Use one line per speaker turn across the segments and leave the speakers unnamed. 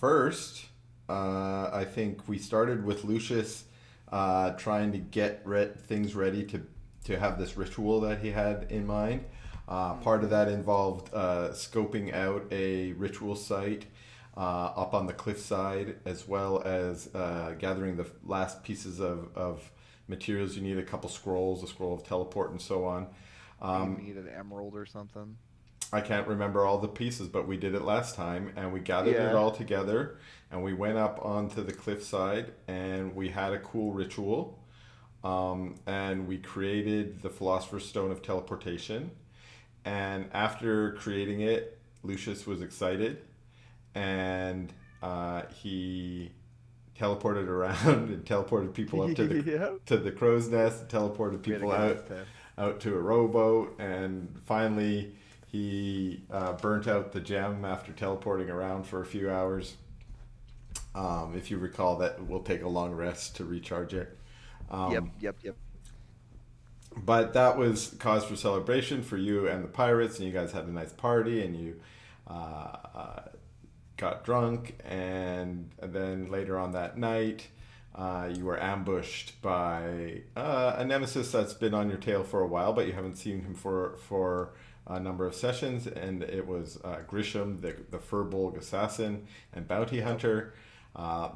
First, I think we started with Lucius trying to get things ready to have this ritual that he had in mind. Part of that involved scoping out a ritual site up on the cliffside, as well as gathering the last pieces of materials you need, a couple scrolls, a scroll of teleport, and so on.
You need an emerald or something.
I can't remember all the pieces, but we did it last time, and we gathered it
Yeah.
all together, and we went up onto the cliffside, and we had a cool ritual, and we created the Philosopher's Stone of Teleportation. And after creating it, Lucius was excited, and he teleported around and teleported people up to the
Yeah.
crow's nest, teleported
We had a
people
good
out
time.
to a rowboat, and finally he burnt out the gem after teleporting around for a few hours. If you recall, that will take a long rest to recharge it.
Yep,
Um,
yep, yep.
but that was cause for celebration for you and the pirates, and you guys had a nice party, and you uh, got drunk, and then later on that night, you were ambushed by a nemesis that's been on your tail for a while, but you haven't seen him for a number of sessions, and it was Grisham, the Furbolg assassin and bounty
Yep.
hunter.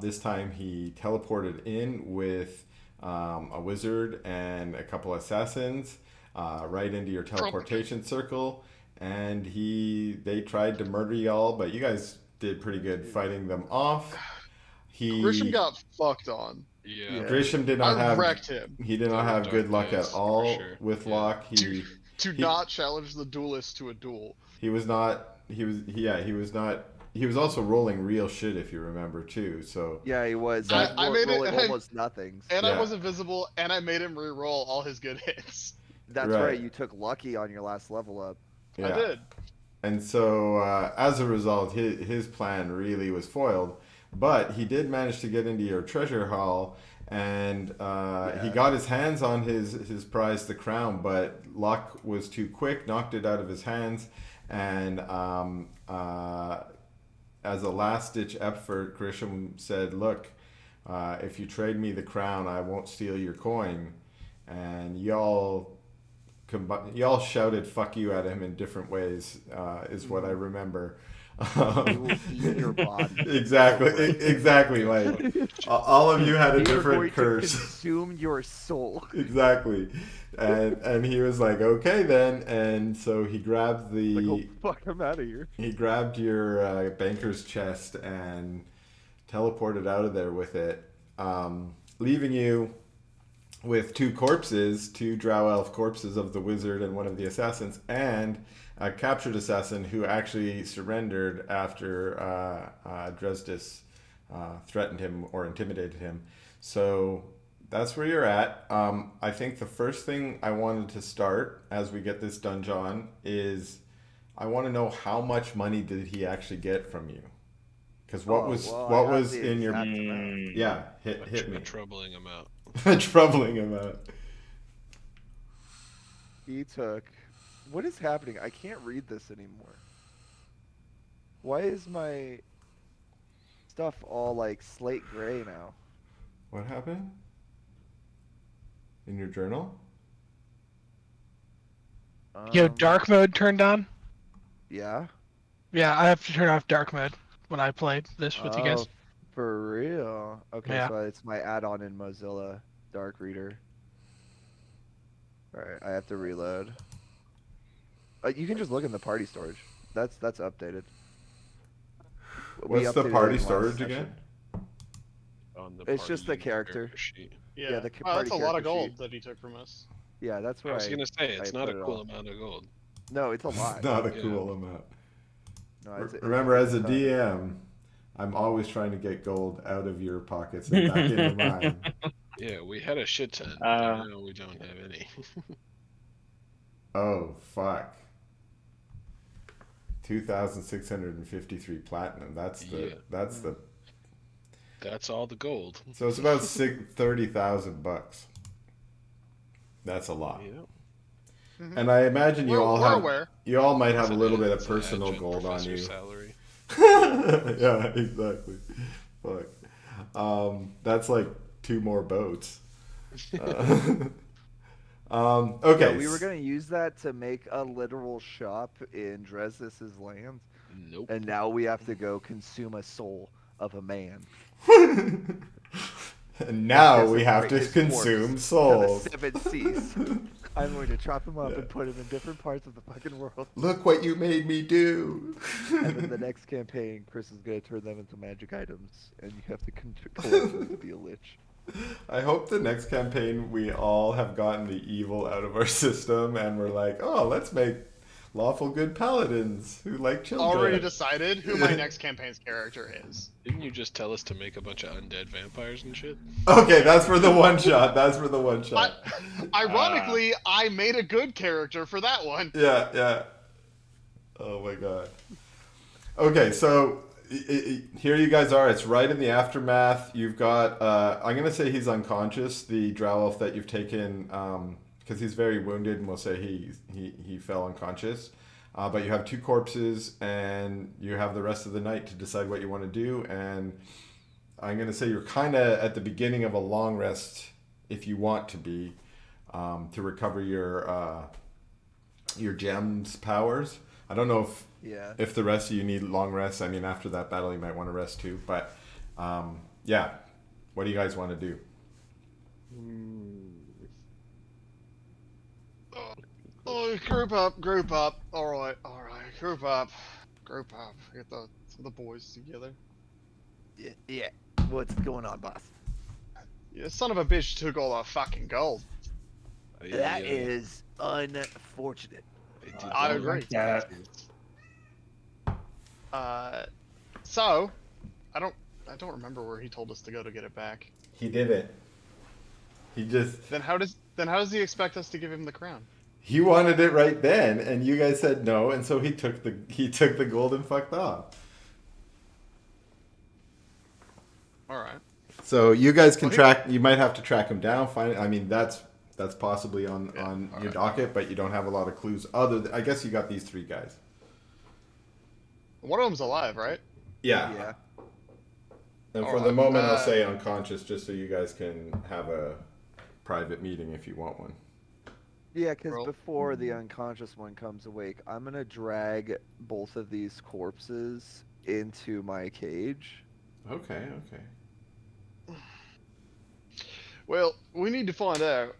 This time he teleported in with a wizard and a couple assassins right into your teleportation circle, and they tried to murder y'all, but you guys did pretty good fighting them off.
Grisham
He
got fucked on.
Yeah,
Yeah.
Grisham did
I
not have
wrecked him.
he did
they
not
were
have good
dark
luck at
days for
all
sure.
with
Yeah.
Locke.
To
He
not challenge the duelist to a duel.
he was not he was not he was also rolling real shit, if you remember, too. So
Yeah, he was. He
that
was
I made it,
rolling almost nothings.
and I
yeah,
was invisible, and I made him re-roll all his good hits.
That's right.
right,
You took lucky on your last level up.
I
yeah.
did.
And so, as a result, his plan really was foiled. But he did manage to get into your treasure hall, and he
Yeah.
got his hands on his prize, the crown. But Luck was too quick, knocked it out of his hands, and as a last ditch effort, Grisham said, "Look, if you trade me the crown, I won't steal your coin." And y'all shouted "fuck you" at him in different ways, is what I remember.
We will eat your body.
Exactly, exactly. Like all of you had a
We are going
different
to
curse.
consume your soul.
Exactly, and he was like, "Okay then," and so he grabbed
Like, oh
the
fuck, I'm out of here.
he grabbed your banker's chest and teleported out of there with it, leaving you with two corpses, two drow elf corpses of the wizard and one of the assassins, and a captured assassin who actually surrendered after Dresdis threatened him or intimidated him. So that's where you're at. I think the first thing I wanted to start as we get this Dunge-On is I want to know how much money did he actually get from you? Because
Oh, well, I
what
have
was
the
in your
exact amount.
yeah hit me
a troubling amount.
troubling amount.
He took. What is happening? I can't read this anymore. Why is my stuff all like slate gray now?
What happened in your journal?
You have dark mode turned on?
Yeah.
Yeah, I have to turn off dark mode when I play this with you
Oh,
guys.
for real? Okay,
Yeah.
so it's my add-on in Mozilla Dark Reader. All right, I have to reload. You can just look in the party storage. That's updated. We
What's the
updated it
party
in last
storage
session.
again?
On the
It's just the
party
character.
sheet.
Yeah,
the
wow, that's
party
a lot of
character
gold
sheet.
that he took from us.
Yeah, that's
I
where
was gonna say it's
I
not a
put it
cool
all.
amount of gold.
No, it's a
It's
lot.
not a
Yeah.
cool amount.
No,
Remember,
it's
as a
ton.
DM, I'm always trying to get gold out of your pockets and back into mine.
Yeah, we had a shit ton.
Uh,
Now we don't have any.
Oh fuck! 2,653 platinum. That's
Yeah.
the.
That's all the gold.
So it's about 30,000 bucks. That's a lot.
Yeah.
Mhm.
And I imagine
We're aware.
you all might have
It's
a
an
little
ad-
bit of
it's an
personal
adjunct
gold on
professor
you.
salary.
Yeah, exactly. Fuck. That's like 2 more boats. Okay.
Yeah, we were gonna use that to make a literal shop in Dresdis's land,
Nope.
and now we have to go consume a soul of a man.
And now we
Desecrate
have to
his
consume
corpse
souls.
to the 7 seas. I'm going to chop him up and put him in different parts of the fucking world.
Look what you made me do.
And then the next campaign, Chris is going to turn them into magic items, and you have to collect them to be a lich.
I hope the next campaign we all have gotten the evil out of our system and we're like, oh, let's make lawful good paladins who like children.
Already decided who my next campaign's character is.
Didn't you just tell us to make a bunch of undead vampires and shit?
Okay, that's for the one shot. That's for the one shot.
Ironically, I made a good character for that one.
Yeah, yeah. Oh my god. Okay, so here you guys are. It's right in the aftermath. You've got, I'm going to say he's unconscious, the drow elf that you've taken, because he's very wounded, and we'll say he fell unconscious. But you have 2 corpses, and you have the rest of the night to decide what you want to do. And I'm going to say you're kind of at the beginning of a long rest, if you want to be, to recover your gems powers. I don't know if the rest of you need long rests. I mean, after that battle, you might want to rest too. But yeah, what do you guys want to do?
Oh, group up. All right, group up. Get the boys together.
Yeah. What's going on, boss?
Yeah, son of a bitch took all our fucking gold.
That is unfortunate.
I agree. So, I don't remember where he told us to go to get it back.
He did it. He just.
Then how does he expect us to give him the crown?
He wanted it right then, and you guys said no, and so he took the gold and fucked off.
All right.
So you guys can track. You might have to track him down. Find. I mean, that's possibly on your docket, but you don't have a lot of clues. I guess you got these 3 guys.
One of them's alive, right?
Yeah. And for
Alright,
the moment, I'll say unconscious, just so you guys can have a private meeting if you want one.
Yeah, because before the unconscious one comes awake, I'm going to drag both of these corpses into my cage.
Okay.
Well, we need to find out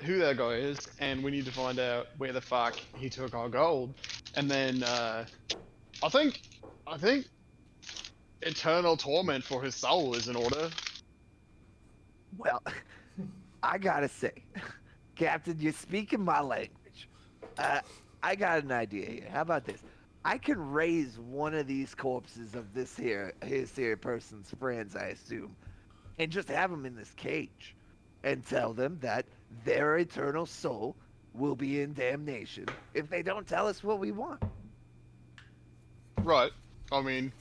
who that guy is, and we need to find out where the fuck he took our gold, and then I think eternal torment for his soul is in order.
Well, I gotta say, Captain, you're speaking my language. I got an idea here. How about this? I can raise one of these corpses of his here person's friends, I assume, and just have them in this cage, and tell them that their eternal soul will be in damnation if they don't tell us what we want.
Right. I mean,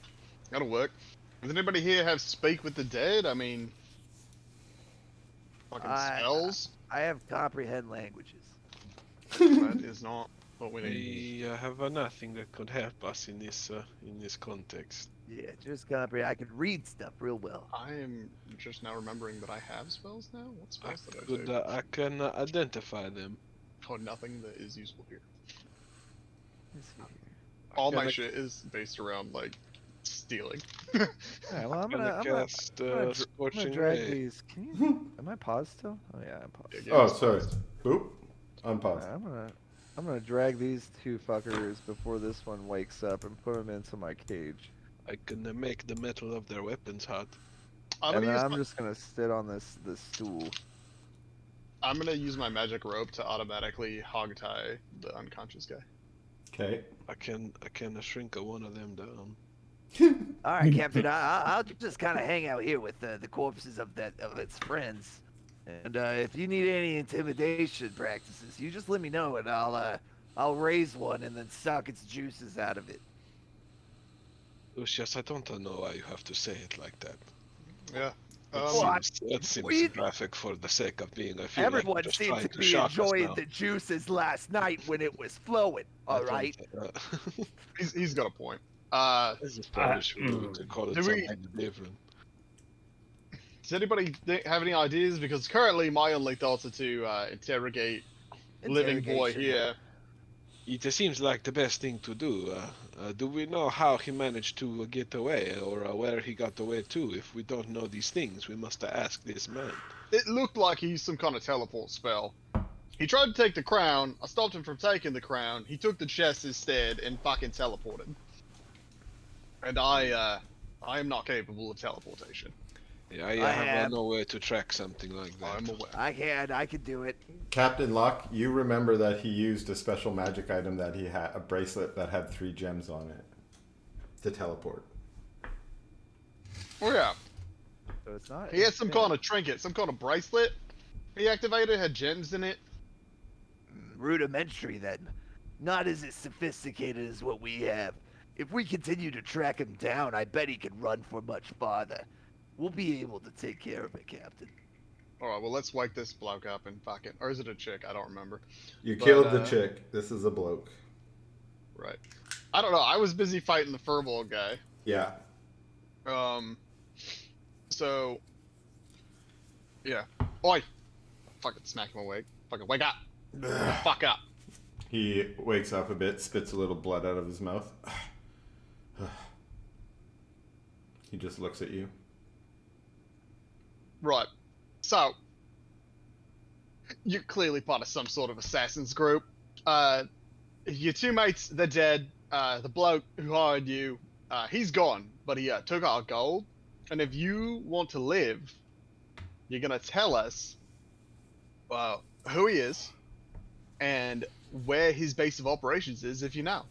that'll work. Does anybody here have speak with the dead? I mean, fucking spells?
I have comprehend languages.
That is not what we need.
We have nothing that could help us in this context.
Yeah, just comprehend. I can read stuff real well.
I am just now remembering that I have spells now. What spells did I take?
I can identify them.
Oh, nothing that is useful here.
Let's see here.
All my shit is based around like stealing.
Alright, well, I'm gonna
cast Scorching
drag
Ray.
these. Can you? Am I paused still? Oh yeah, I'm paused.
Oh, sorry. Oop. Unpause.
Alright, I'm gonna drag these 2 fuckers before this one wakes up and put them into my cage.
I can make the metal of their weapons hot.
And then I'm just gonna sit on this stool.
I'm gonna use my magic rope to automatically hog tie the unconscious guy.
Okay.
I can shrink one of them down.
All right, Captain. I'll just kind of hang out here with the corpses of its friends, and if you need any intimidation practices, you just let me know, and I'll raise one and then suck its juices out of it.
Lucius, I don't know why you have to say it like that.
Yeah.
That seems graphic for the sake of being. I feel
Everyone
like just
seemed
trying
to be
shock us
enjoying
now.
the juices last night when it was flowing. All right.
He's got a point.
This is probably should to call it
Do we-
something different.
Does anybody have any ideas? Because currently my only thoughts are to interrogate living boy
Interrogation.
here.
It seems like the best thing to do. Do we know how he managed to get away, or where he got away to? If we don't know these things, we must ask this man.
It looked like he used some kind of teleport spell. He tried to take the crown. I stopped him from taking the crown. He took the chest instead and fucking teleported. And I am not capable of teleportation.
Yeah, I have
am.
no way to track something like that.
I'm aware.
I can do it.
Captain Luck, you remember that he used a special magic item that he had, a bracelet that had 3 gems on it to teleport.
Oh yeah.
So it's not.
He had some kind of trinket, some kind of bracelet he activated, had gems in it.
rudimentary then. Not as sophisticated as what we have. If we continue to track him down, I bet he can run for much farther. We'll be able to take care of it, Captain.
Alright, well let's wake this bloke up and fucking... Or is it a chick? I don't remember.
You
But,
killed the chick. This is a bloke.
Right. I don't know, I was busy fighting the furball guy.
Yeah.
So... Yeah. Oi! Fucking smack him awake. Fucking wake up! Fuck up!
He wakes up a bit, spits a little blood out of his mouth. He just looks at you.
Right. So... You're clearly part of some sort of assassin's group. Your two mates, they're dead. The bloke who hired you, he's gone, but he took our gold. And if you want to live, you're gonna tell us who he is and where his base of operations is, if you know.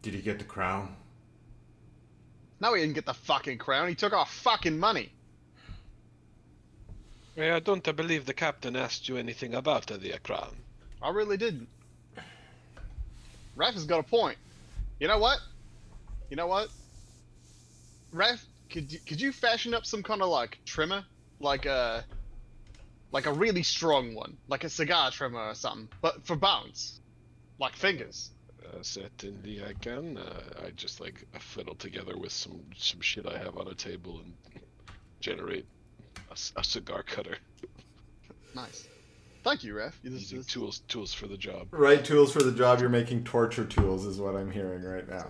Did he get the crown?
No, he didn't get the fucking crown. He took our fucking money.
I don't believe the captain asked you anything about the crown.
I really didn't. Raph has got a point. You know what? You know what? Raph, could you fashion up some kind of like trimmer, like a really strong one, like a cigar trimmer or something, but for bones, like fingers.
Certainly I can. I just like fiddle together with some shit I have on a table and generate a cigar cutter.
Nice. Thank you, Raph.
Using tools for the job.
Right tools for the job. You're making torture tools is what I'm hearing right now.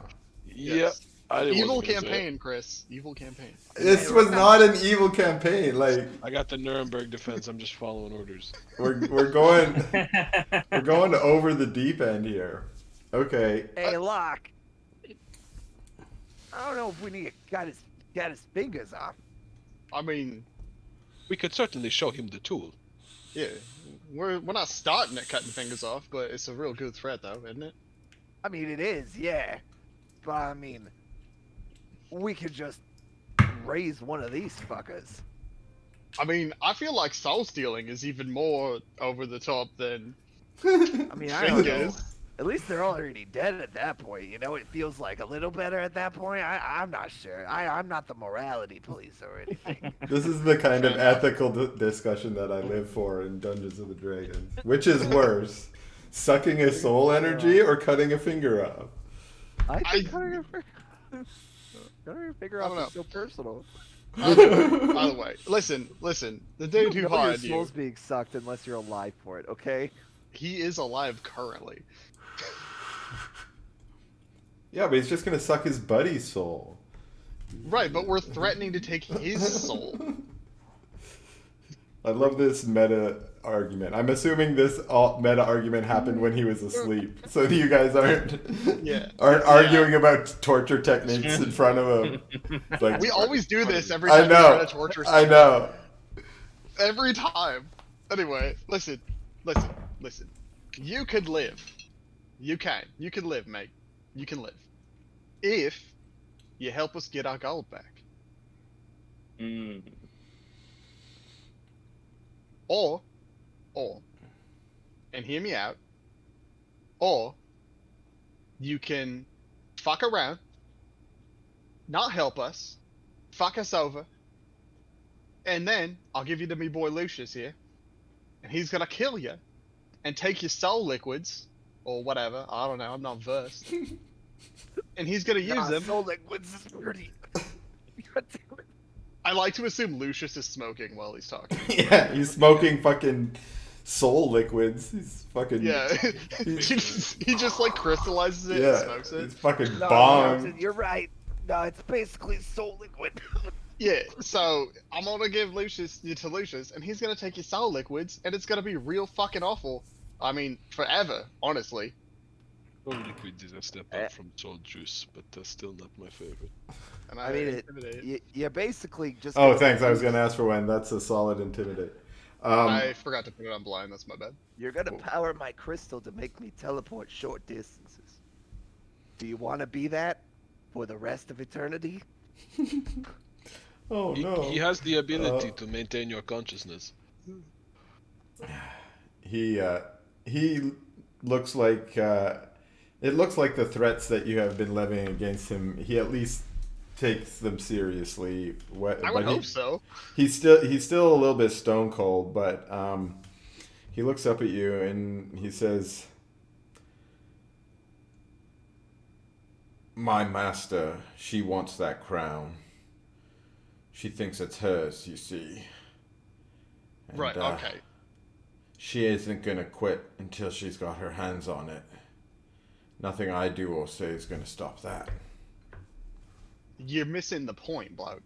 Yes.
I
Evil
wasn't gonna say it.
campaign, Chris. Evil campaign.
This was not an evil campaign. Like
I got the Nuremberg defense. I'm just following orders.
we're going over the deep end here. Okay.
Hey, Locke. I don't know if we need got his fingers off.
I mean,
We could certainly show him the tool.
yeah, we're not starting at cutting fingers off, but it's a real good threat, though, isn't it?
I mean, it is, yeah. But I mean, we could just raise one of these fuckers.
I mean, I feel like soul stealing is even more over the top than
I mean, I don't know.
fingers.
At least they're already dead at that point, you know? It feels like a little better at that point. I'm not sure. I'm not the morality police or anything.
This is the kind of ethical discussion that I live for in Dungeons of the Dragons. Which is worse, sucking a soul energy or cutting a finger off?
I think cutting your finger
I
off
don't
is so personal.
Either way, listen. The dude who
You know
hired
your soul's being sucked unless you're alive for it, okay?
he is alive currently.
Yeah, but he's just gonna suck his buddy's soul.
Right, but we're threatening to take his soul.
I love this meta argument. I'm assuming this meta argument happened when he was asleep, so you guys aren't
Yeah.
arguing about torture techniques in front of him. It's like,
We always do this every
I
time we try
know,
to torture
I
someone.
know.
Every time. Anyway, listen. You could live. You can live, mate. You can live. If you help us get our gold back. Or, and hear me out, or you can fuck around, not help us, fuck us over, and then I'll give you to me boy Lucius here, and he's gonna kill you, and take your soul liquids, or whatever. I don't know. I'm not versed. And he's gonna use them.
Soul liquids is dirty. God damn it.
I like to assume Lucius is smoking while he's talking.
Yeah, he's smoking fucking soul liquids. He's fucking
Yeah, he just like crystallizes it and smokes it.
He's fucking
No,
bong.
Nelson, you're right. No, it's basically soul liquid.
Yeah, so I'm gonna give Lucius you to Lucius, and he's gonna take your soul liquids, and it's gonna be real fucking awful. I mean, forever, honestly.
Soul liquid is a step up from soul juice, but still not my favorite.
And
I mean,
intimidate.
you basically just.
Oh, thanks. I was gonna ask for one. That's a solid intimidate.
I forgot to put it on blind. That's my bad.
You're gonna power my crystal to make me teleport short distances. Do you want to be that for the rest of eternity?
Oh no.
He has the ability to maintain your consciousness.
He looks like it looks like the threats that you have been levying against him. He at least takes them seriously.
I would hope so.
He's still a little bit stone cold, but he looks up at you and he says, "My master, she wants that crown. She thinks it's hers, you see. And,
Right, okay.
she isn't gonna quit until she's got her hands on it. Nothing I do or say is gonna stop that."
You're missing the point, bloke.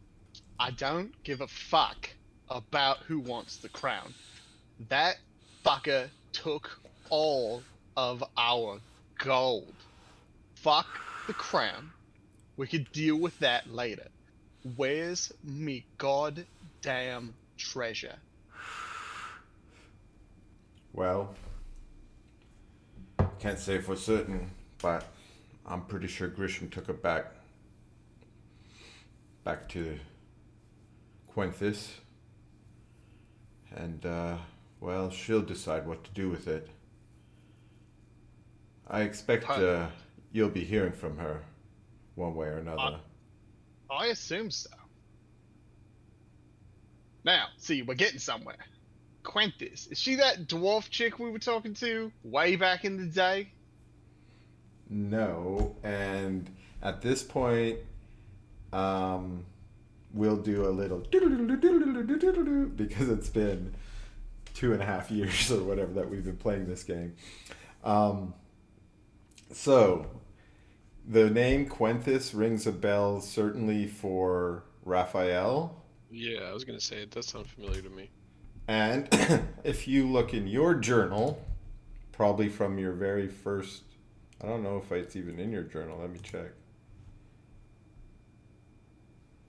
I don't give a fuck about who wants the crown. That fucker took all of our gold. Fuck the crown. We could deal with that later. Where's me goddamn treasure?
Well, can't say for certain, but I'm pretty sure Grisham took it back to Quenthis. And, well, she'll decide what to do with it. I expect you'll be hearing from her one way or another.
I assume so. Now, see, we're getting somewhere. Quenthis, is she that dwarf chick we were talking to way back in the day?
No, and at this point, we'll do a little because it's been 2.5 years or whatever that we've been playing this game. So, the name Quenthis rings a bell certainly for Raphael.
Yeah, I was gonna say it does sound familiar to me.
And if you look in your journal, probably from your very first, I don't know if it's even in your journal. Let me check.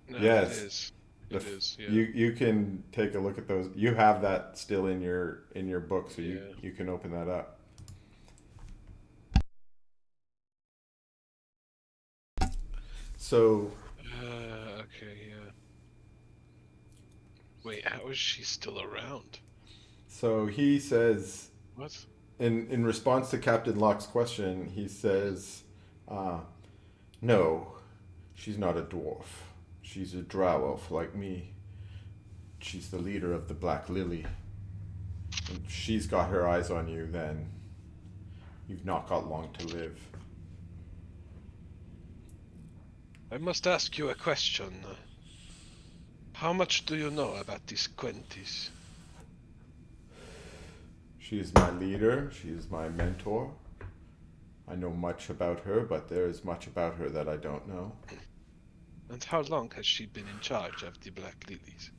No,
Yes.
It is.
The
It is, yeah.
You can take a look at those. You have that still in your book, so
Yeah.
you can open that up. So
Okay, yeah. Wait, how is she still around?
he says
What?
in response to Captain Locke's question, he says, "No, she's not a dwarf. She's a drow elf like me. She's the leader of the Black Lily. If she's got her eyes on you, then you've not got long to live."
I must ask you a question. How much do you know about this Quentis?
She is my leader. She is my mentor. I know much about her, but there is much about her that I don't know.
And how long has she been in charge of the Black Lilies?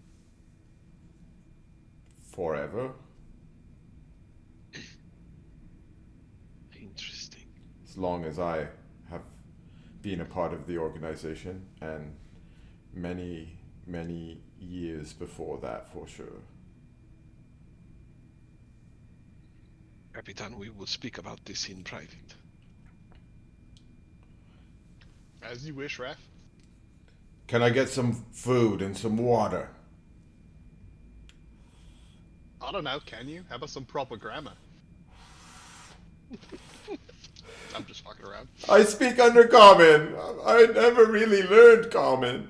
Forever.
Interesting.
As long as I have been a part of the organization, and many, many years before that, for sure.
Capitan, we will speak about this in private.
As you wish, Raph.
Can I get some food and some water?
I don't know, can you? How about some proper grammar? I'm just fucking around.
I speak Undercommon. I never really learned Common.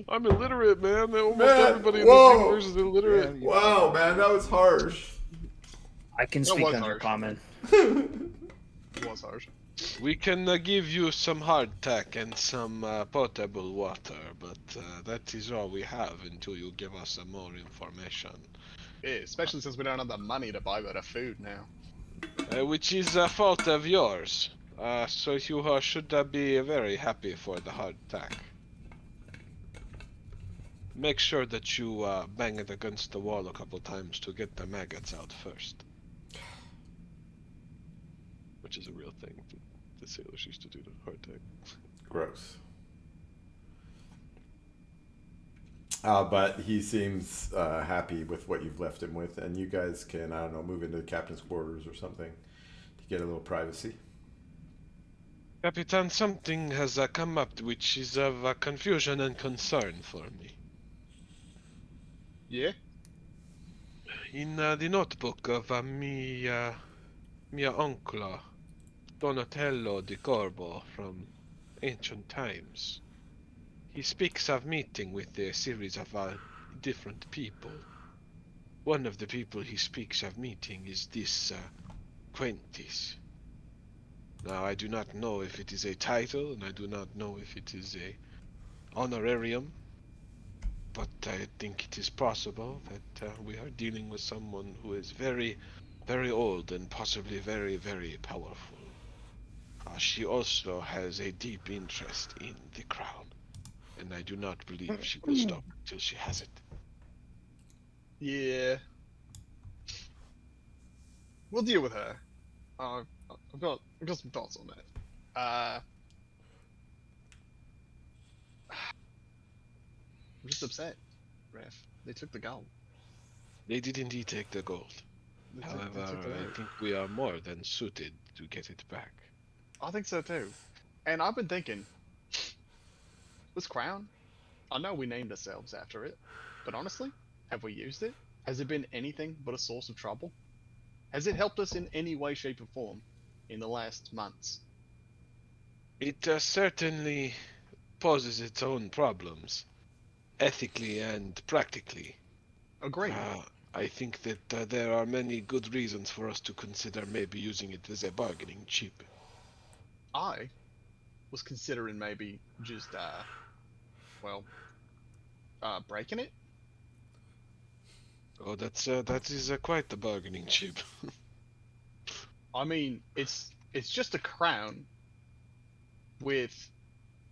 I'm illiterate, man. Almost
Man,
everybody in
whoa.
this universe is illiterate.
Yeah.
Wow, man, that was harsh.
I can
That
speak
was
under
harsh.
common.
It was harsh.
We can give you some hardtack and some potable water, but that is all we have until you give us some more information.
Yeah, especially since we don't have the money to buy better food now.
Which is a fault of yours. So you should be very happy for the hardtack. Make sure that you bang it against the wall a couple times to get the maggots out first. Which is a real thing the sailors used to do to hardtack.
Gross. But he seems happy with what you've left him with, and you guys can, I don't know, move into the captain's quarters or something to get a little privacy.
Capitan, something has come up which is of confusion and concern for me.
Yeah?
In the notebook of mio uncle, Donatello di Corbo from ancient times, he speaks of meeting with a series of different people. One of the people he speaks of meeting is this Quentis. Now, I do not know if it is a title, and I do not know if it is a honorarium, but I think it is possible that we are dealing with someone who is very, very old and possibly very, very powerful. She also has a deep interest in the crown, and I do not believe she will stop until she has it.
Yeah. We'll deal with her. I've got some thoughts on that. I'm just upset, Ref. They took the gold.
They did indeed take the gold.
They
However,
took the
I
loot.
think we are more than suited to get it back.
I think so too. And I've been thinking, this crown, I know we named ourselves after it, but honestly, have we used it? Has it been anything but a source of trouble? Has it helped us in any way, shape, or form in the last months?
It certainly poses its own problems, ethically and practically.
Agreed.
I think that there are many good reasons for us to consider maybe using it as a bargaining chip.
I was considering maybe just, well, breaking it.
Oh, that is quite the bargaining chip.
I mean, it's just a crown with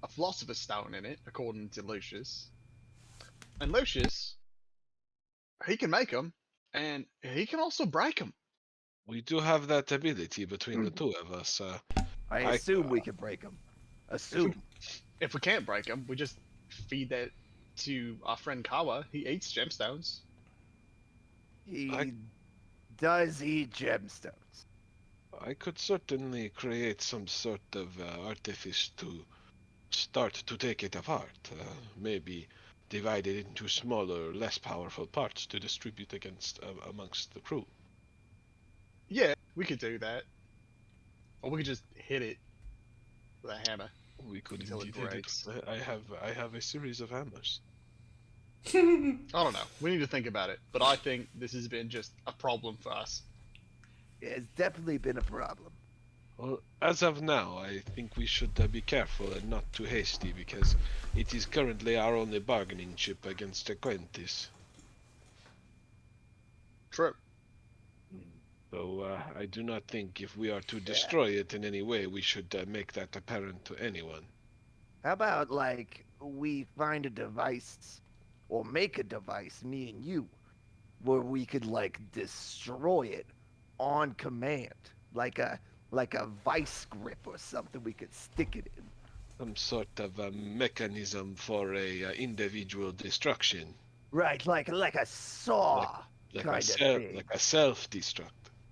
a philosopher's stone in it, according to Lucius. And Lucius, he can make them, and he can also break them.
We do have that ability between the two of us.
I
I
assume we can break them.
If we
Assume.
if we can't break them, we just feed that to our friend Kawa. He eats gemstones.
He does eat gemstones.
I could certainly create some sort of artifice to start to take it apart. Maybe divide it into smaller, less powerful parts to distribute amongst the crew.
Yeah, we could do that, or we could just hit it with a hammer
We could
until it
indeed hit it.
breaks.
I have a series of hammers.
I don't know. We need to think about it, but I think this has been just a problem for us.
It's definitely been a problem.
Well, as of now, I think we should be careful and not too hasty because it is currently our only bargaining chip against the Quentis.
True.
So I do not think if we are to destroy it in any way, we should make that apparent to anyone.
How about like we find a device or make a device, me and you, where we could like destroy it on command, like a vice grip or something we could stick it in.
Some sort of a mechanism for a individual destruction,
Right, like a saw
like
kind of thing.
like a self-destruct.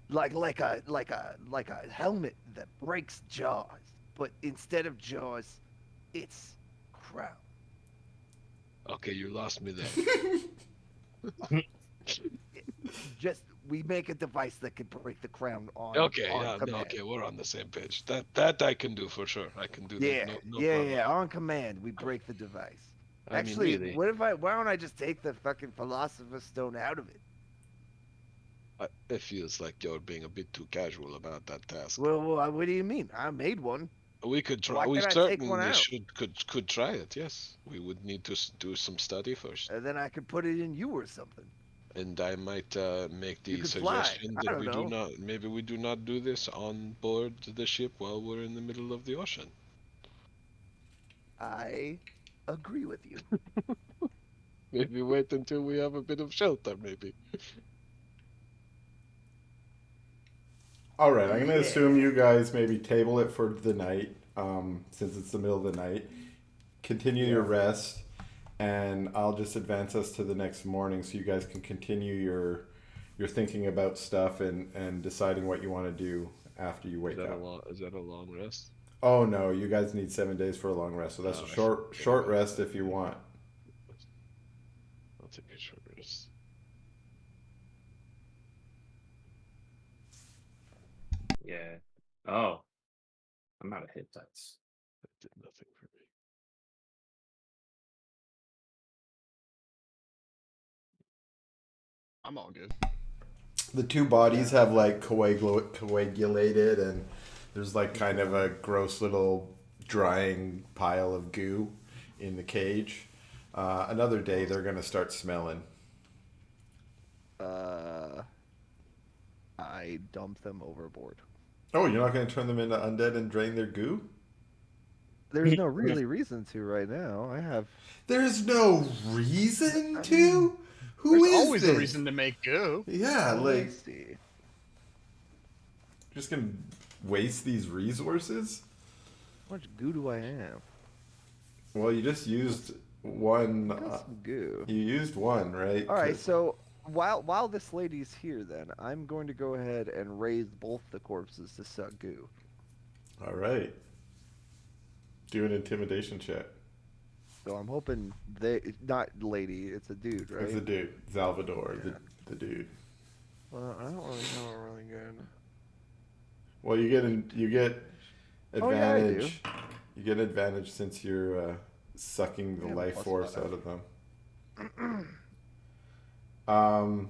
Like a helmet that breaks jaws, but instead of jaws, it's crown.
Okay, you lost me there.
Just we make a device that can break the crown
Okay,
on
yeah, no,
command.
okay, we're on the same page. That I can do for sure. I can do that.
Yeah,
No
yeah,
problem.
yeah. On command, we break the device.
I mean,
Actually,
really.
what if I? Why don't I just take the fucking philosopher's stone out of it?
It feels like you're being a bit too casual about that task.
Well, what do you mean? I made one.
We could try.
Why
We
can't I take one
certainly
out?
could try it. Yes, we would need to do some study first,
And then I could put it in you or something.
and I might make
You
the
could fly.
suggestion
I
that
don't know.
maybe we do not do this on board the ship while we're in the middle of the ocean.
I agree with you.
Maybe wait until we have a bit of shelter. Maybe.
All right, I'm gonna assume
Yeah.
you guys maybe table it for the night, since it's the middle of the night. Continue your
Yeah.
rest, and I'll just advance us to the next morning so you guys can continue your thinking about stuff and deciding what you want to do after you wake up.
Is that a long rest?
Oh no, you guys need 7 days for a long rest, so that's
Oh,
a
I
short rest if you want.
I'll take a short rest.
Yeah. Oh, I'm out of hit dice.
That did nothing for me.
I'm all good.
The two bodies have like coagulated, and there's like kind of a gross little drying pile of goo in the cage. Another day, they're gonna start smelling.
I dump them overboard.
Oh, you're not gonna turn them into undead and drain their goo?
There's no really reason to right now. I have.
There's no reason to. Who
There's
is
always
this?
a reason to make goo.
Yeah,
Let
like
me see.
just gonna waste these resources.
How much goo do I have?
Well, you just used one.
I got some goo.
You used one, right?
All right,
'Cause-
so while this lady's here, then I'm going to go ahead and raise both the corpses to suck goo.
All right. Do an intimidation check.
So I'm hoping not lady, it's a dude, right?
It's the dude, Salvador,
Yeah.
the dude.
Well, I don't really know it really good.
Well, you get
Oh, yeah, I do.
advantage. You get advantage since you're sucking the
I have a
life
plus
force
5.
out of them.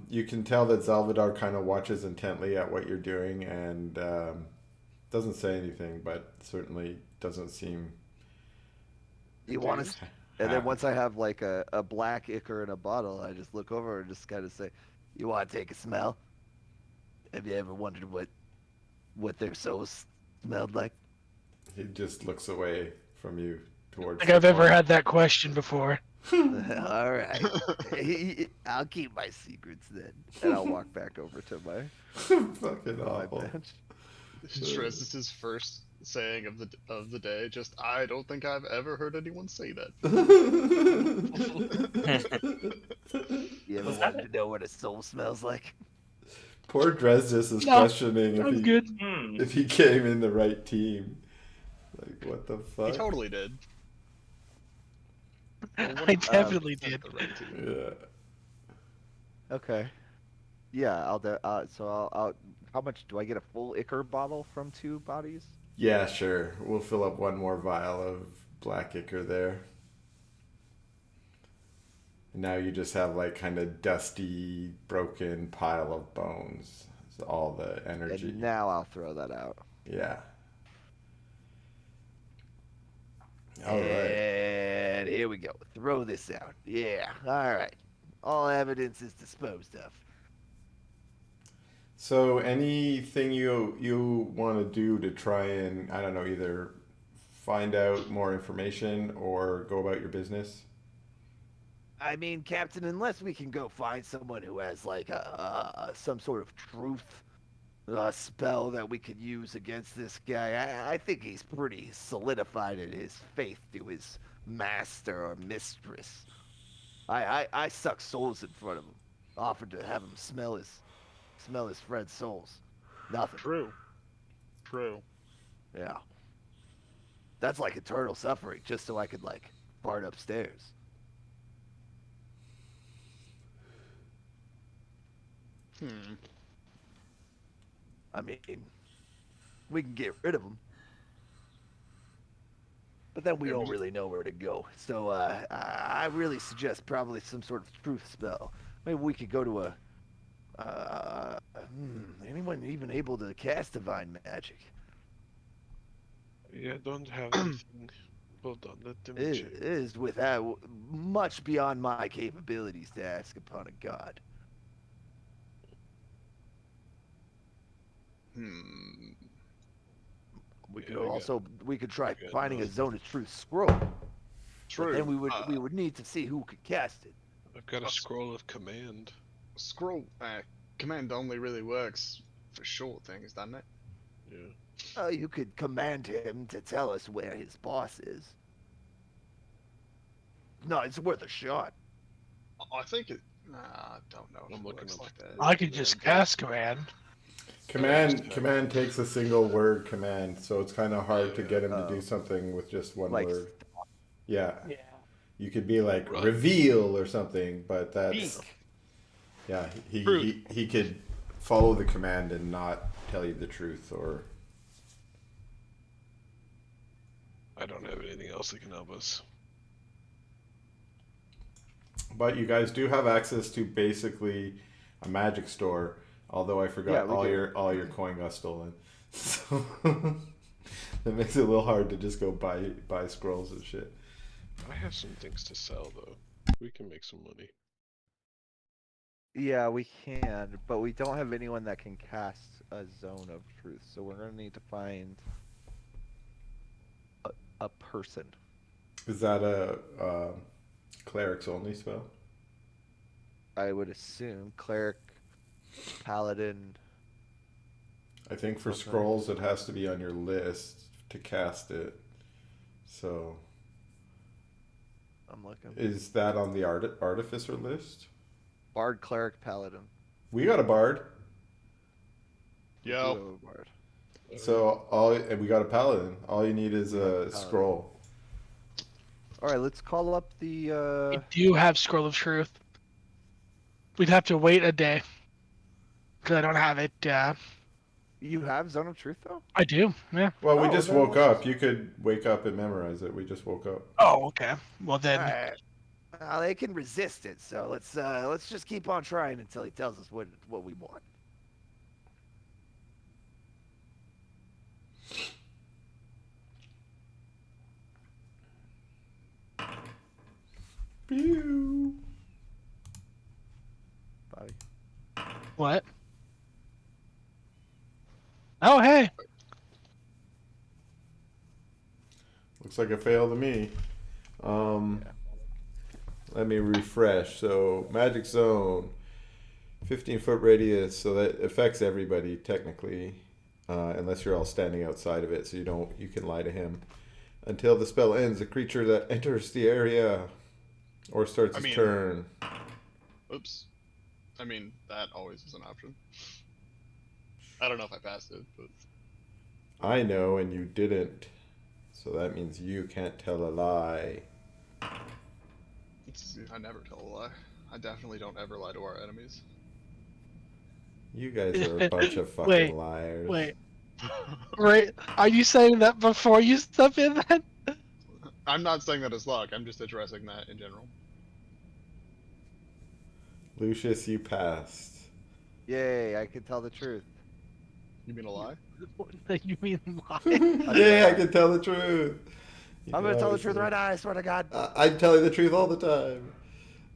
You can tell that Salvador kind of watches intently at what you're doing and doesn't say anything, but certainly doesn't seem.
You want to? And then once I have like a black ichor in a bottle, I just look over and just kind of say, "You want to take a smell? Have you ever wondered what their souls smelled like?"
He just looks away from you
I
towards.
think I've ever had that question before.
All right, I'll keep my secrets then, and I'll walk back over to my
Fucking
my
awful.
bench.
This is his first saying of the day. Just I don't think I've ever heard anyone say that.
You ever
Was that
wanted to know what a soul smells like?
Poor Dresdis is
No,
questioning if
I'm
he
good.
if he came in the right team. Like what the fuck?
He totally did.
I definitely did.
The right team.
Yeah.
Okay. Yeah, I'll. How much do I get? A full ichor bottle from 2 bodies?
Yeah, sure. We'll fill up one more vial of black ichor there. And now you just have like kind of dusty, broken pile of bones. It's all the energy.
And now I'll throw that out.
Yeah. All right.
And here we go. Throw this out. Yeah. All right. All evidence is disposed of.
So anything you want to do to try and, I don't know, either find out more information or go about your business?
I mean, Captain, unless we can go find someone who has like some sort of truth spell that we could use against this guy, I think he's pretty solidified in his faith to his master or mistress. I suck souls in front of him, offered to have him smell his friend's souls. Nothing.
True.
Yeah. That's like eternal suffering, just so I could like fart upstairs. I mean, we can get rid of him, but then we don't really know where to go. So I really suggest probably some sort of truth spell. Maybe we could go to Anyone even able to cast divine magic?
Yeah, I don't have anything. Hold on, let me
It
check.
is without much beyond my capabilities to ask upon a god.
Hmm.
We could
Yeah, I got-
also we could try
I got
finding a
nothing.
Zone of Truth scroll, but
True.
then we would need to see who could cast it.
I've got a
Us-
scroll of command.
Scroll command only really works for short things, doesn't it?
Yeah.
You could command him to tell us where his boss is. No, it's worth a shot.
I think it. Nah, I don't know if
I'm
it
looking
works
up
like that.
I could just cast command.
Command takes a single word command, so it's kind of hard to get him to do
Oh.
something with just one
Like
word. Yeah,
Yeah.
you could be like
Right.
reveal or something, but that's
Speak.
yeah.
Truth.
He could follow the command and not tell you the truth, or
I don't have anything else that can help us.
but you guys do have access to basically a magic store. Although I forgot
Yeah, we do.
all your coin got stolen, so that makes it a little hard to just go buy scrolls and shit.
I have some things to sell though. We can make some money.
Yeah, we can, but we don't have anyone that can cast a Zone of Truth, so we're gonna need to find a person.
Is that a cleric's only spell?
I would assume cleric, paladin.
I think for
Okay.
scrolls it has to be on your list to cast it. So
I'm looking.
is that on the artificer list?
Bard, cleric, paladin.
We got a bard.
We do
Yo.
have a bard.
So and we got a paladin. All you need is
We have a
a
paladin.
scroll.
All right, let's call up
We
the.
do have Scroll of Truth. We'd have to wait a day. Because I don't have it.
You have Zone of Truth though?
I do, yeah.
Well, we
Oh,
just
then
woke
let's
up. You could wake up and memorize it. We just woke up.
Oh, okay. Well then,
All right. They can resist it, so let's just keep on trying until he tells us what we want.
Pew.
Bobby.
what? Oh, hey.
Looks like a fail to me. Let me refresh. So magic zone, 15-foot radius, so that affects everybody technically, unless you're all standing outside of it. So you can lie to him. Until the spell ends, a creature that enters the area or starts its turn.
Oops. I mean, that always is an option. I don't know if I passed it, but
I know, and you didn't. So that means you can't tell a lie.
I never tell a lie. I definitely don't ever lie to our enemies.
You guys are a bunch of fucking
Wait,
liars.
Wait. Right? Are you saying that before you step in then?
I'm not saying that as luck. I'm just addressing that in general.
Lucius, you passed.
Yay! I can tell the truth.
You mean a lie?
You mean lie?
Yeah, I can tell the truth. You
I'm
can
gonna tell the
always
truth
say-
right now. I swear to God.
I'm telling the truth all the time.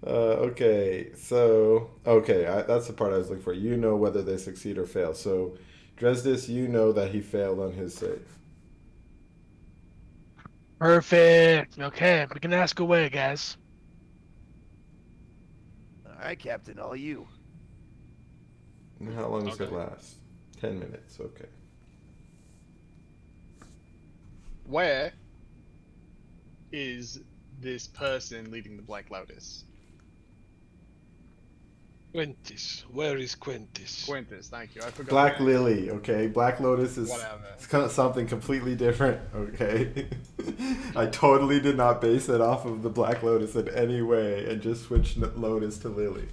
Okay, so that's the part I was looking for. You know whether they succeed or fail. So, Dresdis, you know that he failed on his save.
Perfect. Okay, we can ask away, guys.
All right, Captain. All you.
And how long does it
Okay.
last? 10 minutes. Okay.
Where is this person leading the Black Lotus?
Quentis. Where is Quentis?
Quintus, thank you. I forgot.
Black
the name.
Lily. Okay, Black Lotus is
Whatever.
it's kind of something completely different. Okay, I totally did not base it off of the Black Lotus in any way, and just switched Lotus to Lily.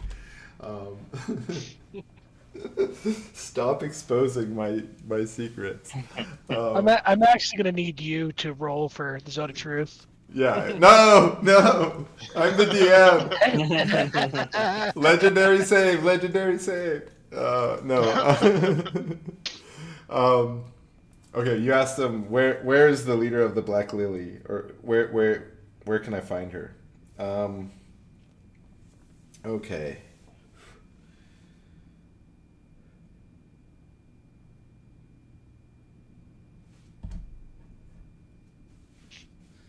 Stop exposing my secrets.
I'm actually gonna need you to roll for the Zone of Truth.
Yeah, no, I'm the DM. Legendary save. No. Okay, you asked them where is the leader of the Black Lily, or where can I find her? Okay.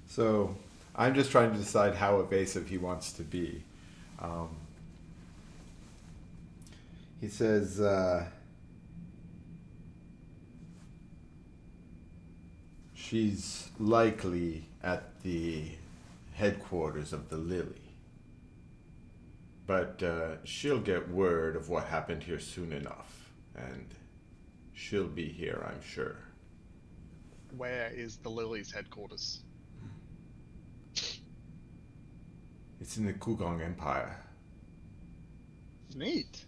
So I'm just trying to decide how evasive he wants to be. He says, she's likely at the headquarters of the Lily. But she'll get word of what happened here soon enough. And she'll be here, I'm sure.
Where is the Lily's headquarters?
It's in the Kugong Empire.
Neat.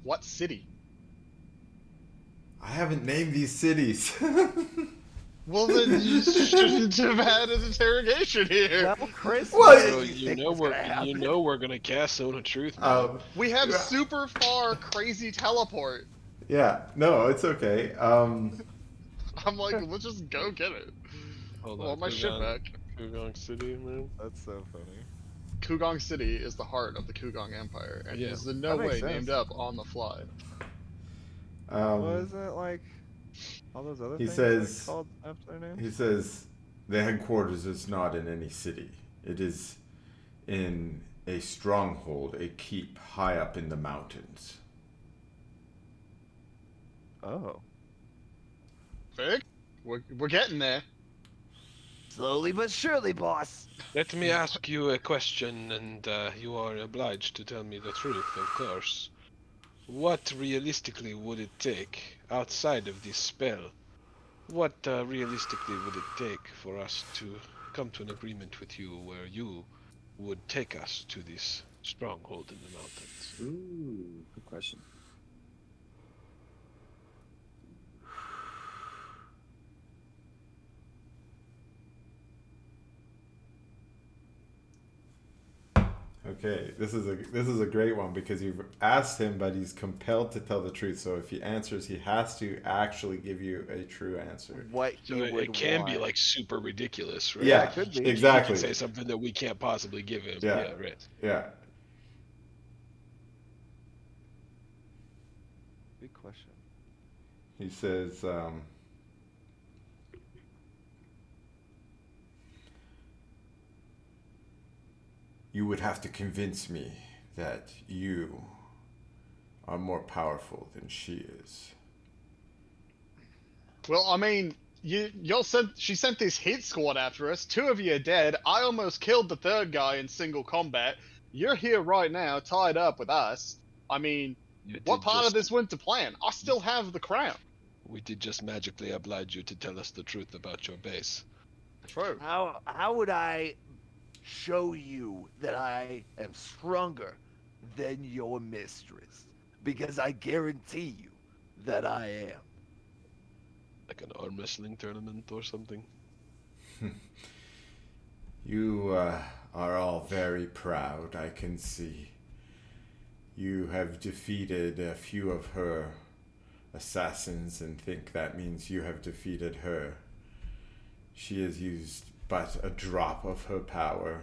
What city?
I haven't named these cities.
Well, then you shouldn't have had an interrogation here.
Well, Chris,
Well,
what did
Well,
you think was gonna happen?
we're gonna cast Zone of Truth now.
We have super far crazy teleport.
Yeah, no, it's okay.
I'm like, let's just go get it.
Hold
I want my shit back.
Kugong City, man.
That's so funny.
Kugong City is the heart of the Kugong Empire, and
Yeah.
is in no
That makes
way
sense.
named up on the fly.
Wasn't it like all those other
He
things
says-
called after their names?
He says the headquarters is not in any city. It is in a stronghold, a keep high up in the mountains.
Oh.
Vic, we're getting there.
Slowly but surely, boss.
Let me ask you a question, and you are obliged to tell me the truth, of course. What realistically would it take, outside of this spell, what realistically would it take for us to come to an agreement with you where you would take us to this stronghold in the mountains?
Ooh, good question.
Okay, this is a great one because you've asked him, but he's compelled to tell the truth. So if he answers, he has to actually give you a true answer.
What
So
he would
it can be
want.
like super ridiculous, right?
Yeah,
it could be.
He
exactly.
can say something that we can't possibly give him.
Yeah.
Yeah, right.
Yeah.
Good question.
He says, you would have to convince me that you are more powerful than she is.
Well, I mean, she sent this hit squad after us. 2 of you are dead. I almost killed the 3rd guy in single combat. You're here right now, tied up with us. I mean, what part of this went to plan? I still have the crown.
We did just magically oblige you to tell us the truth about your base.
True.
How would I show you that I am stronger than your mistress? Because I guarantee you that I am.
Like an arm wrestling tournament or something.
You are all very proud, I can see. You have defeated a few of her assassins and think that means you have defeated her. She has used but a drop of her power.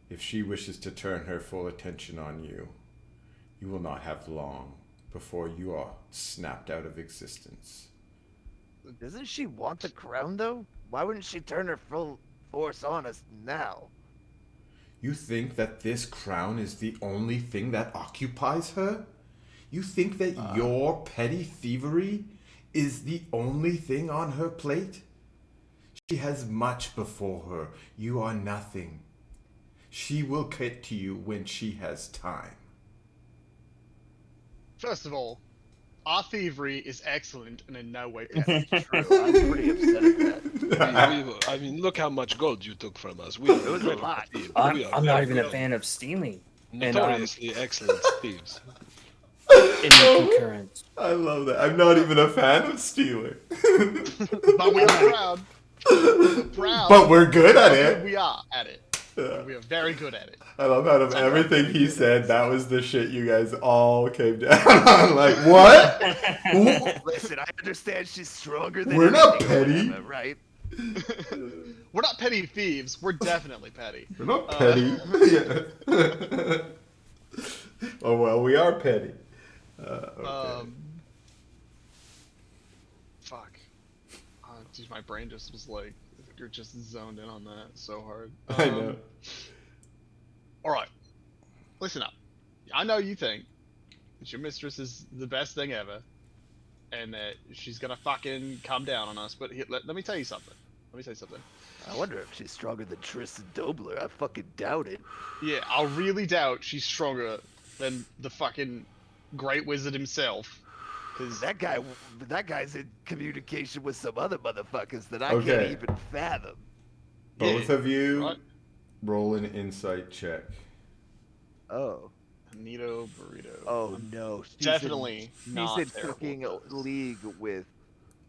If she wishes to turn her full attention on you, you will not have long before you are snapped out of existence.
Doesn't she want the crown, though? Why wouldn't she turn her full force on us now?
You think that this crown is the only thing that occupies her? You think that your petty thievery is the only thing on her plate? She has much before her. You are nothing. She will get to you when she has time.
First of all, our thievery is excellent and in no way petty.
True, I'm pretty upset at that.
I mean, look how much gold you took from us. We
It was a lot.
I'm not even a fan of stealing
Notoriously excellent thieves.
in the concurrence.
I love that. I'm not even a fan of stealing.
But we are proud. We're proud.
But we're good at
How good
it.
we are at it.
Yeah.
We are very good at it.
I love out of
So I'm
everything
really
he
good at
said,
it.
that was the shit you guys all came down on. Like, what?
Listen, I understand she's stronger than
We're not
anything or
petty.
whatever, right?
We're not petty thieves. We're definitely petty.
We're not petty. Yeah. Oh, well, we are petty. Okay.
Fuck. Dude, my brain just was like, you're just zoned in on that so hard.
I know.
All right, listen up. I know you think that your mistress is the best thing ever, and that she's gonna fucking come down on us. But let me tell you something. Let me tell you something.
I wonder if she's stronger than Tristan Dobler. I fucking doubt it.
Yeah, I really doubt she's stronger than the fucking great wizard himself. Cause
That guy's in communication with some other motherfuckers that I
Okay.
can't even fathom.
Both of you
right?
roll an insight check.
Oh.
Nito burrito.
Oh no. She's
Definitely
in,
not
she's in
terrible
fucking
at this.
league with.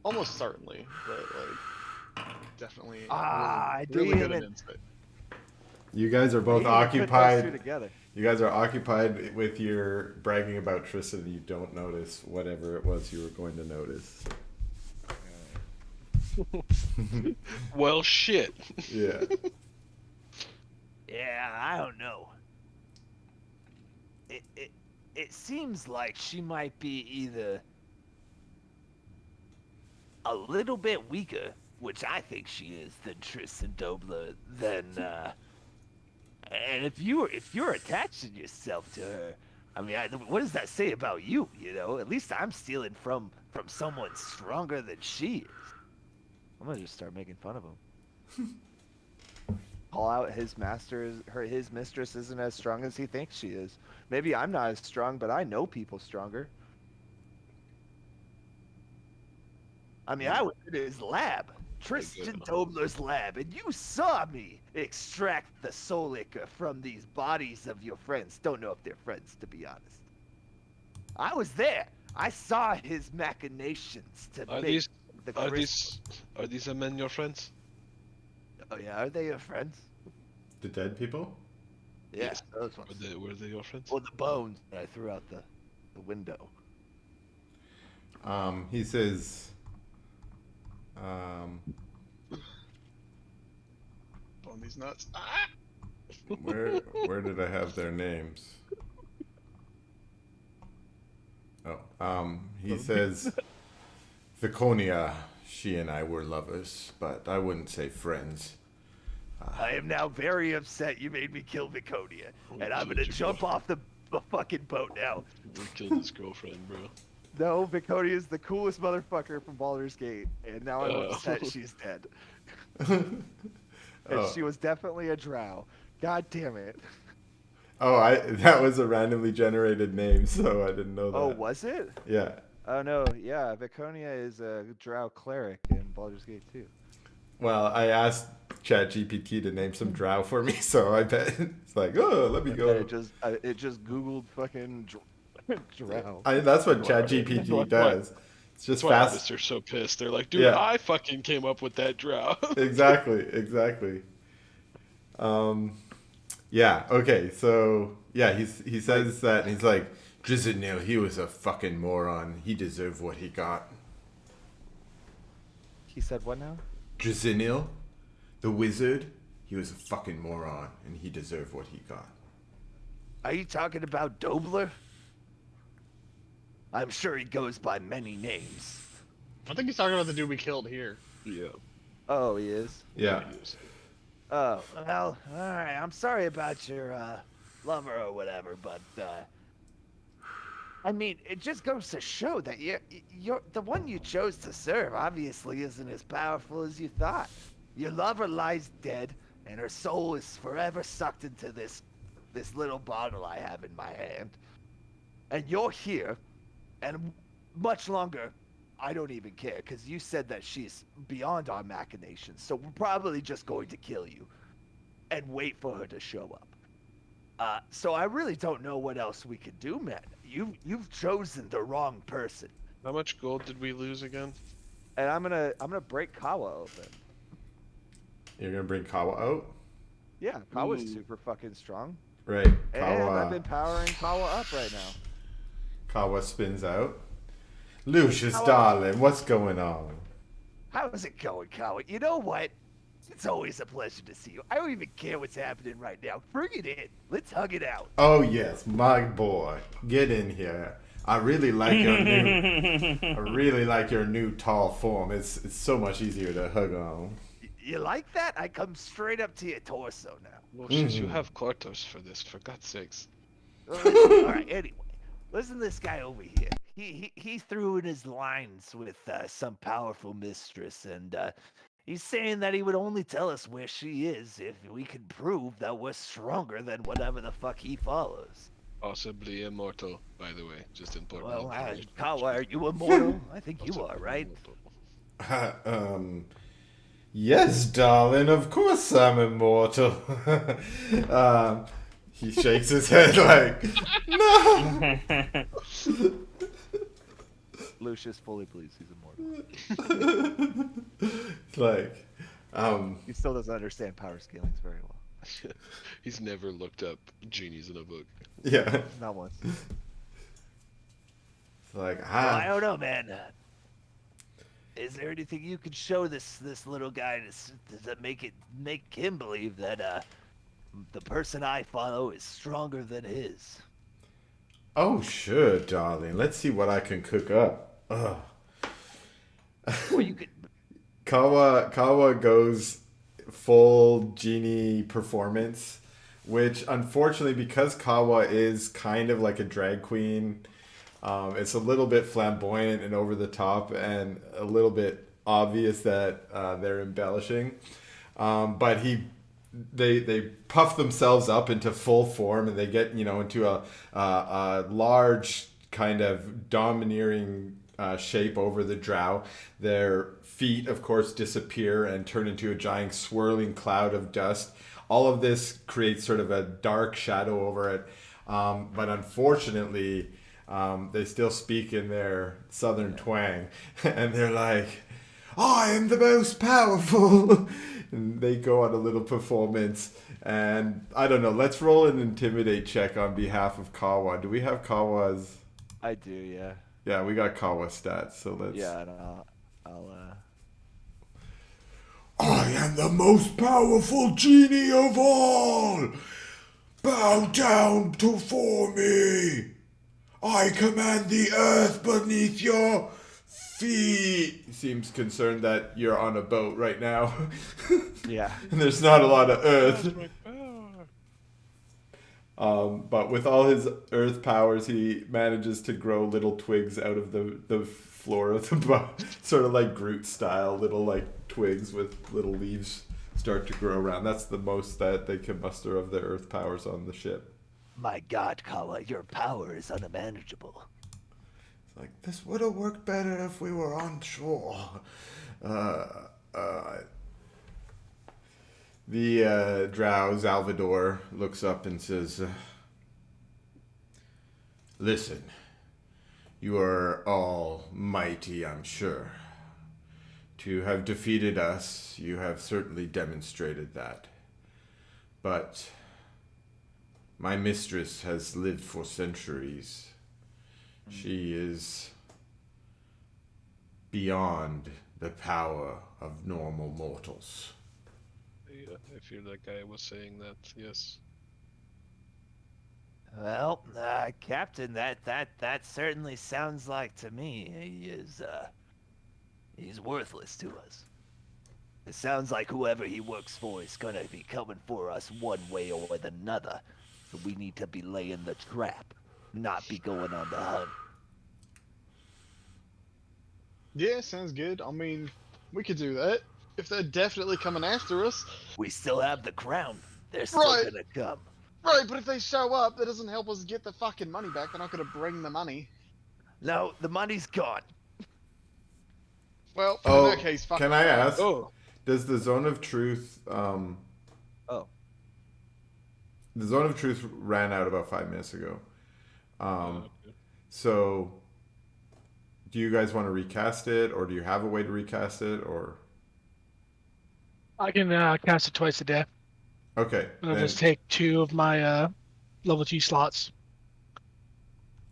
Almost certainly, but like definitely
I
really
didn't
good at
even-
insight.
You guys are both
You even put those two
occupied.
together.
You guys are occupied with your bragging about Tristan. You don't notice whatever it was you were going to notice.
Well, shit.
Yeah.
Yeah, I don't know. It seems like she might be either a little bit weaker, which I think she is, than Tristan Dobler, than and if you're attaching yourself to her, I mean, what does that say about you? You know, at least I'm stealing from someone stronger than she is. I'm gonna just start making fun of him. Call out his mistress isn't as strong as he thinks she is. Maybe I'm not as strong, but I know people stronger. I mean, I was in his lab, Tristan Dobler's lab, and you saw me extract the soul ichor from these bodies of your friends. Don't know if they're friends, to be honest. I was there. I saw his machinations to
Are
make
these
the
are
crystal.
these men your friends?
Oh yeah, are they your friends?
The dead people?
Yeah,
Yes.
those ones.
Were they your friends?
Or the bones that I threw out the window.
He says,
On these nuts. Ah!
where did I have their names? Oh, he says, Viconia, she and I were lovers, but I wouldn't say friends.
I am now very upset you made me kill Viconia, and I'm gonna jump off the fucking boat now.
You killed his girlfriend, bro.
No, Viconia is the coolest motherfucker from Baldur's Gate, and now I'm
Oh.
upset she's dead.
Oh.
And she was definitely a drow. God damn it.
Oh, that was a randomly generated name, so I didn't know that.
Oh, was it?
Yeah.
Oh no, yeah, Viconia is a drow cleric in Baldur's Gate 2.
Well, I asked ChatGPT to name some drow for me, so I bet it's like, oh, let me
And
go.
it just googled fucking drow.
That's what
That's
ChatGPT
why-
does. It's just
That's why
fast.
They're so pissed. They're like, dude,
Yeah.
I fucking came up with that drow.
Exactly. Yeah. Okay. So yeah, he says that, and he's like, Drizinil, he was a fucking moron. He deserved what he got.
He said what now?
Drizinil, the wizard, he was a fucking moron, and he deserved what he got.
Are you talking about Dobler? I'm sure he goes by many names.
I think he's talking about the dude we killed here.
Yeah.
Oh, he is?
Yeah.
Oh, well, alright, I'm sorry about your, lover or whatever, but, I mean, it just goes to show that you're the one you chose to serve obviously isn't as powerful as you thought. Your lover lies dead, and her soul is forever sucked into this little bottle I have in my hand. And you're here, and much longer, I don't even care, because you said that she's beyond our machinations, so we're probably just going to kill you and wait for her to show up. So I really don't know what else we could do, man. You've chosen the wrong person.
How much gold did we lose again?
And I'm gonna break Kawa open.
You're gonna bring Kawa out?
Yeah, Kawa's
Ooh.
super fucking strong.
Right.
And I've been powering Kawa up right now.
Kawa spins out. Lucius,
Kawa.
darling, what's going on?
How's it going, Kawa? You know what? It's always a pleasure to see you. I don't even care what's happening right now. Bring it in. Let's hug it out.
Oh yes, my boy, get in here. I really like your new. I really like your new tall form. It's so much easier to hug on.
You like that? I come straight up to your torso now.
Lucius, you have quarters for this, for God's sakes.
Well, listen, all right, anyway. Listen to this guy over here. He threw in his lines with some powerful mistress, and he's saying that he would only tell us where she is if we can prove that we're stronger than whatever the fuck he follows.
Possibly immortal, by the way. Just important.
Well,
information.
Kawa, are you immortal? I think you
Possibly
are, right?
immortal.
Yes, darling. Of course I'm immortal. He shakes his head like, no.
Lucius fully believes he's immortal.
Like,
He still doesn't understand power scalings very well.
He's never looked up genies in a book.
yeah.
Not once.
It's like,
Well, I don't know, man. Is there anything you could show this little guy to make him believe that the person I follow is stronger than his?
oh, sure, darling. Let's see what I can cook up. Ugh.
Or you could.
Kawa goes full genie performance, which unfortunately, because Kawa is kind of like a drag queen, it's a little bit flamboyant and over the top, and a little bit obvious that they're embellishing. But they puff themselves up into full form, and they get into a large kind of domineering shape over the drow. Their feet, of course, disappear and turn into a giant swirling cloud of dust. All of this creates sort of a dark shadow over it. But unfortunately, they still speak in their southern twang. And they're like, I am the most powerful. And they go on a little performance. And I don't know, let's roll an intimidate check on behalf of Kawa. Do we have Kawa's?
I do, yeah.
Yeah, we got Kawa stats, so let's...
Yeah, and I'll
I am the most powerful genie of all! Bow down before me! I command the earth beneath your feet! He seems concerned that you're on a boat right now.
yeah.
And there's not a lot of earth. But with all his earth powers, he manages to grow little twigs out of the floor of the boat. Sort of like Groot style, little like twigs with little leaves start to grow around. That's the most that they can muster of their earth powers on the ship.
My God, Kawa, your power is unmanageable.
It's like, this would have worked better if we were on shore. The drow, Salvador, looks up and says, listen, you are all mighty, I'm sure. To have defeated us, you have certainly demonstrated that. But my mistress has lived for centuries. She is beyond the power of normal mortals.
Yeah, I feel like I was saying that, yes.
Well, Captain, that certainly sounds like to me he's worthless to us. It sounds like whoever he works for is gonna be coming for us one way or another. So we need to be laying the trap, not be going on the hunt.
Yeah, sounds good. I mean, we could do that. If they're definitely coming after us.
We still have the crown. They're still
Right.
gonna come.
Right, but if they show up, that doesn't help us get the fucking money back. They're not going to bring the money.
No, the money's gone.
Well,
Oh,
in that case, fuck
can I ask?
Oh,
Does the Zone of Truth,
Oh.
the Zone of Truth ran out about 5 minutes ago.
okay.
So, do you guys want to recast it, or do you have a way to recast it, or?
I can cast it twice a day.
Okay.
I'll
Then,
just take 2 of my level 2 slots.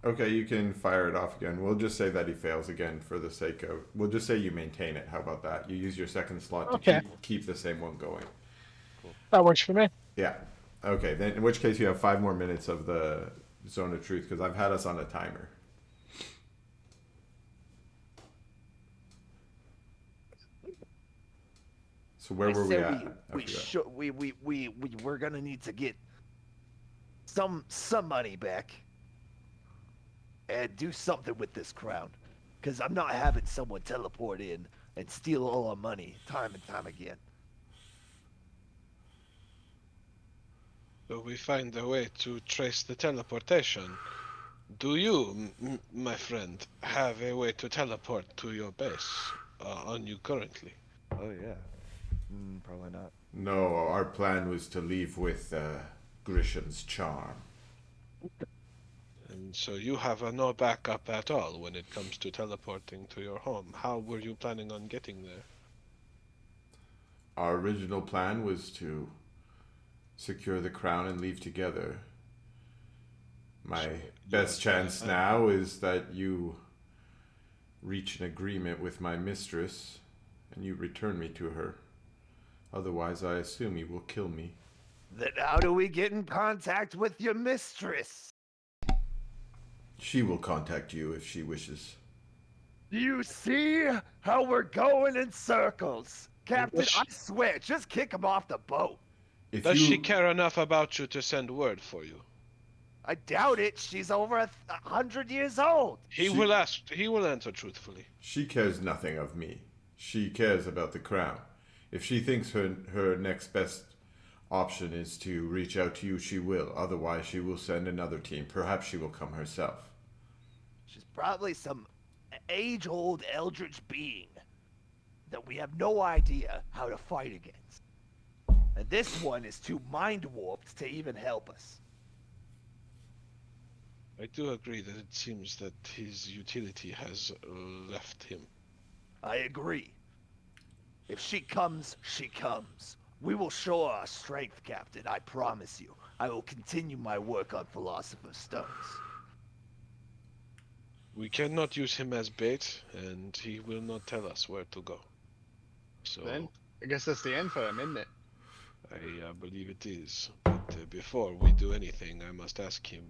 okay, you can fire it off again. We'll just say that he fails again for the sake of. We'll just say you maintain it. How about that? You use your second slot to
Okay.
keep the same one going.
That works for me.
Yeah. Okay. Then, in which case, you have 5 more minutes of the zone of truth because I've had us on a timer. So where were we
said
at? I
we
forgot.
should we're gonna need to get some money back and do something with this crown, because I'm not having someone teleport in and steal all our money time and time again.
So we find a way to trace the teleportation. Do you, my friend, have a way to teleport to your base on you currently?
Oh yeah. Probably not.
No, our plan was to leave with Grisham's charm.
And so you have no backup at all when it comes to teleporting to your home. How were you planning on getting there?
Our original plan was to secure the crown and leave together. My
So
best
you have
chance now is that you reach an agreement with my mistress and you return me to her. Otherwise, I assume you will kill me.
Then how do we get in contact with your mistress?
She will contact you if she wishes.
You see how we're going in circles, Captain?
Does she-
I swear, just kick him off the boat.
If
Does
you
she care enough about you to send word for you?
I doubt it. She's over 100 years old.
He
She-
will ask. He will answer truthfully.
She cares nothing of me. She cares about the crown. If she thinks her next best option is to reach out to you, she will. Otherwise, she will send another team. Perhaps she will come herself.
She's probably some age-old eldritch being that we have no idea how to fight against. And this one is too mind-warped to even help us.
I do agree that it seems that his utility has left him.
I agree. If she comes, she comes. We will show our strength, Captain. I promise you. I will continue my work on Philosopher's Stones.
We cannot use him as bait, and he will not tell us where to go. So
Then I guess that's the end for him, isn't it?
I believe it is. But before we do anything, I must ask him.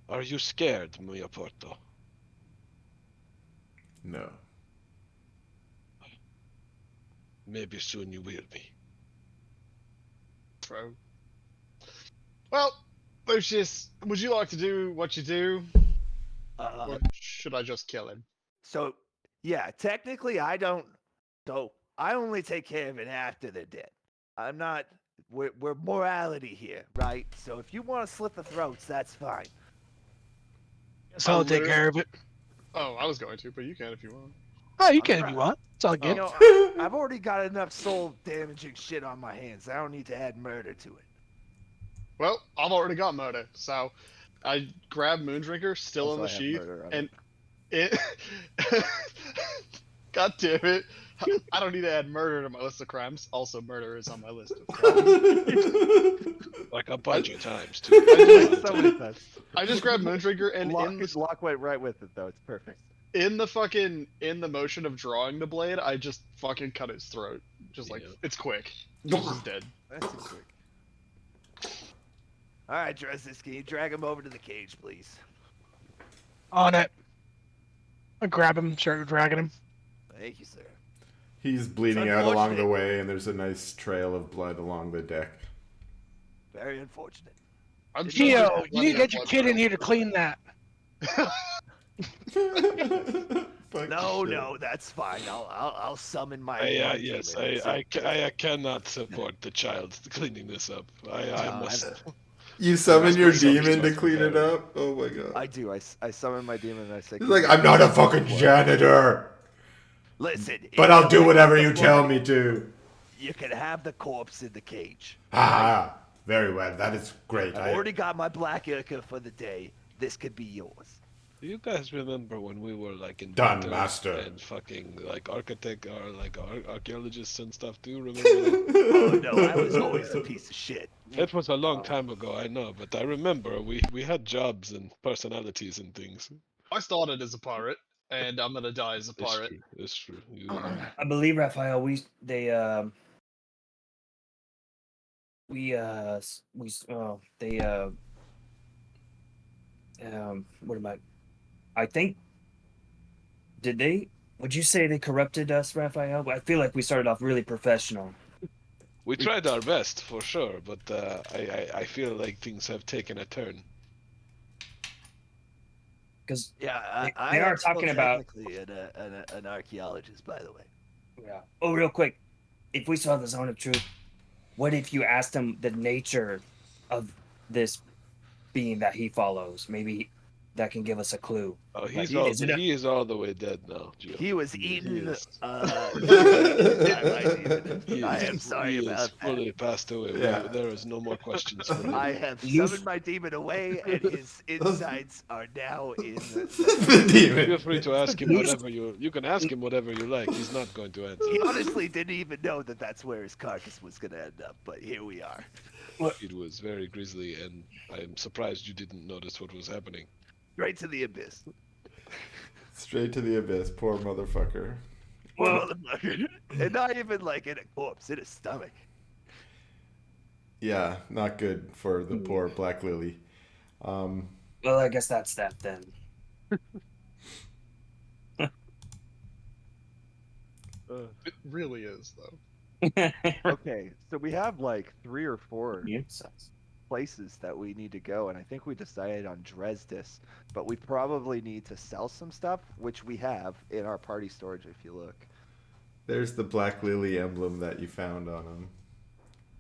Are you scared, Mio Porto?
No.
Maybe soon you will be.
Bro. Well, Lucius, would you like to do what you do, or should I just kill him?
So, yeah, technically I don't. So, I only take care of it after they're dead. I'm not. We're morality here, right? So, if you want to slit the throats, that's fine.
So I'll take care of it.
Oh, I was going to, but you can if you want.
Oh, you can if you want. It's all
Oh.
good.
You know, I've already got enough soul-damaging shit on my hands. I don't need to add murder to it.
Well, I've already got murder, so I grab Moondrinker, still
Also,
in
I
the
have
sheath,
murder on
and it. God damn it! I don't need to add murder to my list of crimes. Also, murder is on my list of crimes.
Like a bunch of times,
I
too.
just-
So many times.
I just grabbed Moondrinker, and
Lock went right with it though. It's perfect.
in the motion of drawing the blade, I just fucking cut his throat. Just like
Yeah.
it's quick. He's just dead.
That's too quick.
All right, Dresses, can you drag him over to the cage, please?
On it. I grab him, start dragging him.
Thank you, sir.
He's bleeding
It's
out along the
unfortunate.
way, and there's a nice trail of blood along the deck.
Very unfortunate.
I'm
Gio,
there's
you
plenty
need to get
of
your
blood
kid in
trails.
here to clean that.
Fuck
No,
shit.
no, that's fine. I'll summon my.
I,
one
yes,
demon and
I
see-
cannot support the child cleaning this up. I
No,
must.
You summon your
That's myself
demon to
just
clean it
better.
up? Oh my god.
I do. I summon my demon and I say.
He's like, I'm not a fucking janitor,
Listen,
but
if
I'll
you
do
pick
whatever
up the
you
book,
tell me to.
You can have the corpse in the cage.
Ah, very well. That is great.
I've already got my black ichor for the day. This could be yours.
Do you guys remember when we were like
Done,
inventors
master.
and fucking like architect or like archaeologists and stuff? Do you remember that?
Oh no, I was always a piece of shit.
It was a long time ago, I know, but I remember we had jobs and personalities and things.
I started as a pirate, and I'm gonna die as a
It's
pirate.
true. It's true.
I believe Raphael. We what am I think did they would you say they corrupted us, Raphael? I feel like we started off really professional.
We tried our best for sure, but I feel like things have taken a turn.
Because
Yeah,
they are
am still
talking about
technically an archaeologist, by the way.
yeah. Oh, real quick, if we saw the zone of truth, what if you asked him the nature of this being that he follows? Maybe that can give us a clue.
Oh,
Like,
he is all the way dead now, Gio.
He was
He
eaten.
is. He
I
is-
am sorry
he is
about that.
fully passed away.
Yeah.
There is no more questions for him.
I have
You-
summoned my demon away, and his insides are now in
The demon.
Feel free to ask him whatever you can ask him whatever you like. He's not going to answer.
He honestly didn't even know that that's where his carcass was going to end up, but here we are.
It was very grisly, and I am surprised you didn't notice what was happening.
Right to the abyss.
Straight to the abyss. Poor motherfucker.
Poor motherfucker. And not even like in a corpse, in a stomach.
Yeah, not good for the poor Black Lily.
well, I guess that's that then.
It really is, though.
Okay, so we have like 3 or 4
Yeah, sucks.
places that we need to go, and I think we decided on Dresdis, but we probably need to sell some stuff, which we have in our party storage if you look.
There's the Black Lily emblem that you found on him.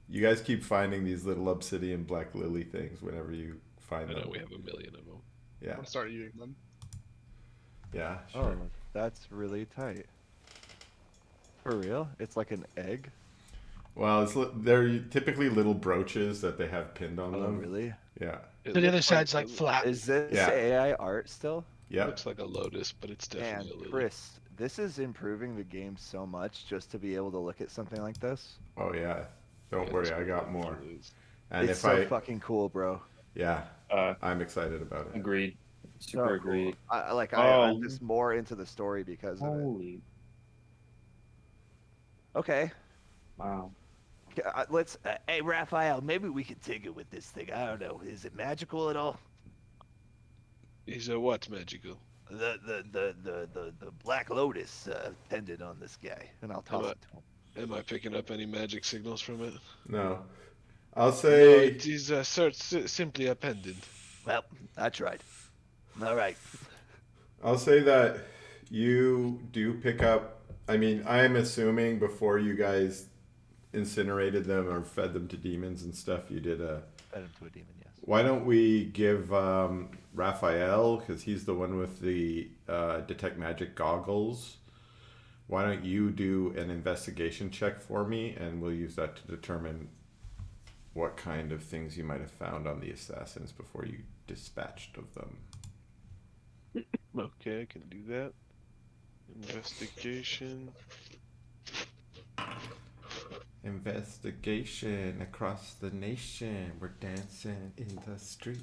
You guys keep finding these little obsidian Black Lily things whenever you find
I
them.
know we have a million of them.
Yeah,
I'm gonna start using them.
yeah, sure.
Oh, that's really tight. For real? It's like an egg?
Well, they're typically little brooches that they have pinned on
Oh,
them.
really?
Yeah.
It
The other
looks
side's like
it
flat.
Is this
Yeah.
AI art still?
Yep.
looks like a lotus, but it's definitely a
And
lily.
Chris, this is improving the game so much just to be able to look at something like this.
Oh yeah. Don't
Yeah,
worry,
it's
I got
really
more.
is.
And
It's
if
so
I,
fucking cool, bro.
yeah,
Uh,
I'm excited about it.
agreed.
So
Super
cool.
agreed.
I'm
Oh.
just more into the story because of it.
Holy
Okay.
wow.
Let's. Hey, Raphael, maybe we could tinker with this thing. I don't know. Is it magical at all?
Is a what magical?
The Black Lotus pendant on this guy.
And I'll toss
Am I-
it to him.
Am I picking up any magic signals from it?
No. I'll
No,
say
it is simply a pendant.
Well, I tried. All right.
I'll say that you do pick up. I mean, I am assuming before you guys incinerated them or fed them to demons and stuff, you did a.
Fed him to a demon, yes.
Why don't we give Raphael, because he's the one with the detect magic goggles. Why don't you do an investigation check for me, and we'll use that to determine what kind of things you might have found on the assassins before you dispatched of them.
Okay, I can do that. Investigation.
Investigation across the nation. We're dancing in the street.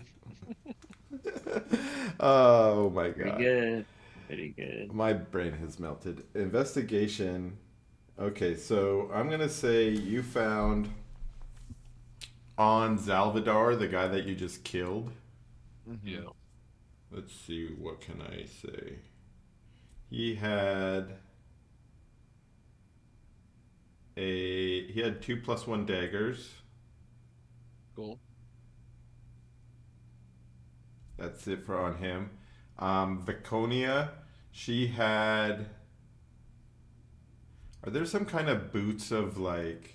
Oh my
Pretty
god.
good. Pretty good.
My brain has melted. Investigation. Okay, so I'm gonna say you found on Zalvadar, the guy that you just killed.
Mhm.
Yeah.
Let's see, what can I say? He had he had 2+1 daggers.
Cool.
That's it for on him. Viconia, she had. Are there some kind of boots of like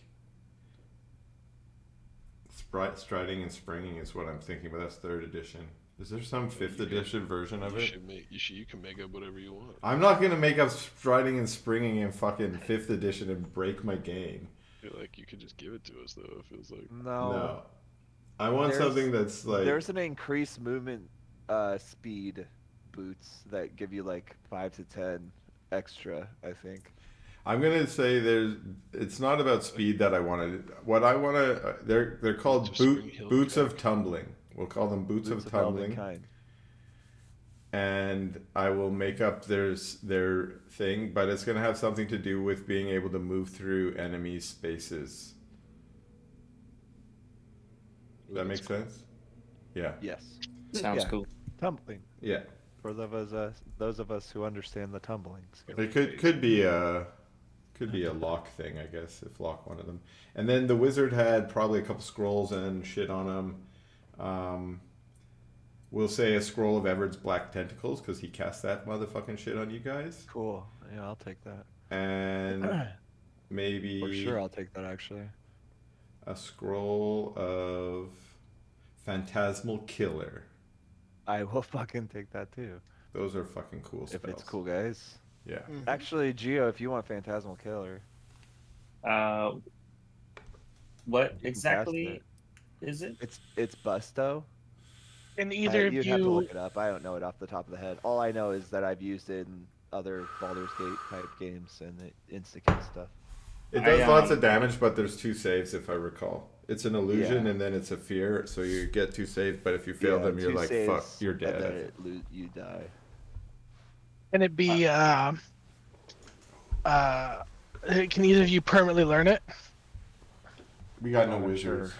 striding and springing is what I'm thinking, but that's 3rd edition. Is there some 5th edition version of it?
You can make up whatever you want.
I'm not gonna make up striding and springing in fucking 5th edition and break my game.
I feel like you could just give it to us though. It feels like
No. I want
There's-
something that's like.
There's an increased movement speed boots that give you like 5 to 10 extra, I think.
I'm gonna say it's not about speed that I wanted. What I want to they're called
Spring Hill
boots of
Track.
tumbling. We'll call them boots of tumbling.
Kind.
And I will make up their thing, but it's gonna have something to do with being able to move through enemy spaces. Does that make sense? Yeah.
Yes.
Sounds
Yeah.
cool.
Tumbling.
Yeah.
For those of us who understand the tumblings.
It could be a lock thing, I guess, if lock one of them. And then the wizard had probably a couple scrolls and shit on him. We'll say a scroll of Everett's black tentacles because he cast that motherfucking shit on you guys.
Cool. Yeah, I'll take that.
And maybe
For sure, I'll take that actually.
a scroll of Phantasmal Killer.
I will fucking take that too.
Those are fucking cool spells.
If it's cool, guys.
Yeah.
Actually, Gio, if you want Phantasmal Killer,
What
cast
exactly
it.
is it?
It's Busto.
And either of
You'd have to
you,
look it up. I don't know it off the top of the head. All I know is that I've used it in other Baldur's Gate type games and it insta-kills stuff.
It does
I,
lots of damage, but there's 2 saves if I recall. It's an illusion
Yeah.
and then it's a fear, so you get 2 saves, but if you fail them, you're
2
like,
saves,
fuck, you're
and then
dead.
you die.
can it be, can either of you permanently learn it?
We got no
I'm
wizards.
sure.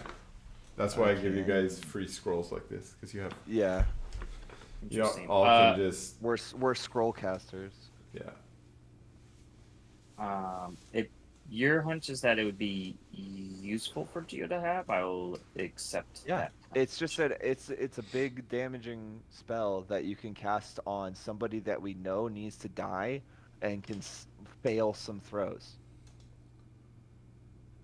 That's why I give you
Okay.
guys free scrolls like this, because you have
Yeah,
you
Interesting.
all can just
we're scroll casters.
yeah.
If your hunch is that it would be useful for Geo to have, I will accept
Yeah,
that.
it's just that it's a big damaging spell that you can cast on somebody that we know needs to die and can fail some throws.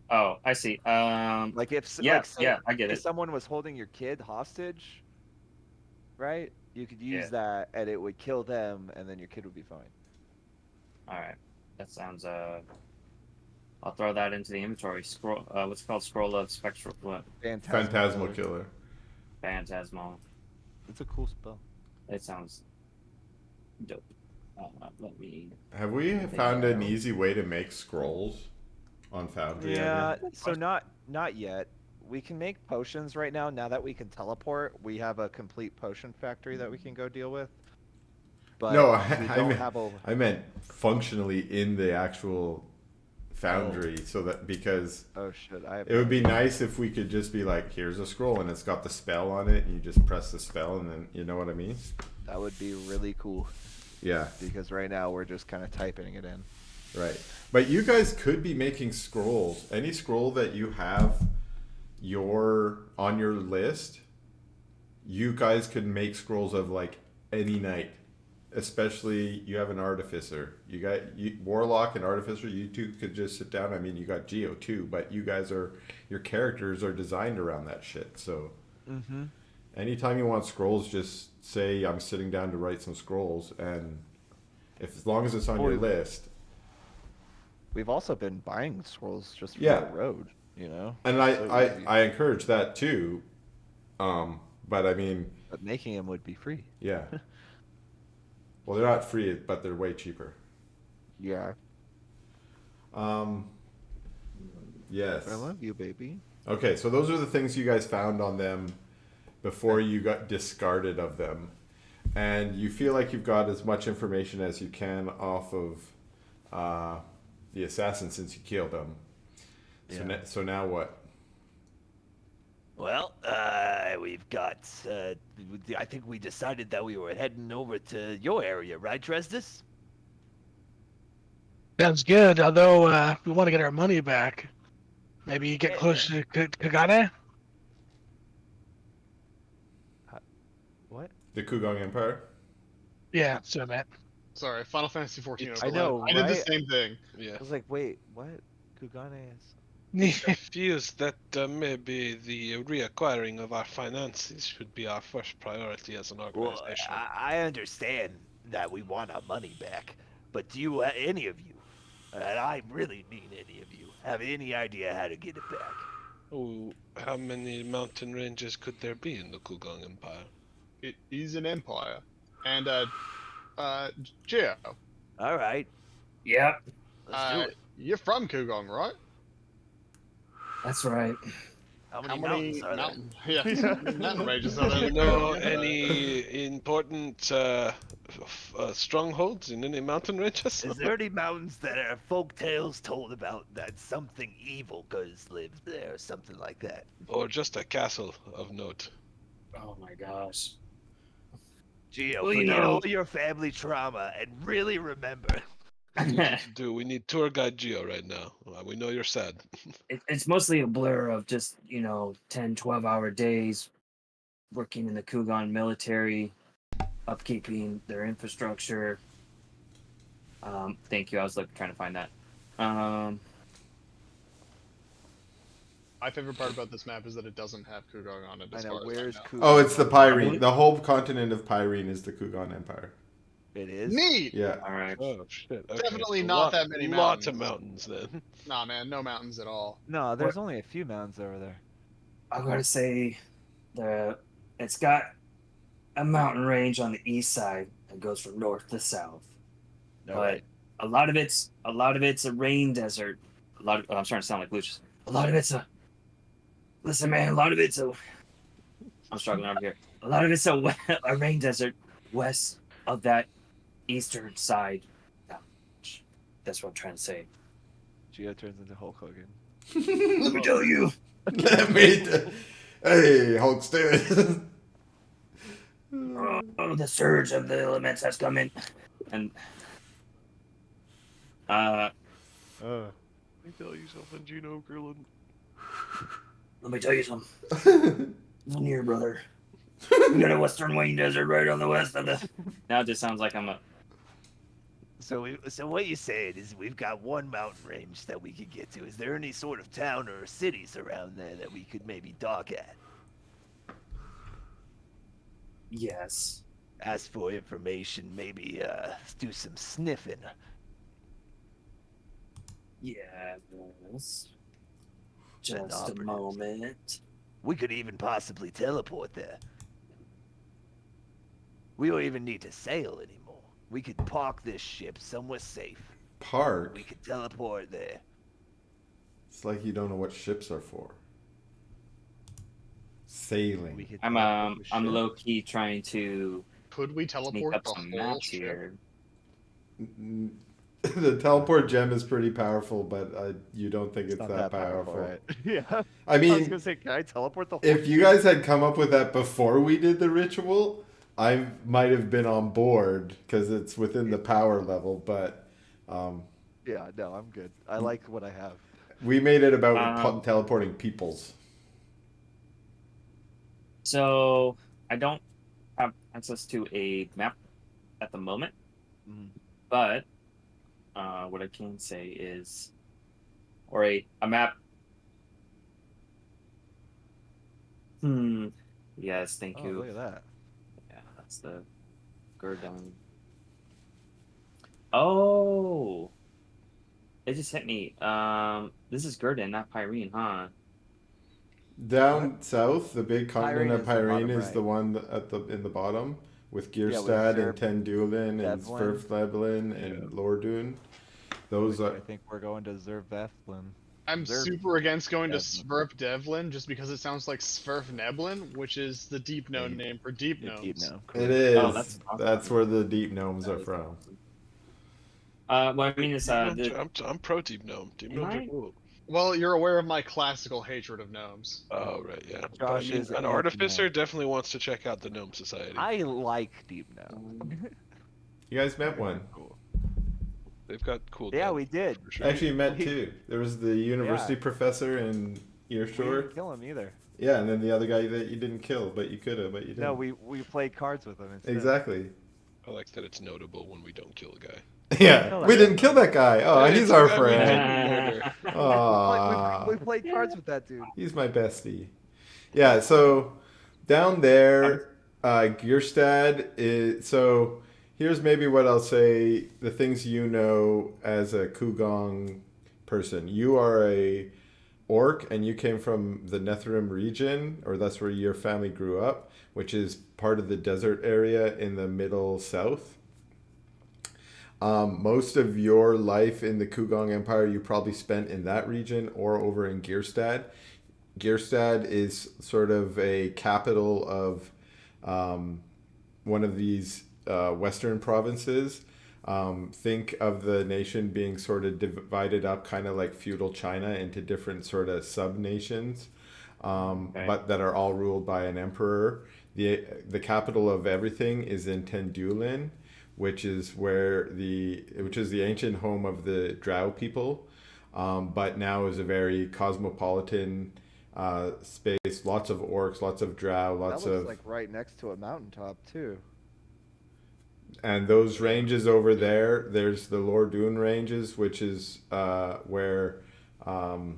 Oh, I see.
Like if
yeah,
like say,
yeah, I get
if
it.
someone was holding your kid hostage, right? You could use
Yeah.
that and it would kill them and then your kid would be fine.
All right, that sounds. I'll throw that into the inventory. Scroll. What's it called? Scroll of spectral. What?
Phantasmal Killer.
Phantasmal.
It's a cool spell.
It sounds dope. Let me.
Have we found an easy way to make scrolls on Foundry?
Yeah,
ever?
so not yet. We can make potions right now. Now that we can teleport, we have a complete potion factory that we can go deal with. But
No,
we don't
meant,
have a.
I meant functionally in the actual Foundry, so that because
Oh shit!
it would be nice if we could just be like, here's a scroll and it's got the spell on it, and you just press the spell, and then you know what I mean?
That would be really cool
Yeah,
because right now we're just kind of typing it in.
right. But you guys could be making scrolls. Any scroll that you have on your list, you guys could make scrolls of like any night. Especially you have an artificer. You got warlock and artificer. You two could just sit down. I mean, you got Geo too, but you guys your characters are designed around that shit. So anytime you want scrolls, just say I'm sitting down to write some scrolls, and as long as it's on your list.
We've also been buying scrolls just for
Yeah.
the road, you know.
And
So easy.
I encourage that too. But I mean,
But making them would be free.
yeah. Well, they're not free, but they're way cheaper.
Yeah.
Yes.
I love you, baby.
Okay, so those are the things you guys found on them before you got discarded of them. And you feel like you've got as much information as you can off of the assassin since you killed them. So,
Yeah.
so now what?
Well, we've got. I think we decided that we were heading over to your area, right, Trestus?
Sounds good, although we want to get our money back. Maybe get closer to Kagane?
What?
The Kugong Empire?
Yeah, so man.
Sorry, Final Fantasy 14
I know,
I did the
right?
same thing.
Yeah.
I was like, wait, what? Kugane is.
I feels that maybe the reacquiring of our finances should be our first priority as an
Well,
organization.
I understand that we want our money back, but do you, any of you, and I really mean any of you, have any idea how to get it back?
Oh, how many mountain ranges could there be in the Kugong Empire?
It is an empire, And Gio,
All right,
Yep,
let's do it.
you're from Kugong, right?
that's right.
How
How
many
many
mountains are there?
mountain? Yeah, how many mountain ranges are
Do
there?
you
in
know
Kugong?
any important strongholds in any mountain ranges?
Is there any mountains that are folk tales told about that something evil goes lives there, or something like that?
Or just a castle of note?
Oh my gosh.
Gio,
Well, you
forget
know-
all your family trauma and really remember.
We need tour guide Geo right now. We know you're sad.
It's mostly a blur of just 10, 12-hour days working in the Kugan military, upkeeping their infrastructure. Thank you. I was trying to find that.
My favorite part about this map is that it doesn't have Kugong on it.
I
As
know.
far as
Where's
I know.
Kugong?
Oh, it's the
on
Pyrene. The whole continent of Pyrene is the Kugan Empire.
It is.
Neat.
Yeah.
All right.
Oh shit! Okay.
Definitely
so
not that many
Lots of
mountains.
mountains then.
Nah, man, no mountains at all.
No, there's only a few mountains over there.
I gotta say, it's got a mountain range on the east side that goes from north to south,
All
but
right.
a lot of it's a rain desert. I'm starting to sound like Lucius. A lot of it's a. Listen, man. A lot of it's a. I'm struggling over here. A lot of it's a rain desert west of that eastern side. That's what I'm trying to say.
Gio turns into Hulk Hogan.
Let me tell you.
Let me. Hey, Hulkster.
Oh, the surge of the elements has come in, and
Oh.
Let me tell you something, Gino Krillin.
let me tell you something. Listen here, brother. We got a western rain desert right on the west of the. Now it just sounds like I'm a.
So what you're saying is we've got one mountain range that we could get to. Is there any sort of town or cities around there that we could maybe dock at?
Yes.
Ask for information, maybe do some sniffing.
Yes.
An
Just a
operative.
moment.
We could even possibly teleport there. We don't even need to sail anymore. We could park this ship somewhere safe.
Park.
We could teleport there.
It's like you don't know what ships are for.
We
Sailing.
could
I'm
teleport the
I'm
ship.
low key trying to
Could we
sneak
teleport
up
the
some
whole
maps
ship?
here.
The teleport gem is pretty powerful, but you don't think it's
not
that powerful.
right? Yeah.
I
I was
mean,
gonna say, can I teleport the whole
if you
ship?
guys had come up with that before we did the ritual, I might have been on board because it's within the power level. But
Yeah, no, I'm good. I like what I have.
we made it about teleporting peoples.
So I don't have access to a map at the moment,
Mhm.
but what I can say is, or a map. Yes, thank
Oh,
you.
look at that.
Yeah, that's the Gurdon. Oh, it just hit me. This is Gurdon, not Pyrene, huh?
Down south, the big continent of
Pyrene
Pyrene
is
is
the
the one at the in the bottom with
with
Gierstad and
Zerb,
Tendulin and
Devlin.
Sverfleblin and Lordun. Those
Which
are
I think we're going to Zerveflin.
I'm
Zerb-
super against going to
Devlin.
Sverf Devlin just because it sounds like Sverfneblin, which is the deep gnome
Yeah.
name for deep
Yeah,
gnomes.
deep now.
it is.
Oh, that's awesome.
That's where the deep gnomes
That
are
is
from.
awesome. Well, I mean, it's
I'm pro Deep Gnome. Deep
Am
Gnomes are
I?
cool.
Well, you're aware of my classical hatred of gnomes.
Oh right, yeah. But I
Josh
mean,
is
an
anti-gnome.
artificer definitely wants to check out the Gnome Society.
I like deep now.
You guys met one.
Cool.
They've got cool.
Yeah,
gnomes,
we did.
for sure.
Actually, you met
We-
two. There was the university
Yeah.
professor in
We
Earshore.
didn't kill him either.
Yeah, and then the other guy that you didn't kill, but you could have, but you didn't.
No, we played cards with him instead.
Exactly.
I like that it's notable when we don't kill a guy.
Yeah,
kill
we
that
didn't kill that guy. Oh,
Hey,
he's
it's
our
the guy we
friend.
didn't murder.
Aww.
We played cards with that dude.
He's my bestie. Yeah, so down there, Gierstad is. So here's maybe what I'll say the things you know as a Kugong person. You are a orc and you came from the Netherim region, or that's where your family grew up, which is part of the desert area in the middle south, most of your life in the Kugong Empire you probably spent in that region or over in Gierstad. Gierstad is sort of a capital of one of these western provinces. Think of the nation being sort of divided up, kind of like feudal China, into different sort of sub nations, but that are all ruled by an emperor. The capital of everything is in Tendulin, which is the ancient home of the Drow people, but now is a very cosmopolitan space. Lots of orcs, lots of Drow, lots
That looks
of
like right next to a mountaintop too.
and those ranges over there. There's the Lordoon ranges, which is where what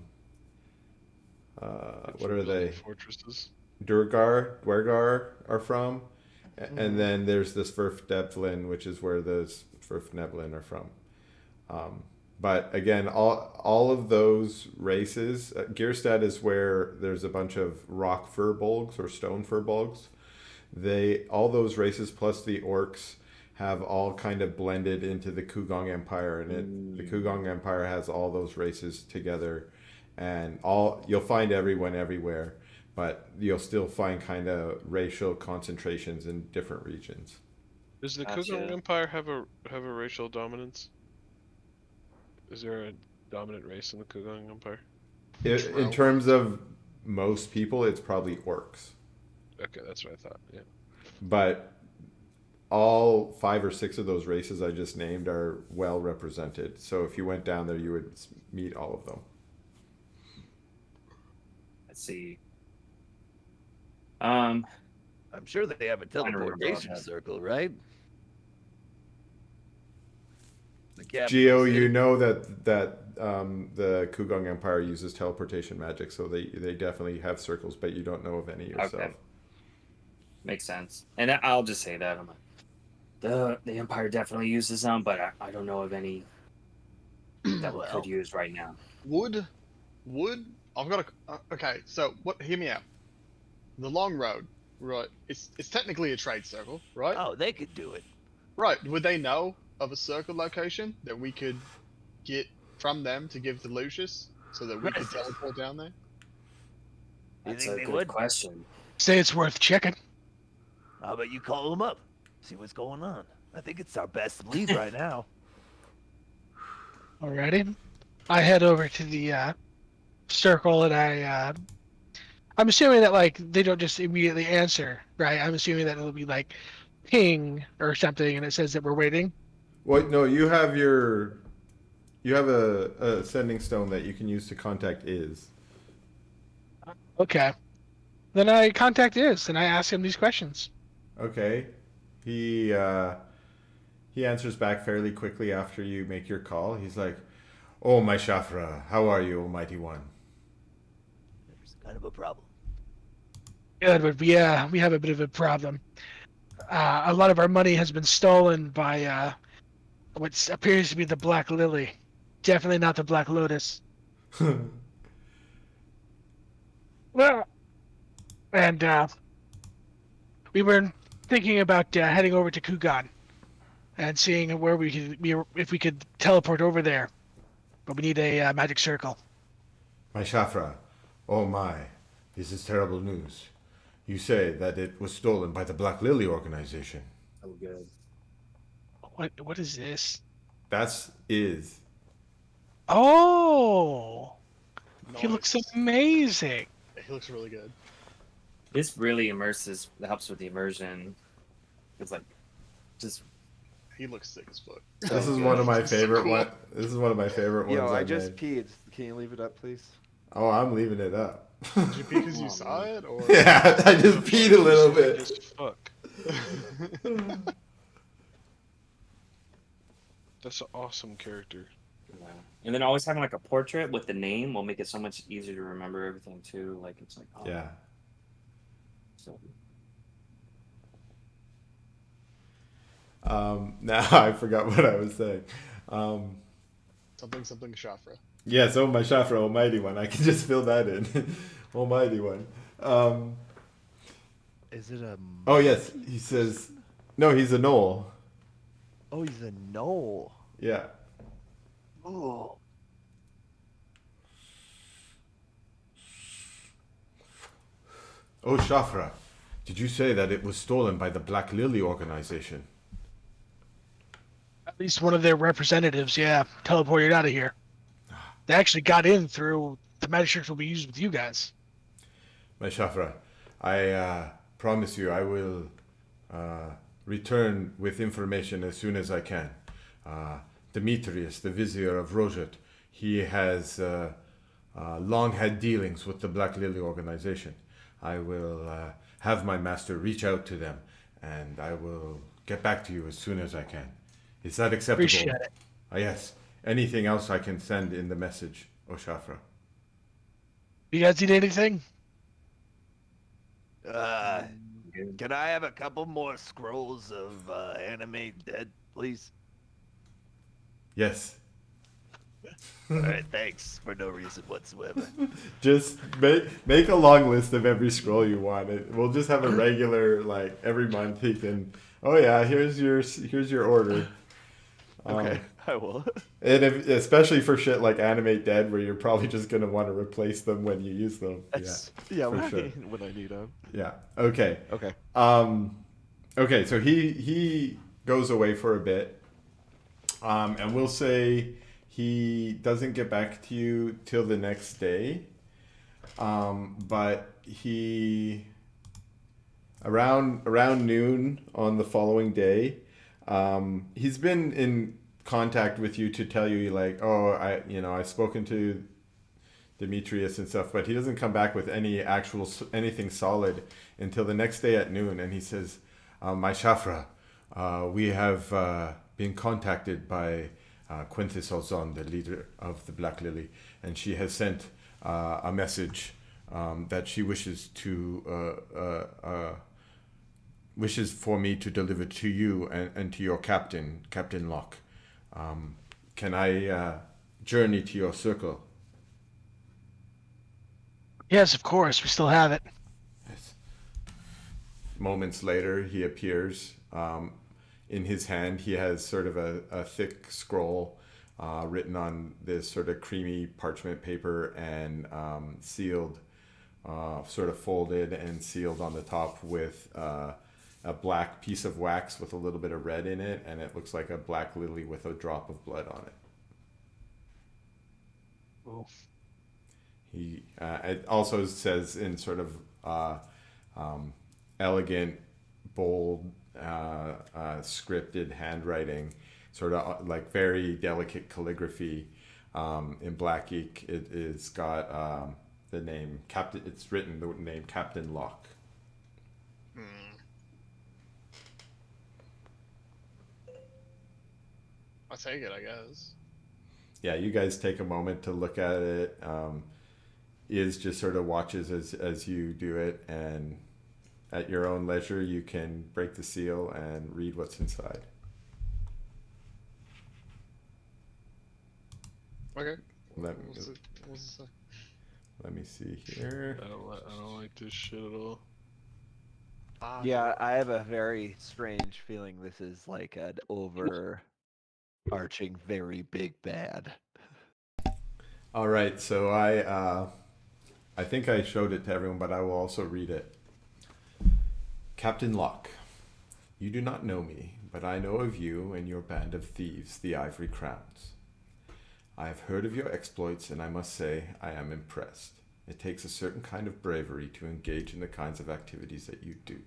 are they?
Fortresses.
Dwergar are from, and then there's the Sverfdevlin, which is where the Sverfneblin are from. But again, all of those races, Gierstad is where there's a bunch of rock furbolgs or stone furbolgs. All those races plus the orcs have all kind of blended into the Kugong Empire, and the Kugong Empire has all those races together, and you'll find everyone everywhere, but you'll still find kind of racial concentrations in different regions.
Does the
Gotcha.
Kugong Empire have a racial dominance? Is there a dominant race in the Kugong Empire?
In terms of most people, it's probably orcs,
Okay, that's what I thought. Yeah.
but all 5 or 6 of those races I just named are well represented. So if you went down there, you would meet all of them.
Let's see.
I'm sure they have a
Trying to remember
teleportation
offhand.
circle, right? The captain
Geo,
said
you
it.
know that the Kugong Empire uses teleportation magic, so they definitely have circles, but you don't know of any yourself.
Okay. Makes sense. And I'll just say that. The Empire definitely uses them, but I don't know of any that we could use right now.
Would I've got a okay? So what? Hear me out. The long road, right? It's technically a trade circle, right?
Oh, they could do it.
Right. Would they know of a circle location that we could get from them to give to Lucius so that we could teleport down there?
You
That's
think
a
they
good
would?
question.
Say it's worth checking.
How about you call them up, see what's going on? I think it's our best lead right now.
Alrighty. I head over to the circle and I'm assuming that like they don't just immediately answer, right? I'm assuming that it'll be like ping or something and it says that we're waiting.
Well, no, you have a sending stone that you can use to contact Iz.
Okay. Then I contact Iz and I ask him these questions.
Okay, he answers back fairly quickly after you make your call. He's like, "Oh, my Shafra, how are you, Almighty One?"
There's kind of a problem.
Good, but we have a bit of a problem. A lot of our money has been stolen by what appears to be the Black Lily. Definitely not the Black Lotus. Well, and we were thinking about heading over to Kugan and seeing where if we could teleport over there. But we need a magic circle.
My Shafra, oh my, this is terrible news. You say that it was stolen by the Black Lily organization.
Oh, good.
What is this?
That's Iz.
Oh, he looks
Nice.
amazing.
He looks really good.
This really immerses. Helps with the immersion. It's like just.
He looks sick as fuck.
This is
good.
one of my
This is
favorite
cool.
one. This is one of my favorite ones.
Yo, I
I've
just
made.
peed. Can you leave it up, please?
Oh, I'm leaving it up.
Did you pee because
Oh,
you saw
man.
it, or
Yeah, I just peed a little bit.
Just fuck. That's an awesome character.
Yeah. And then always having like a portrait with the name will make it so much easier to remember everything too. Like it's like oh,
Yeah.
So
Now I forgot what I was saying.
something Shafra?
Yes, oh my Shafra, Almighty One. I can just fill that in. Almighty One.
Is it a?
Oh yes,
monkey
he
person?
says. No, he's a knoll.
Oh, he's a knoll.
Yeah.
Ooh.
Oh Shafra, did you say that it was stolen by the Black Lily organization?
At least one of their representatives, yeah, teleported out of here. They actually got in through the magic tricks will be used with you guys.
My Shafra, I promise you I will return with information as soon as I can. Demetrius, the vizier of Rojet, he has long had dealings with the Black Lily organization. I will have my master reach out to them, and I will get back to you as soon as I can. Is that acceptable?
Appreciate it.
Yes. Anything else I can send in the message, Oshafra?
You guys need anything?
Can I have a couple more scrolls of animate dead, please?
Yes.
All right, thanks for no reason whatsoever.
Just make a long list of every scroll you want. We'll just have a regular, like, every month he can. Oh yeah, here's your order.
Okay, I will.
And especially for shit like Animate Dead, where you're probably just gonna want to replace them when you use them.
Yeah,
for
when,
sure.
when I need them.
Yeah. Okay.
Okay.
Okay. So he goes away for a bit, and we'll say he doesn't get back to you till the next day. But he around noon on the following day, he's been in contact with you to tell you like, oh, I've spoken to Demetrius and stuff, but he doesn't come back with anything solid until the next day at noon, and he says, my Shafra, we have been contacted by Quintus Ozon, the leader of the Black Lily, and she has sent a message that she wishes for me to deliver to you and to your captain, Captain Locke. Can I journey to your circle?
Yes, of course. We still have it.
Yes. Moments later, he appears. In his hand, he has sort of a thick scroll written on this sort of creamy parchment paper and sealed, sort of folded and sealed on the top with a black piece of wax with a little bit of red in it, and it looks like a black lily with a drop of blood on it.
Oh.
It also says in sort of elegant, bold, scripted handwriting, sort of like very delicate calligraphy in black ink. It is got the name Captain. It's written the name Captain Locke.
I'll take it, I guess.
Yeah, you guys take a moment to look at it. Is just sort of watches as you do it, and at your own leisure, you can break the seal and read what's inside.
Okay.
Let
What's it say?
me see here.
I don't like this shit at all.
Yeah, I have a very strange feeling this is like an overarching, very big bad.
All right, so I think I showed it to everyone, but I will also read it. Captain Locke, you do not know me, but I know of you and your band of thieves, the Ivory Crowns. I have heard of your exploits, and I must say I am impressed. It takes a certain kind of bravery to engage in the kinds of activities that you do.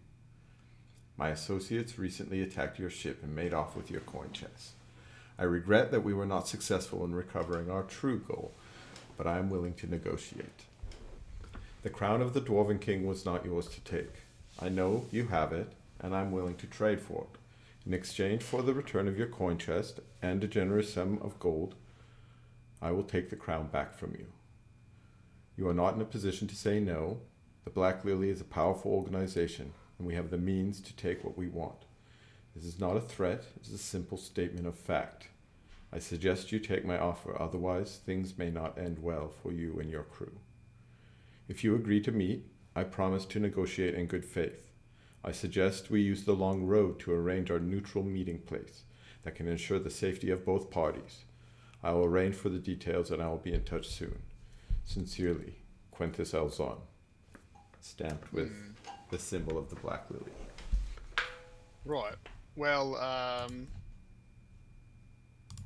My associates recently attacked your ship and made off with your coin chest. I regret that we were not successful in recovering our true goal, but I am willing to negotiate. The crown of the Dwarven King was not yours to take. I know you have it, and I'm willing to trade for it. In exchange for the return of your coin chest and a generous sum of gold, I will take the crown back from you. You are not in a position to say no. The Black Lily is a powerful organization, and we have the means to take what we want. This is not a threat, it is a simple statement of fact. I suggest you take my offer, otherwise things may not end well for you and your crew. If you agree to meet, I promise to negotiate in good faith. I suggest we use the long road to arrange our neutral meeting place that can ensure the safety of both parties. I will arrange for the details and I will be in touch soon. Sincerely, Quintus Elzon. Stamped with the symbol of the Black Lily.
Right. Well,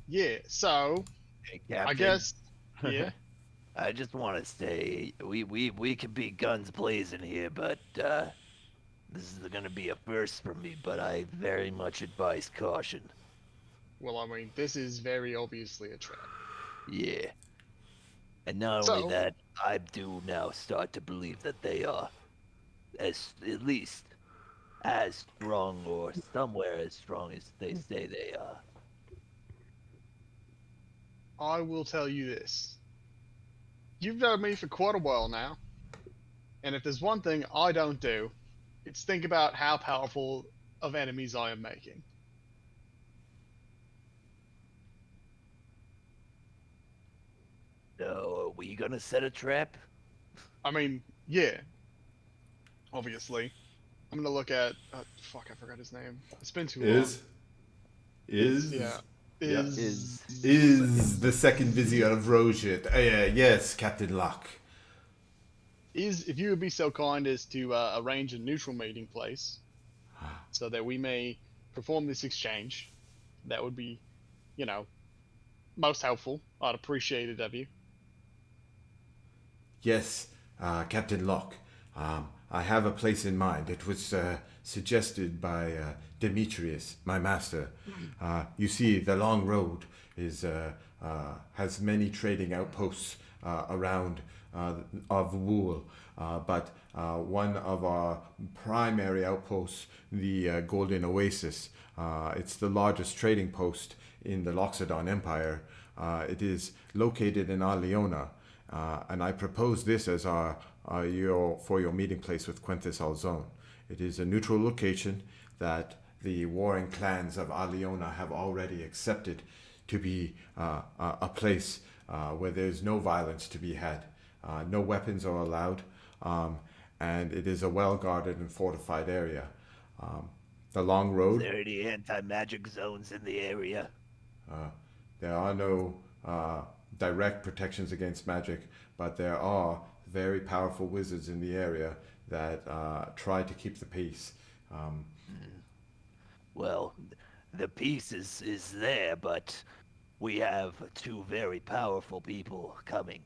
yeah. So
Hey,
I
Captain,
guess, yeah.
I just want to say we could be guns blazing here, but this is gonna be a first for me. But I very much advise caution.
Well, I mean, this is very obviously a trap.
Yeah. And not only
So,
that, I do now start to believe that they are, as at least as strong or somewhere as strong as they say they are.
I will tell you this. You've known me for quite a while now, and if there's one thing I don't do, it's think about how powerful of enemies I am making.
So, are we gonna set a trap?
I mean, yeah, obviously. I'm gonna look at. Fuck, I forgot his name. It's been too long.
Is
Yeah.
Yeah.
Is
the second vizier of Rojit. Yes, Captain Locke.
If you would be so kind as to arrange a neutral meeting place so that we may perform this exchange, that would be, most helpful. I'd appreciate it of you.
Yes, Captain Locke. I have a place in mind. It was suggested by Demetrius, my master. You see, the long road has many trading outposts around of Wool, but one of our primary outposts, the Golden Oasis, it's the largest trading post in the Loxodon Empire. It is located in Aliona, and I propose this as your meeting place with Quintus Alzone. It is a neutral location that the warring clans of Aliona have already accepted to be a place where there's no violence to be had. No weapons are allowed, and it is a well-guarded and fortified area. The long
Is
road,
there any anti-magic zones in the area?
there are no direct protections against magic, but there are very powerful wizards in the area that try to keep the peace.
Well, the peace is there, but we have two very powerful people coming.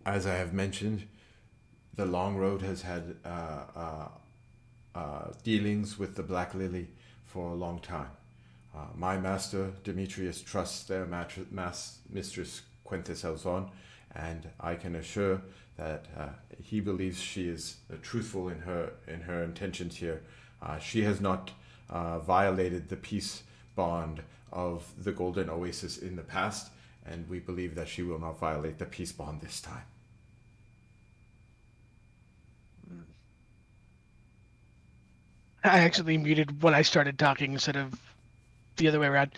As I have mentioned, the Long Road has had dealings with the Black Lily for a long time. My master, Demetrius, trusts their mistress, Quintus Elzon, and I can assure that he believes she is truthful in her intentions here. She has not violated the peace bond of the Golden Oasis in the past, and we believe that she will not violate the peace bond this time.
I actually muted when I started talking instead of the other way around.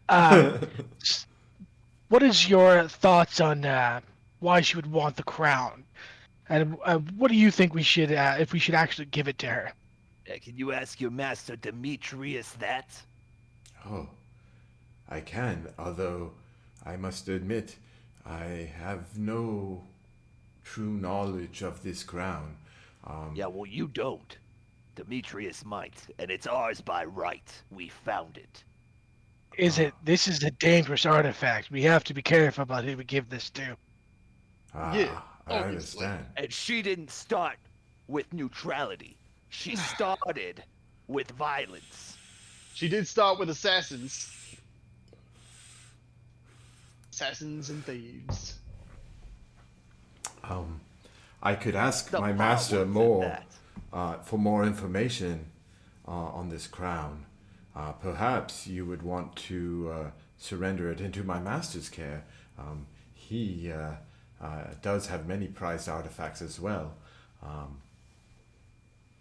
Um, what is your thoughts on why she would want the crown, and what do you think we should, if we should actually give it to her?
Can you ask your master Demetrius that?
Oh, I can, although I must admit I have no true knowledge of this crown.
Yeah, well, you don't. Demetrius might, and it's ours by right. We found it.
This is a dangerous artifact. We have to be careful about who we give this to.
Yeah,
I
obviously.
understand.
And she didn't start with neutrality. She started with violence.
She did start with assassins. Assassins and thieves.
I could ask
The
my
far
master
worse than
more
that.
for more information on this crown. Perhaps you would want to surrender it into my master's care. He does have many prized artifacts as well.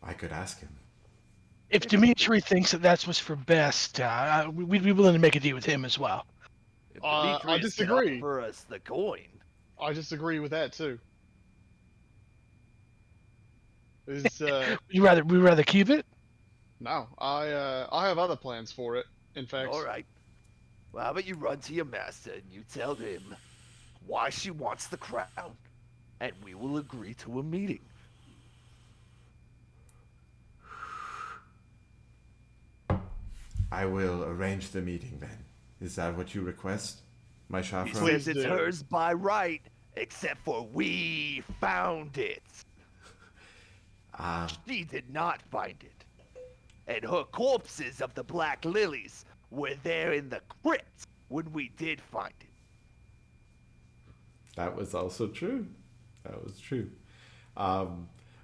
I could ask him.
if Dimitri thinks that that's what's for best, we'd be willing to make a deal with him as well.
If
I
Demetrius can
disagree.
offer us the coin,
I disagree with that too.
We rather keep it.
No, I have other plans for it. In fact,
all right. Well, how about you run to your master and you tell him why she wants the crown, and we will agree to a meeting.
I will arrange the meeting then. Is that what you request, my
He
Shafra?
Please
says it's
do.
hers by right, except for we found it.
Ah,
She did not find it. And her corpses of the black lilies were there in the crypt when we did find it.
that was also true. That was true.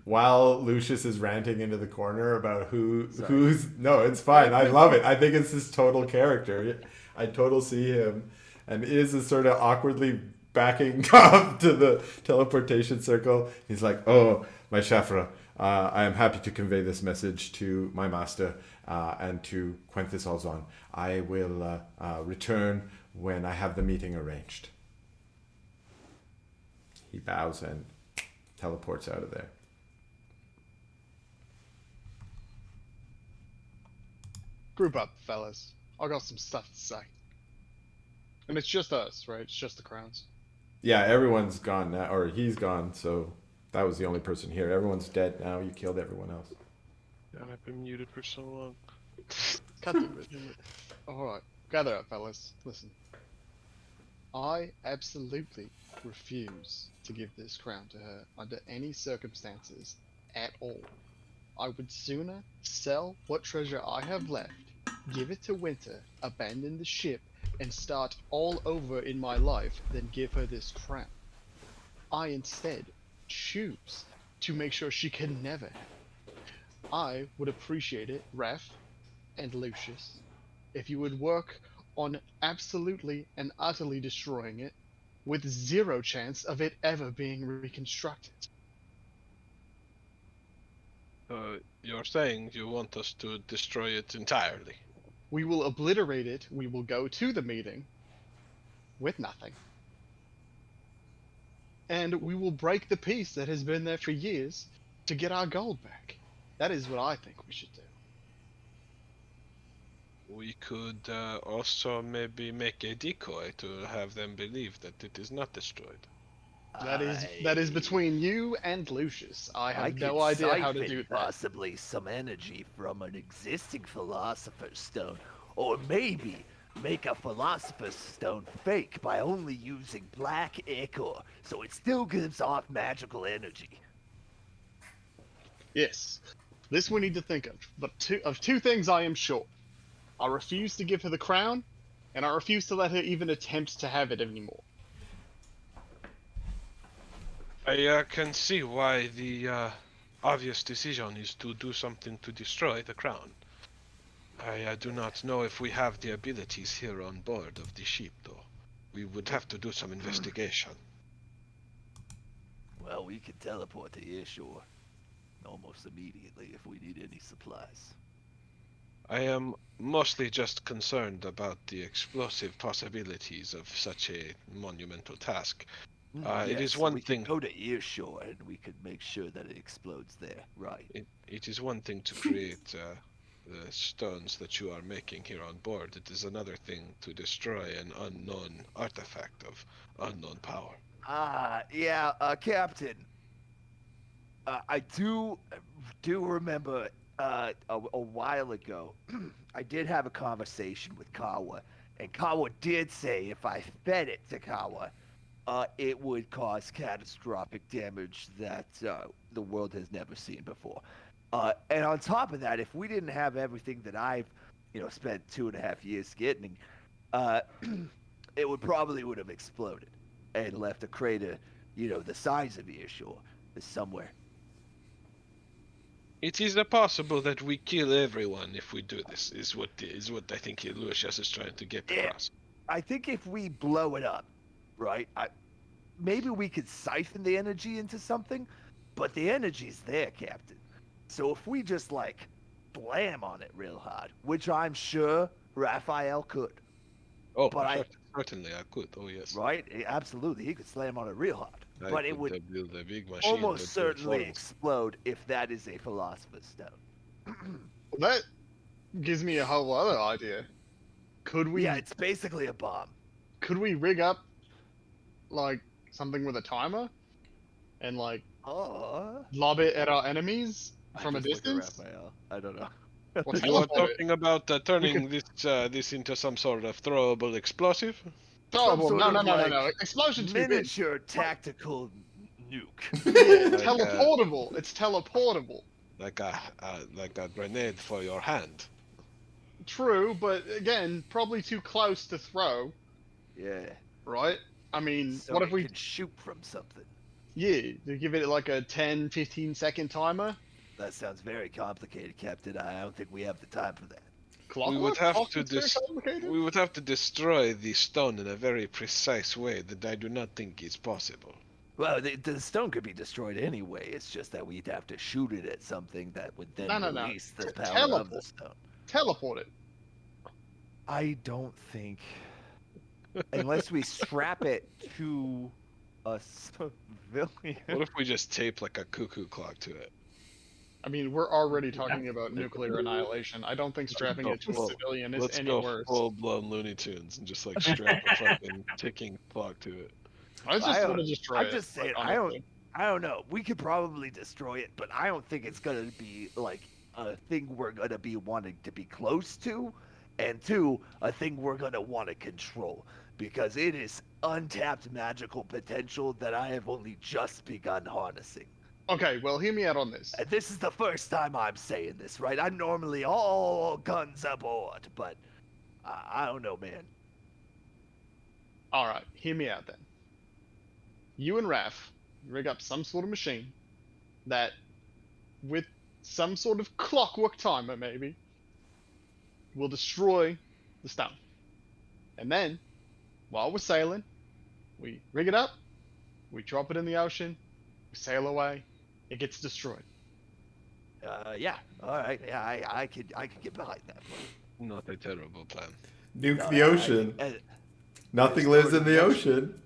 While Lucius is ranting into the corner about who's no, it's fine. I love it. I think it's his total character. I total see him, and is a sort of awkwardly backing up to the teleportation circle. He's like, "Oh, my Shafra, I am happy to convey this message to my master and to Quenthis Alzon. I will return when I have the meeting arranged." He bows and teleports out of there.
group up, fellas. I got some stuff to say. And it's just us, right? It's just the crowns.
Yeah, everyone's gone now, or he's gone, so that was the only person here. Everyone's dead now. You killed everyone else.
God, I've been muted for so long.
Cut the Alright, gather up, fellas. Listen. I absolutely refuse to give this crown to her under any circumstances at all. I would sooner sell what treasure I have left, give it to Winter, abandon the ship, and start all over in my life than give her this crown. I instead choose to make sure she can never have it. I would appreciate it, Raph and Lucius, if you would work on absolutely and utterly destroying it, with zero chance of it ever being reconstructed.
You're saying you want us to destroy it entirely?
We will obliterate it, we will go to the meeting with nothing. And we will break the peace that has been there for years to get our gold back. That is what I think we should do.
We could also maybe make a decoy to have them believe that it is not destroyed.
That is between you and Lucius. I have no idea how to do that.
Possibly some energy from an existing philosopher's stone, or maybe make a philosopher's stone fake by only using black ichor, so it still gives off magical energy.
Yes, this we need to think of. But two things I am sure. I refuse to give her the crown, and I refuse to let her even attempt to have it anymore.
I can see why the obvious decision is to do something to destroy the crown. I do not know if we have the abilities here on board of the ship, though. We would have to do some investigation.
Well, we could teleport to Earshore almost immediately if we need any supplies.
I am mostly just concerned about the explosive possibilities of such a monumental task. It is one thing.
We could go to Earshore and we could make sure that it explodes there, right?
It is one thing to create the stones that you are making here on board. It is another thing to destroy an unknown artifact of unknown power.
Yeah, Captain. I do remember a while ago, I did have a conversation with Kawa, and Kawa did say if I fed it to Kawa, it would cause catastrophic damage that the world has never seen before. And on top of that, if we didn't have everything that I've, spent 2.5 years getting, it would have exploded and left a crater, the size of Earshore somewhere.
It is possible that we kill everyone if we do this. Is what I think Lucius is trying to get across.
I think if we blow it up, right? Maybe we could siphon the energy into something, but the energy's there, Captain. So if we just slam on it real hard, which I'm sure Raphael could.
Oh,
But
certainly I could. Oh yes.
Right? Absolutely, he could slam on it real hard.
I
But it
could
would
build a big machine.
almost
to do it
certainly
for us.
explode if that is a Philosopher's Stone.
Well, that gives me a whole other idea. Could we?
Yeah, it's basically a bomb.
Could we rig up like something with a timer, and like
Oh.
lob it at our enemies from a
I just look at
distance?
Raphael. I don't know.
Or
You are
teleport it?
talking about turning this into some sort of throwable explosive?
Oh,
Some
well,
sort
no,
of,
no, no, no,
like,
no. Explosion too big.
Miniature tactical nuke.
Yeah,
Like,
teleportable. It's teleportable.
Like a grenade for your hand.
True, but again, probably too close to throw,
Yeah.
right? I mean,
So
what if
it
we?
can shoot from something?
Yeah, to give it like a 10, 15-second timer.
That sounds very complicated, Captain. I don't think we have the time for that.
Clockwork?
We would have to
Clockwork's very complicated?
we would have to destroy the stone in a very precise way that I do not think is possible.
Well, the stone could be destroyed anyway. It's just that we'd have to shoot it at something that would then
No.
release the power of
Teleport.
the stone.
Teleport it.
I don't think, unless we strap it to a civilian.
What if we just tape like a cuckoo clock to it?
I mean, we're already talking about nuclear annihilation. I don't think strapping it to a
Well,
civilian is
Let's
any
go
worse.
full blown Looney Tunes and just like strap a fucking ticking clock to it.
I just
I
want to
don't-
destroy
I'm
it.
just saying,
like,
I don't-
honestly.
I don't know. We could probably destroy it, but I don't think it's gonna be like a thing we're gonna be wanting to be close to, and two, a thing we're gonna want to control because it is untapped magical potential that I have only just begun harnessing.
Okay, well, hear me out on this.
And this is the first time I'm saying this, right? I'm normally all guns aboard, but I don't know, man.
All right, hear me out then. You and Raph rig up some sort of machine that, with some sort of clockwork timer, maybe, will destroy the stone. And then, while we're sailing, we rig it up, we drop it in the ocean, we sail away, it gets destroyed.
Yeah, all right. Yeah, I could get behind that.
Not a terrible plan.
Nuke the ocean. Nothing
Just
lives
throw
in
it
the
in the
ocean.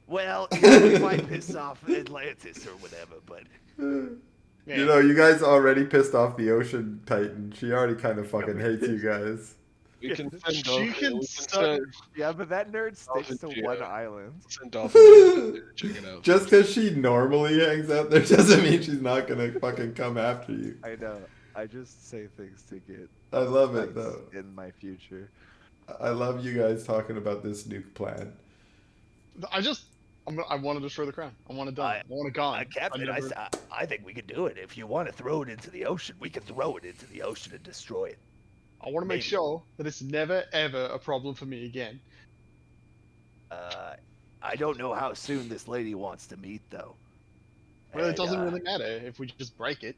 Well, yeah, we might piss off Atlantis or whatever, but
Yeah.
You know, you guys already pissed off the ocean titan. She already kind of fucking hates you guys.
We can send
She
Dolphin.
can
We can
suck-
send,
Yeah, but that nerd sticks to
Dolphin,
one
yeah.
island.
send Dolphin to check it out.
Just because she normally hangs out there doesn't mean she's not gonna fucking come after you.
I know. I just say things to get
I love it
likes
though.
in my future.
I love you guys talking about this nuke plan.
I want to destroy the crown. I want it done. I want it gone.
Captain,
never-
I think we could do it. If you want to throw it into the ocean, we can throw it into the ocean and destroy it.
I want to make
maybe.
sure that it's never ever a problem for me again.
I don't know how soon this lady wants to meet, though.
Well, it
And,
doesn't really matter if we just break it.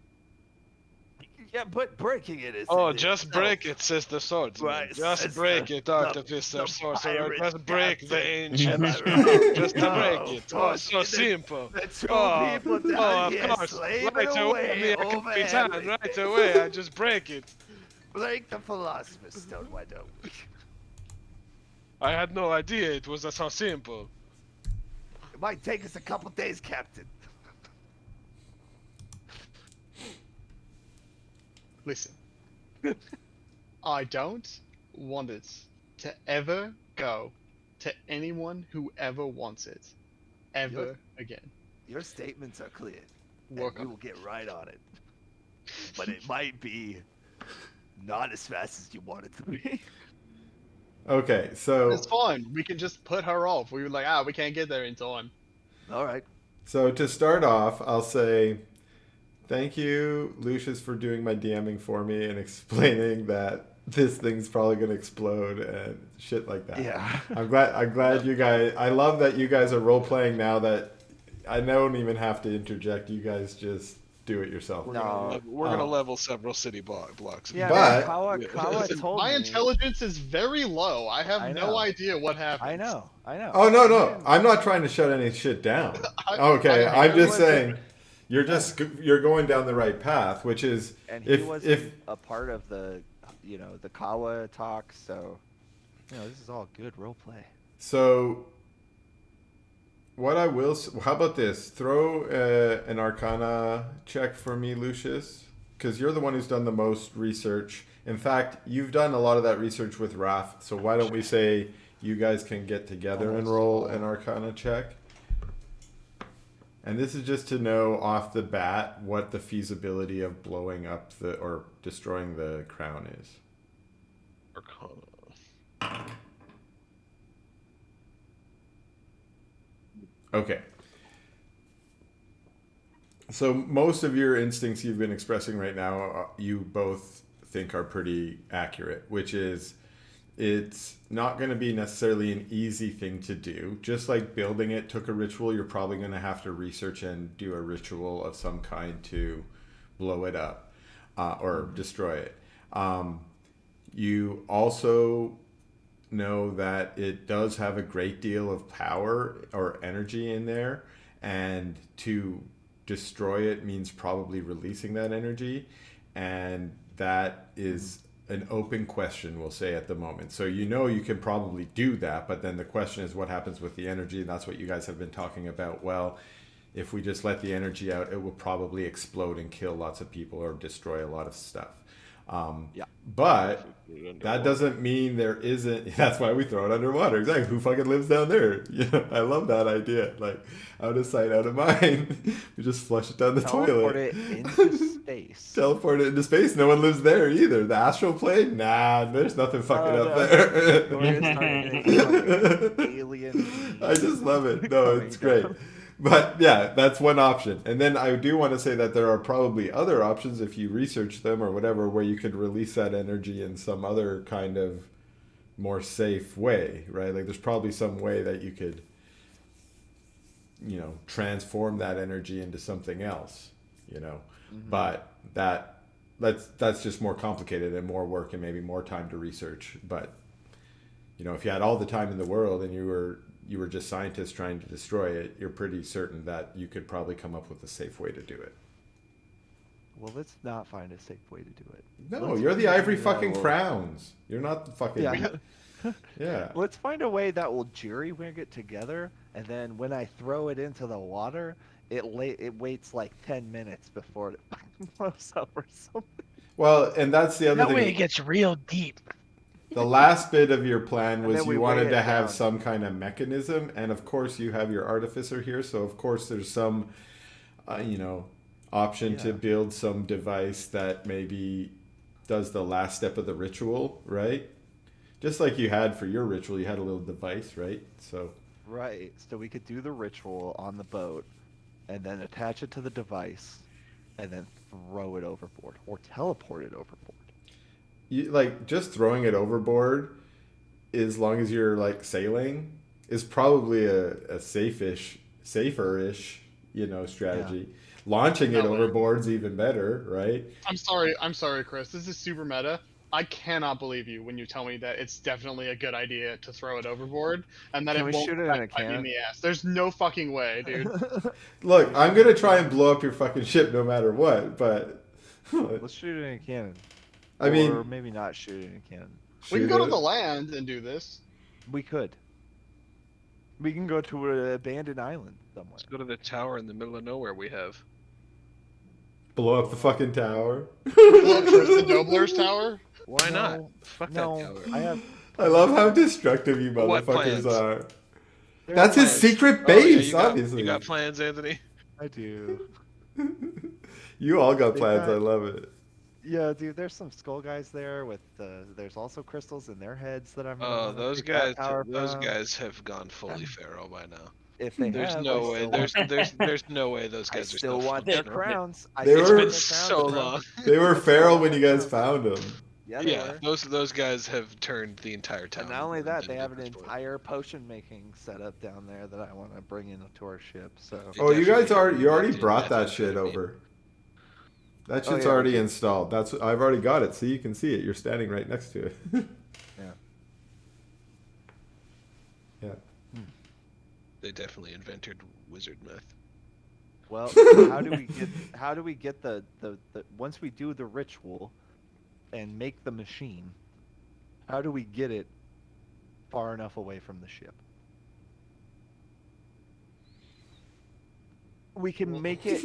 Yeah, but breaking it is.
Oh,
in
just
itself-
break it, says the swordsman.
Right,
Just
says
break
the-
it, Artificer,
the
sorcerer.
pirate
Just break the
captain.
ancient.
Am I right?
Just to
No,
break it. Oh,
fuck,
so
the-
simple.
The two
Oh,
people down
of
here
course.
slaving
Right away,
away
Mia
over
Capitan.
everything.
Right away, I just break it.
Break the Philosopher's Stone, why don't we?
I had no idea it was so simple.
It might take us a couple days, Captain.
Listen, I don't want it to ever go to anyone who ever wants it, ever
Yep.
again.
Your statements are clear.
Work
and we
on
will get right on it. But it might be not as fast as you want it to be.
Okay, so
It's fine. We can just put her off. We were like, we can't get there in time.
All right.
So to start off, I'll say thank you, Lucius, for doing my DMing for me and explaining that this thing's probably gonna explode and shit like that.
Yeah.
I'm glad you guys. I love that you guys are role playing now. That I don't even have to interject. You guys just do it yourself.
We're
No.
gonna
Oh.
level several city blocks.
Yeah,
But-
man, Kawa told
My
me.
intelligence is very low. I have
I
no
know.
idea what happened.
I know.
Oh no, I'm not trying to shut any shit down. Okay, I'm just saying. you're going down the right path, which is
And he
if
wasn't a part of the, the Kawa talk, so, this is all good role play.
so. What I will, how about this? Throw an Arcana check for me, Lucius, because you're the one who's done the most research. In fact, you've done a lot of that research with Raph. So why don't we say you guys can get together and roll an Arcana check? And this is just to know off the bat what the feasibility of blowing up or destroying the crown is.
Arcana.
Okay. So most of your instincts you've been expressing right now, you both think are pretty accurate, which is it's not going to be necessarily an easy thing to do. Just like building it took a ritual, you're probably going to have to research and do a ritual of some kind to blow it up or destroy it. You also know that it does have a great deal of power or energy in there, and to destroy it means probably releasing that energy, and that is an open question, we'll say, at the moment. So you can probably do that, but then the question is what happens with the energy, and that's what you guys have been talking about. Well, if we just let the energy out, it will probably explode and kill lots of people or destroy a lot of stuff. But that doesn't mean there isn't. That's why we throw it underwater. Exactly. Who fucking lives down there? I love that idea. Like, out of sight, out of mind. We just flush it down the
Teleport
toilet.
it into space.
Teleport it into space. No one lives there either. The astral plane? Nah, there's nothing fucking up there.
We're gonna start getting fucking alien.
I just love it. No, it's great. But yeah, that's one option. And then I do want to say that there are probably other options if you research them or whatever, where you could release that energy in some other kind of more safe way, right? Like there's probably some way that you could, transform that energy into something else, but that's just more complicated and more work and maybe more time to research. But, if you had all the time in the world and you were just scientists trying to destroy it, you're pretty certain that you could probably come up with a safe way to do it.
Well, let's not find a safe way to do it.
No, you're the ivory fucking crowns. You're not the fucking...
Yeah.
Yeah.
Let's find a way that will jury-rig it together, and then when I throw it into the water, it waits like 10 minutes before it blows up or something.
Well, and that's the other
That
thing.
way it gets real deep.
The last bit of your plan
And
was
then we
you
weigh
wanted
it
to have
down.
some kind of mechanism, and of course you have your artificer here, so of course there's some, option to build some device that maybe does the last step of the ritual, right? Just like you had for your ritual, you had a little device, right? So
Right, so we could do the ritual on the boat, and then attach it to the device, and then throw it overboard, or teleport it overboard.
just throwing it overboard, as long as you're like sailing, is probably a safer-ish, strategy. Launching it
No way.
overboard's even better, right?
I'm sorry, Chris. This is super meta. I cannot believe you when you tell me that it's definitely a good idea to throw it overboard and that
Can
it
we
won't
shoot it in
bite
a
me
cannon?
in the ass. There's no fucking way, dude.
Look, I'm gonna try and blow up your fucking ship no matter what, but
Let's shoot it in a cannon.
I mean,
or maybe not shoot it in a cannon.
We can
shoot
go to
it.
the land and do this.
We could. We can go to an abandoned island somewhere.
Let's go to the tower in the middle of nowhere we have.
Blow up the fucking tower.
Blow up Tristan Dobler's tower.
Why not?
No,
Fuck
no,
that tower.
I have.
I love how destructive you
What
motherfuckers
plans?
are.
there
That's
are
his
plans.
secret
Oh, yeah,
base,
you got-
obviously.
You got plans, Anthony?
I do.
You all got
They
plans.
got-
I love it.
Yeah, dude. There's some skull guys there with. There's also crystals in their heads that I'm.
Oh,
gonna
those
take that
guys.
power
Those
from.
guys have gone fully feral by now.
If they
There's
have,
no
I
way.
still
There's no way those
I
guys are
still want their
functional.
crowns. I
They
still
were-
want
It's
their
been
crowns,
so
bro.
long.
They were
That's
feral
all
when you guys
crowns.
found them.
Yeah, they
Yeah,
were.
those guys have turned the entire town.
And not only that, they have an
into a
entire potion making setup down there that I want to bring into our ship. So
They
Oh, you guys
definitely
you already
did
brought that
methamphetamine.
shit over. That
Oh,
shit's
yeah, we
already
did.
installed. I've already got it, so you can see it. You're standing right next to it.
yeah,
Yeah.
They definitely invented wizard meth.
Well, how do we get the once we do the ritual and make the machine, how do we get it far enough away from the ship? We can make it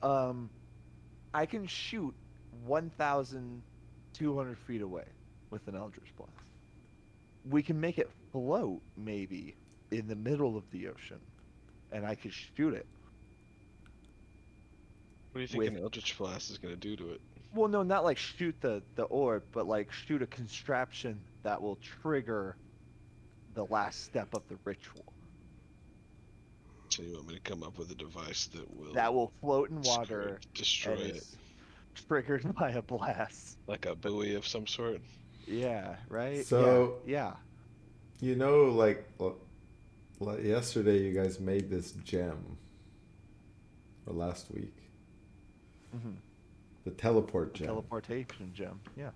I can shoot 1,200 feet away with an Eldritch Blast. We can make it float maybe in the middle of the ocean, and I could shoot it.
What do you think an Eldritch Blast is gonna do to it?
Well, no, not like shoot the orb, but like shoot a contraption that will trigger the last step of the ritual.
So you want me to come up with a device that
Will float in water
destroy
and
it,
is triggered by a blast.
like a buoy of some sort?
Yeah, right?
So-
yeah.
You know, like yesterday, you guys made this gem, or last week,
Mm-hmm.
the teleport gem.
Teleportation gem. Yeah.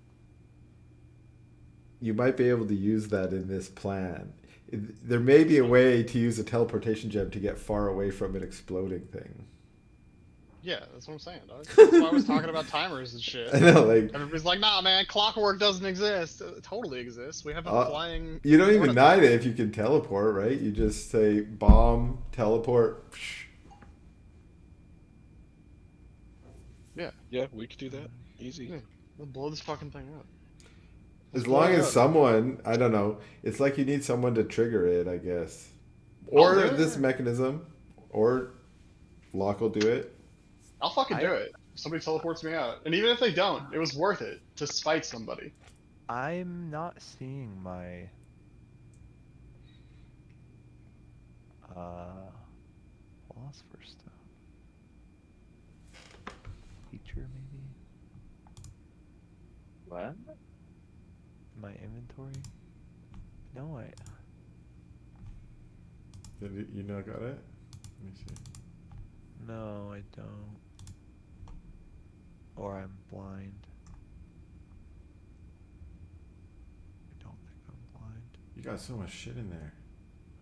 You might be able to use that in this plan. There may be a way to use a teleportation gem to get far away from an exploding thing.
Yeah, that's what I'm saying, dog. That's why I was talking about timers and shit.
I know, like
Everybody's like, nah, man, clockwork doesn't exist. It totally exists. We have a flying.
you don't even
prototype.
need it if you can teleport, right? You just say bomb, teleport. Psh.
Yeah, we could do that. Easy.
Yeah. We'll blow this fucking thing up.
As
blow
long
it
as
up.
someone, I don't know, it's like you need someone to trigger it, I guess.
I'll
Or
do it.
this mechanism, or Locke will do it.
I'll fucking do it. Somebody teleports me out. And even if they don't, it was worth it to spite somebody.
I'm not seeing my philosopher stuff. Feature maybe?
What?
My inventory? No,
Did you not got it? Let me see.
No, I don't. Or I'm blind. I don't think I'm blind.
You got so much shit in there.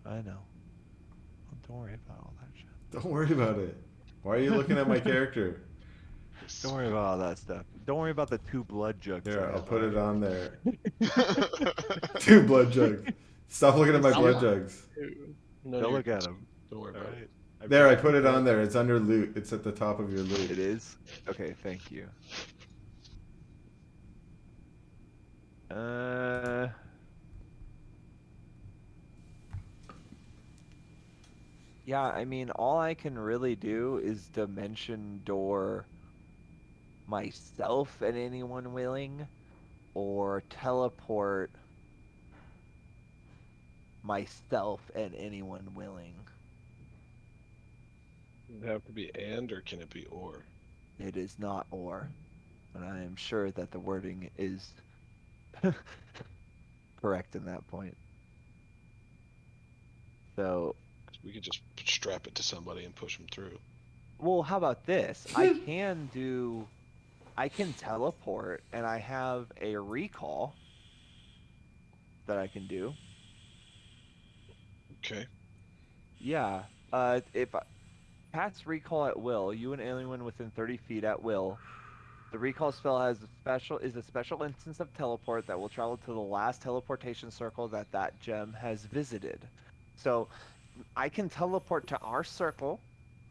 I know. Well, don't worry about all that shit.
Don't worry about it. Why are you looking at my character?
Don't worry about all that stuff. Don't worry about the 2 blood jugs.
Here,
I
I'll
have
put
on.
it on there. 2 blood jugs. Stop looking at my blood jugs.
No,
Don't
you're-
look at them.
Don't worry about it.
There, I put it on there. It's under loot. It's at the top of your loot.
It is? Okay, thank you. Yeah, I mean, all I can really do is dimension door myself and anyone willing, or teleport myself and anyone willing.
Does it have to be and, or can it be or?
It is not or, and I am sure that the wording is correct in that point. So,
We could just strap it to somebody and push them through.
well, how about this? I can teleport, and I have a recall that I can do.
Okay.
Yeah. If I cast recall at will, you and anyone within 30 feet at will. The recall spell is a special instance of teleport that will travel to the last teleportation circle that gem has visited. So, I can teleport to our circle,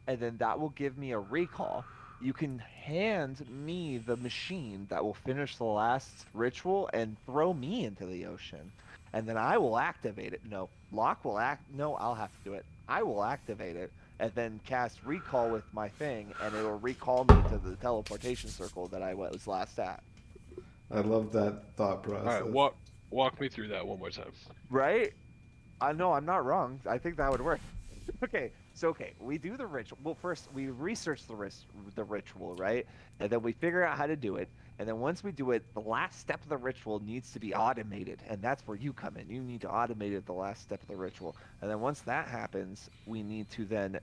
and then that will give me a recall. You can hand me the machine that will finish the last ritual and throw me into the ocean. And then I will activate it. No, Locke will I'll have to do it. I will activate it and then cast recall with my thing, and it will recall me to the teleportation circle that I was last at.
I love that thought process.
All right, walk me through that one more time.
Right? I know I'm not wrong. I think that would work. Okay, we do the ritual. Well, first we research the ritual, right? And then we figure out how to do it. And then once we do it, the last step of the ritual needs to be automated, and that's where you come in. You need to automate it, the last step of the ritual. And then once that happens, we need to then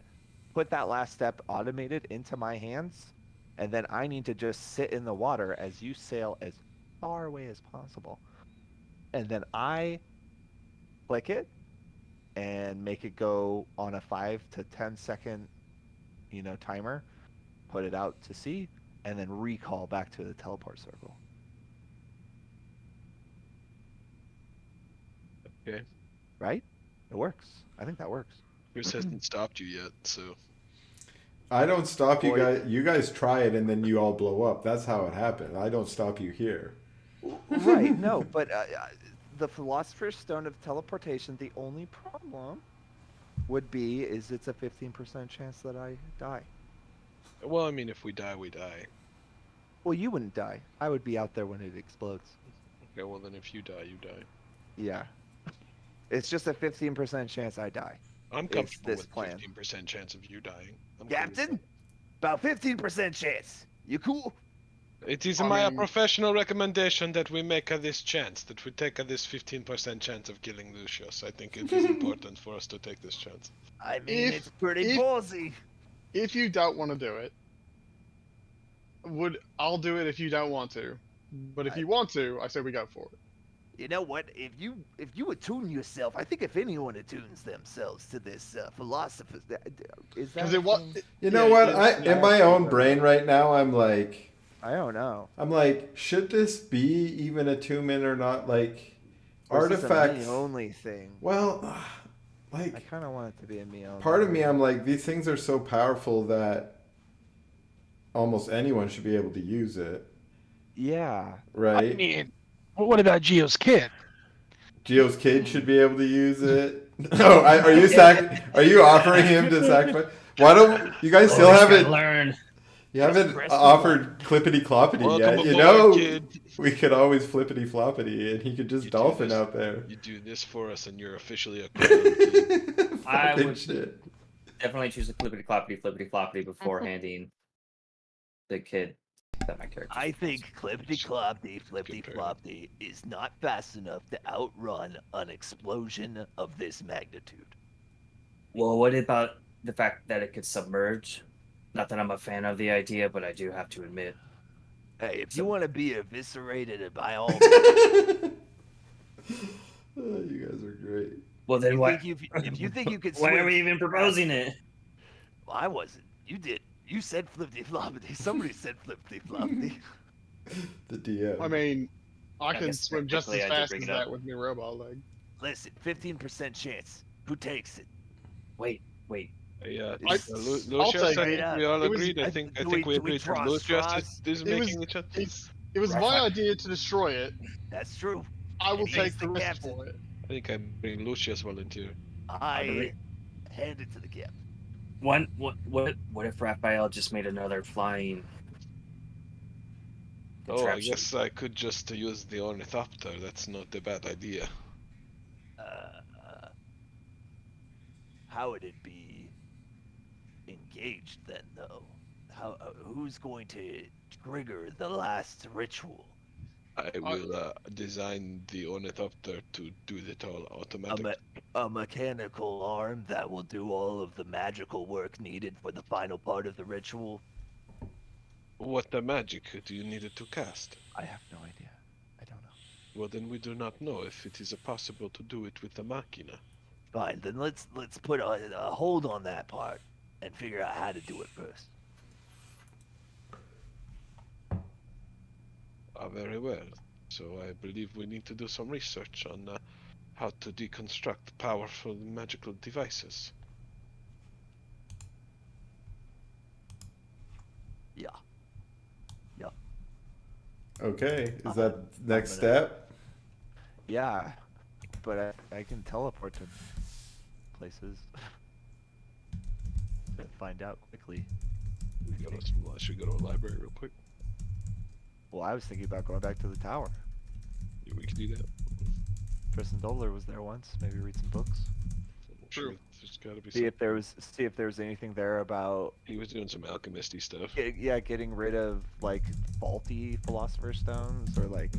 put that last step automated into my hands, and then I need to just sit in the water as you sail as far away as possible. And then I click it, and make it go on a 5 to 10 second, timer. Put it out to sea, and then recall back to the teleport circle.
Okay.
Right? It works. I think that works.
Chris hasn't stopped you yet, so
I don't stop you
Boy.
guys. You guys try it and then you all blow up. That's how it happened. I don't stop you here.
Right, no, but the Philosopher's Stone of Teleportation, the only problem would be is it's a 15% chance that I die.
well, I mean, if we die, we die.
Well, you wouldn't die. I would be out there when it explodes.
Okay, well then if you die, you die.
Yeah. It's just a 15% chance I die.
I'm
It's
comfortable
this
with
plan.
15% chance of you dying. I'm cool with
Captain? About 15% chance. You cool?
that. It is
I
my
mean-
professional recommendation that we make this chance, that we take this 15% chance of killing Lucius. I think it is important for us to take this chance.
I mean,
If-
it's pretty
if-
ballsy.
If you don't want to do it, I'll do it if you don't want to. But if you want to, I say we go for it.
You know what? If you attune yourself, I think if anyone attunes themselves to this philosopher,
Is that
Because
a
it was.
thing?
You know
Yeah,
what?
it's-
In my own brain right now, I'm like, should this be even attunement or not? Like,
Or is this a
artifacts.
me only thing.
Well,
I
like,
kind of want it to be a me only.
part of me, I'm like, these things are so powerful that almost anyone should be able to use it,
Yeah.
right?
I mean, what about Geo's kid?
Geo's kid should be able to use it. Oh, are you offering him to sacrifice? Why don't you guys still
Always gotta
haven't?
learn.
You haven't
Press
offered Clippity Cloppity
Welcome
yet. You
aboard,
know,
kid.
we could always Flippity Floppity, and he could just
You do
dolphin
this.
out there.
You do this for us, and you're officially a crown kid.
I
Fucking
would-
shit.
Definitely choose a flippity floppity before handing the kid that my character.
I think Clippity Cloppity Flippity
Good
Floppity is not fast enough to outrun an explosion of this magnitude.
Well, what about the fact that it could submerge? Not that I'm a fan of the idea, but I do have to admit.
Hey, if you want to be eviscerated by all,
Oh, you guys are great.
Well, then what?
if you think you could
Why are
swim,
we even proposing it?
well, I wasn't. You did. You said Flippity Floppity. Somebody said Flippity Floppity.
The DM.
I mean, I
I
can
guess
swim just as
technically I did
fast
bring
as
it up.
that with my robot leg.
Listen, 15% chance. Who takes it?
Wait.
Yeah,
I-
Lucius,
I'll take
I
it.
think we all
It was-
agreed. I
I-
think
do
we
we
agreed that
trust
Lucius
Frost?
is
It was-
making the chance.
It was
Right,
my
fine.
idea to destroy it.
That's true.
I will
And he's
take
the
the risk
captain.
for it.
I think I bring Lucius volunteer.
I
believe-
hand it to the captain.
What if Raphael just made another flying?
Oh, I
contraption?
guess I could just use the ornithopter. That's not a bad idea.
How would it be engaged then, though? Who's going to trigger the last ritual?
I will design the ornithopter to do it all automatic.
A mechanical arm that will do all of the magical work needed for the final part of the ritual?
What the magic do you need it to cast?
I have no idea. I don't know.
Well, then we do not know if it is possible to do it with the machina.
Fine, then let's put a hold on that part and figure out how to do it first.
Very well. So I believe we need to do some research on how to deconstruct powerful magical devices.
Yeah.
Okay, is that next
gonna-
step?
Yeah, but I can teleport to places. To find out quickly.
I should go to a library real quick.
Well, I was thinking about going back to the tower.
Yeah, we can do that.
Tristan Dobler was there once. Maybe read some books.
I'm
True.
sure there's got to be
See
some.
if there was anything there about
He was doing some alchemisty stuff.
getting rid of like faulty philosopher's stones, or like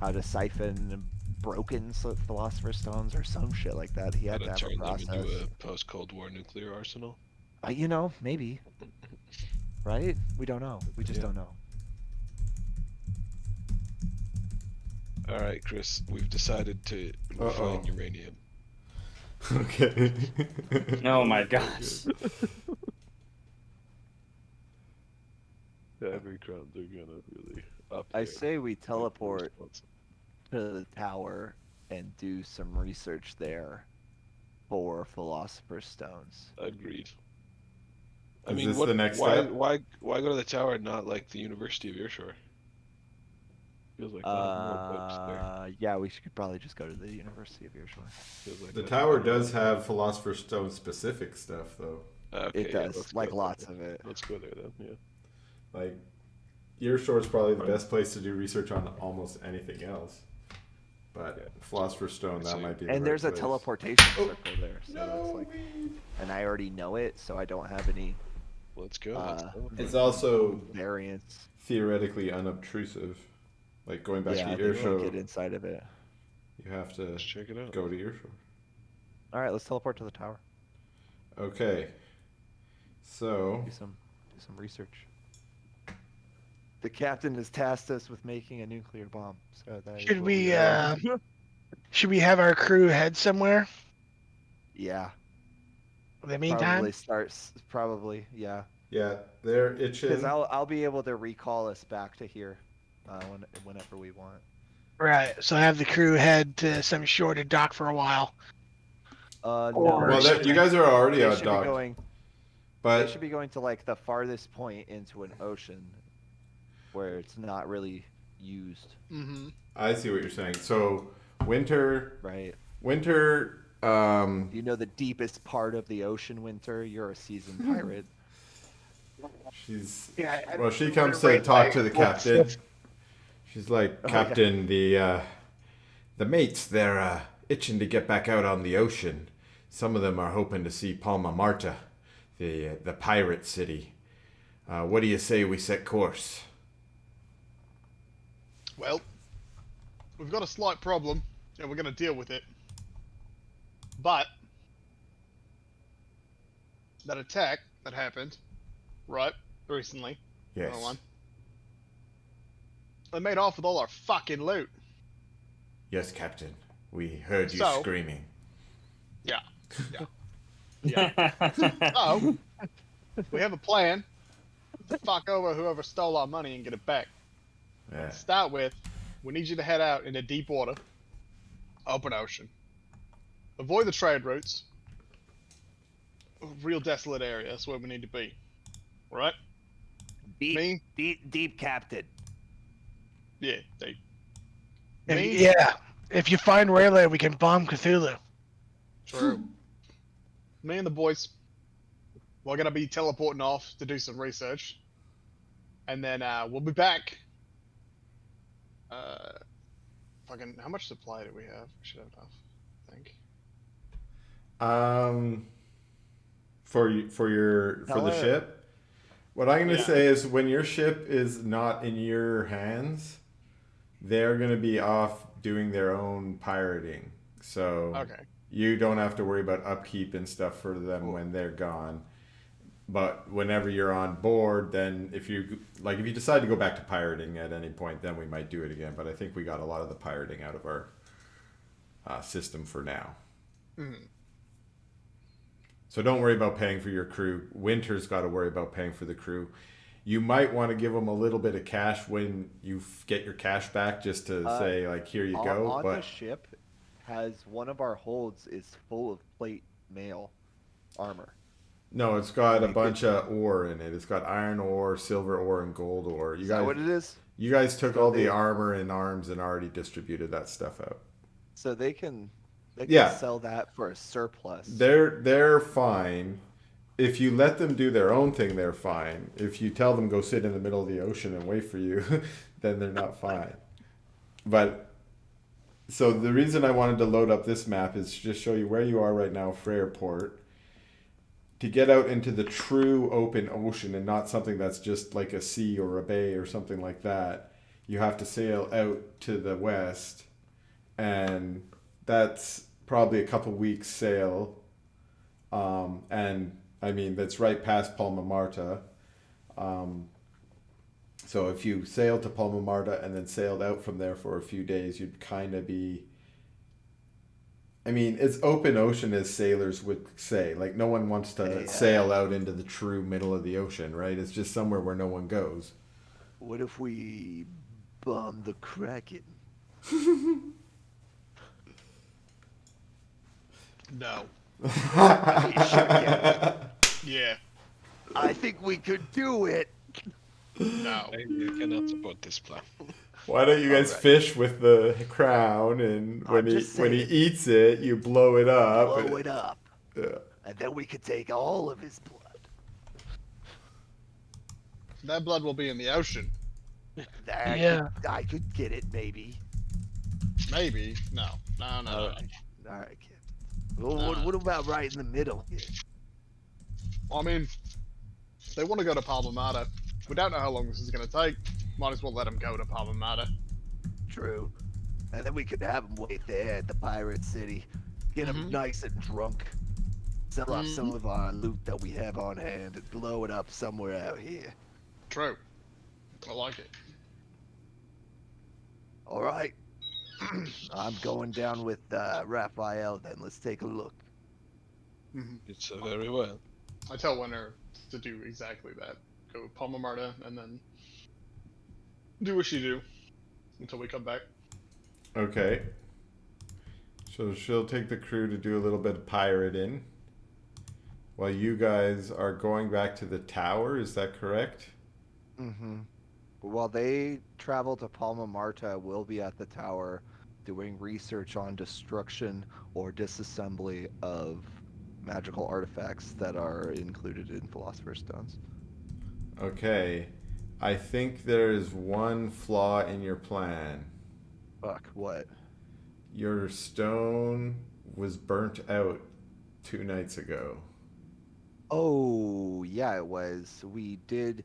how to siphon broken philosopher's stones, or some shit like that. He
How
had
to
to have a
turn them
process.
into a post-Cold War nuclear arsenal.
Maybe. Right? We don't know. We just
Yeah.
don't know.
All right, Chris, we've decided to refine uranium.
Okay.
Oh my gosh.
Heavy crowns are gonna really up
I
here.
say we teleport
Responsible.
to the tower and do some research there for Philosopher's Stones.
Agreed. I
Is
mean,
this
what?
the next
why?
step?
Why go to the tower and not like the University of Earshore? Feels like they'll have more books there.
Yeah, we could probably just go to the University of Earshore.
Feels like
The
that's
tower
better.
does have Philosopher's Stone specific stuff, though.
Okay,
It
yeah,
does,
let's
like
go
lots
there.
of it.
Let's go there then. Yeah.
Like, Earshore is probably the best place to do research on almost anything else. But
Yeah.
Philosopher's Stone, that
So-
might be the
And
right
there's a
place.
teleportation
Oh,
circle there, so
No,
it's like,
weed.
and I already know it, so I don't have any
Let's go. Let's go.
It's also
variants.
theoretically unobtrusive. Like, going back
Yeah,
to
they can't
Earshore,
get inside of it.
you have to
Let's check it out.
go to Earshore.
All right, let's teleport to the tower.
Okay. So,
Do some research. The captain has tasked us with making a nuclear bomb. So that is
Should
what
we
do.
should we have our crew head somewhere
Yeah,
in the meantime?
probably yeah.
yeah, they're
Because
itching.
I'll be able to recall us back to here, whenever we want.
Right. So have the crew head to some shore to dock for a while.
No.
Or
Well,
something.
you guys are already
They
out
should be
docked.
going. They
But
should be going to like the farthest point into an ocean, where it's not really used.
Mm-hmm.
I see what you're saying. So, Winter,
Right.
you
You know the deepest part of the ocean, Winter. You're a seasoned pirate.
she's
Yeah.
well, she comes to talk to the captain. She's like,
Oh, yeah.
Captain, the mates, they're itching to get back out on the ocean. Some of them are hoping to see Palma Marta, the pirate city. What do you say we set course?
Well, we've got a slight problem, and we're going to deal with it. But that attack that happened, right, recently,
Yes.
another one, they made off with all our fucking loot.
Yes, Captain. We heard you
So-
screaming.
Yeah. So, we have a plan to fuck over whoever stole our money and get it back.
Yeah.
To start with, we need you to head out into deep water, open ocean. Avoid the trade routes. A real desolate area. That's where we need to be. Right? Me?
Deep captain.
Yeah, deep.
If,
Me?
yeah. If you find Raylan, we can bomb Cthulhu.
True. Me and the boys, we're gonna be teleporting off to do some research, and then we'll be back. Fucking, how much supply do we have? We should have enough, I think.
For the
Tell her.
ship. What I'm gonna
Yeah.
say is, when your ship is not in your hands, they're gonna be off doing their own pirating. So
Okay.
you don't have to worry about upkeep and stuff for them
Cool.
when they're gone. But whenever you're on board, then if you decide to go back to pirating at any point, then we might do it again. But I think we got a lot of the pirating out of our system for now.
Mhm.
So don't worry about paying for your crew. Winter's got to worry about paying for the crew. You might want to give them a little bit of cash when you get your cash back, just to say, like, here you go.
On
But
the ship, has one of our holds is full of plate mail armor.
no, it's got a
Make
bunch of ore in it. It's got iron ore, silver ore, and gold ore.
Is that what it is?
You guys took
So
all
they-
the armor and arms and already distributed that stuff out.
So they can
Yeah.
sell that for a surplus.
They're fine. If you let them do their own thing, they're fine. If you tell them go sit in the middle of the ocean and wait for you, then they're not fine. But so the reason I wanted to load up this map is to just show you where you are right now, Freyrport. To get out into the true open ocean and not something that's just like a sea or a bay or something like that, you have to sail out to the west, and that's probably a couple weeks sail. And I mean, that's right past Palma Marta. So if you sailed to Palma Marta and then sailed out from there for a few days, you'd kind of be I mean, it's open ocean as sailors would say. Like, no one wants to
Hey,
sail out into the true middle of the ocean, right? It's just somewhere where no one goes.
What if we bomb the Kraken?
No.
We should get it.
Yeah.
I think we could do it.
No.
I cannot support this plan.
Why don't you guys
Alright.
fish with the crown, and when
I'm
he
just
when he
saying.
eats it, you blow it up.
Blow it up.
Yeah.
And then we could take all of his blood.
That blood will be in the ocean.
Yeah.
I could get it, maybe.
Maybe. No. No, no, no.
Alright. Alright, Captain. Well,
Nah.
what about right in the middle here?
I mean, they want to go to Palma. We don't know how long this is going to take. Might as well let them go to Palma.
True. And then we could have him wait there at the pirate city. Get him
Mhm.
nice and drunk. Sell off some of our loot that we have on hand and blow it up somewhere out here.
True. I like it.
Alright. I'm going down with Raphael then. Let's take a look.
It's very well.
I tell Winter to do exactly that. Go with Palma and then do what you do until we come back.
Okay. So she'll take the crew to do a little bit of pirating while you guys are going back to the tower. Is that correct?
Mm-hmm. While they travel to Palma Marta, we'll be at the tower doing research on destruction or disassembly of magical artifacts that are included in Philosopher's Stones.
Okay. I think there is one flaw in your plan.
Fuck, what?
Your stone was burnt out 2 nights ago.
Oh, yeah, it was. We did.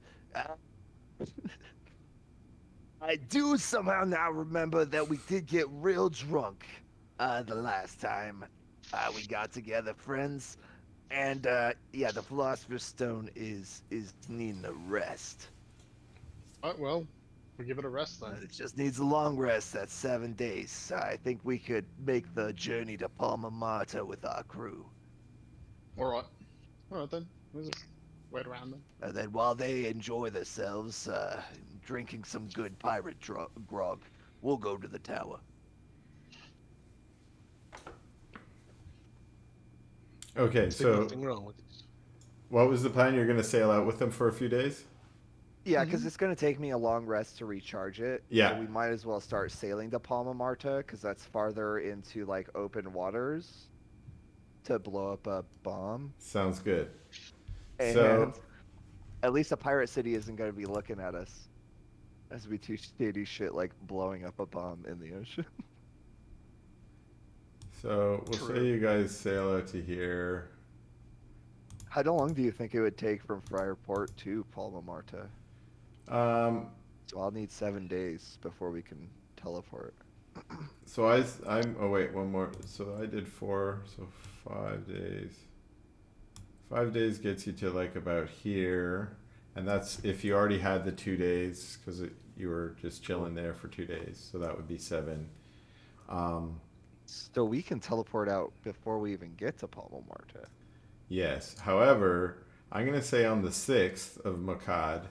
I do somehow now remember that we did get real drunk the last time we got together, friends. And yeah, the Philosopher's Stone is needing a rest.
Alright, well, we give it a rest then.
It just needs a long rest. That's 7 days. I think we could make the journey to Palma Marta with our crew.
Alright. Alright then. We'll just wait around then.
And then while they enjoy themselves, drinking some good pirate grog, we'll go to the tower.
Okay,
There's
so
nothing wrong with this.
what was the plan? You're going to sail out with them for a few days?
Yeah, because it's going to take me a long rest to recharge it.
Yeah.
So we might as well start sailing to Palma Marta, because that's farther into, like, open waters to blow up a bomb.
Sounds good.
And
So,
at least a pirate city isn't going to be looking at us as we do shady shit like blowing up a bomb in the ocean.
we'll
True.
say you guys sail out to here.
How long do you think it would take from Friarport to Palma Marta?
Um,
So I'll need 7 days before we can teleport.
so I'm, oh wait, one more. So I did 4, so 5 days. 5 days gets you to like about here. And that's if you already had the 2 days, because you were just chilling there for 2 days. So that would be 7.
So we can teleport out before we even get to Palma Marta.
Yes. However, I'm going to say on the 6th of Makad,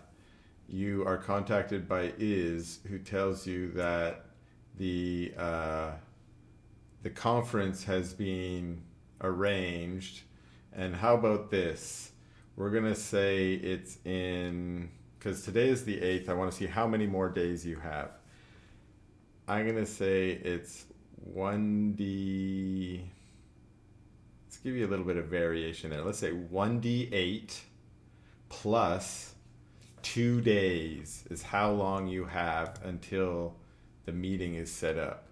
you are contacted by Iz, who tells you that the conference has been arranged. And how about this? We're going to say it's in, because today is the 8th. I want to see how many more days you have. I'm going to say it's 1D. Let's give you a little bit of variation there. Let's say 1D8 plus 2 days is how long you have until the meeting is set up.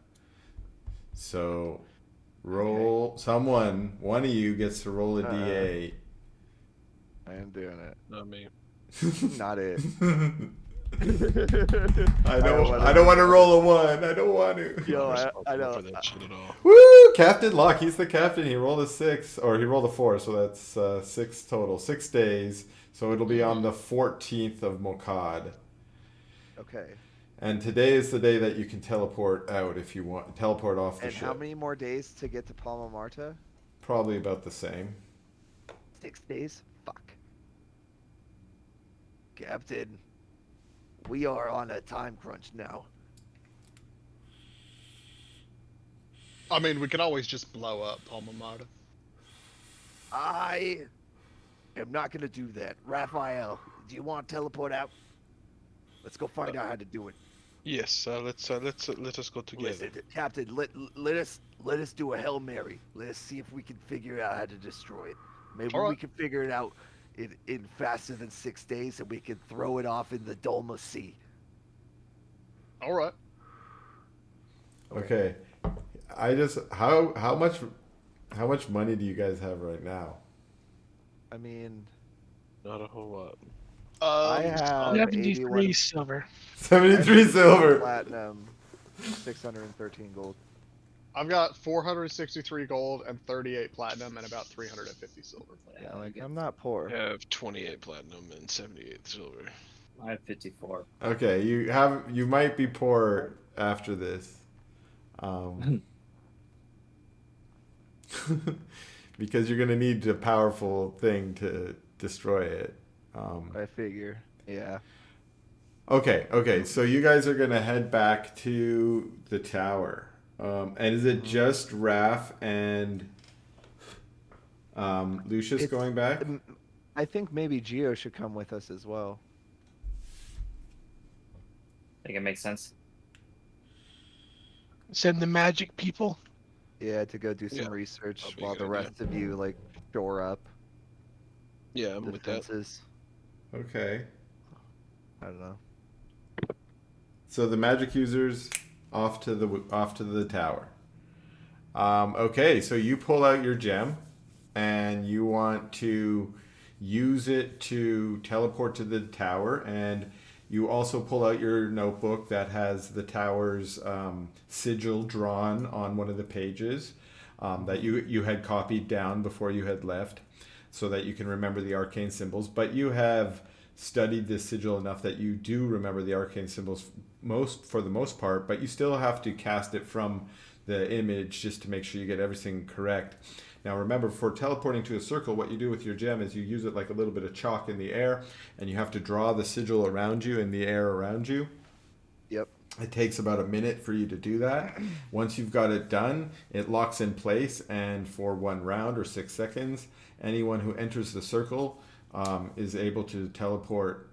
So roll, someone, one of you gets to roll a D8.
I am doing it.
Not me.
Not it.
I don't want to roll a 1. I don't want to.
Yo, I
Responsible
know.
for that shit at all.
Woo! Captain Locke, he's the captain. He rolled a 6, or he rolled a 4, so that's 6 total. 6 days. So it'll be on the 14th of Mokad.
Okay.
And today is the day that you can teleport out if you want. Teleport off the
And
ship.
how many more days to get to Palma Marta?
Probably about the same.
6 days? Fuck. Captain, we are on a time crunch now.
I mean, we can always just blow up Palma Marta.
I am not gonna do that. Raphael, do you want to teleport out? Let's go find out how to do it.
Yes, let us go together.
Listen, Captain, let us do a Hail Mary. Let us see if we can figure out how to destroy it. Maybe
All
we
right.
can figure it out in faster than 6 days, and we can throw it off in the Dolma Sea.
All right.
Okay. I just how much money do you guys have right now?
I mean,
Not a whole lot.
I have
73
81
silver.
73 silver.
platinum, 613 gold.
I've got 463 gold and 38 platinum and about 350 silver.
Yeah, like I'm not poor.
I have 28 platinum and 78 silver.
I have 54.
Okay, you might be poor after this. Because you're gonna need a powerful thing to destroy it.
I figure. Yeah.
Okay, so you guys are gonna head back to the tower. And is it just Raph and Lucius
It's-
going back?
I think maybe Geo should come with us as well.
Think it makes sense.
Send the magic people.
Yeah, to go do some
Yeah,
research
that'll be a
while the
good idea.
rest of you like shore up
Yeah, I'm with that.
defenses.
Okay.
I don't know.
So the magic users off to the tower. Okay, so you pull out your gem, and you want to use it to teleport to the tower, and you also pull out your notebook that has the tower's sigil drawn on one of the pages that you had copied down before you had left, so that you can remember the arcane symbols. But you have studied this sigil enough that you do remember the arcane symbols for the most part, but you still have to cast it from the image just to make sure you get everything correct. Now remember, for teleporting to a circle, what you do with your gem is you use it like a little bit of chalk in the air, and you have to draw the sigil around you in the air around you.
Yep.
It takes about a minute for you to do that. Once you've got it done, it locks in place, and for 1 round or 6 seconds, anyone who enters the circle is able to teleport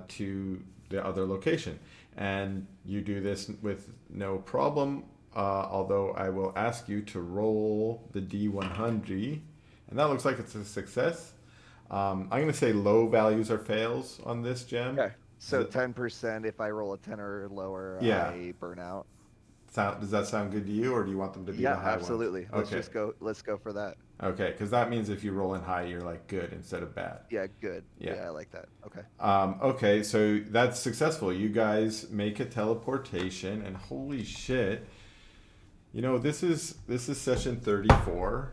to the other location. And you do this with no problem, although I will ask you to roll the D100, and that looks like it's a success. I'm going to say low values are fails on this gem.
Okay. So
Is it-
10% if I roll a 10 or lower,
Yeah.
I burn out.
Does that sound good to you, or do you want them to be
Yeah,
the high ones?
absolutely.
Okay.
Let's go for that.
Okay, because that means if you roll in high, you're like good instead of bad.
Yeah, good.
Yeah.
Yeah, I like that. Okay.
Okay, so that's successful. You guys make a teleportation, and holy shit, you know, this is session 34.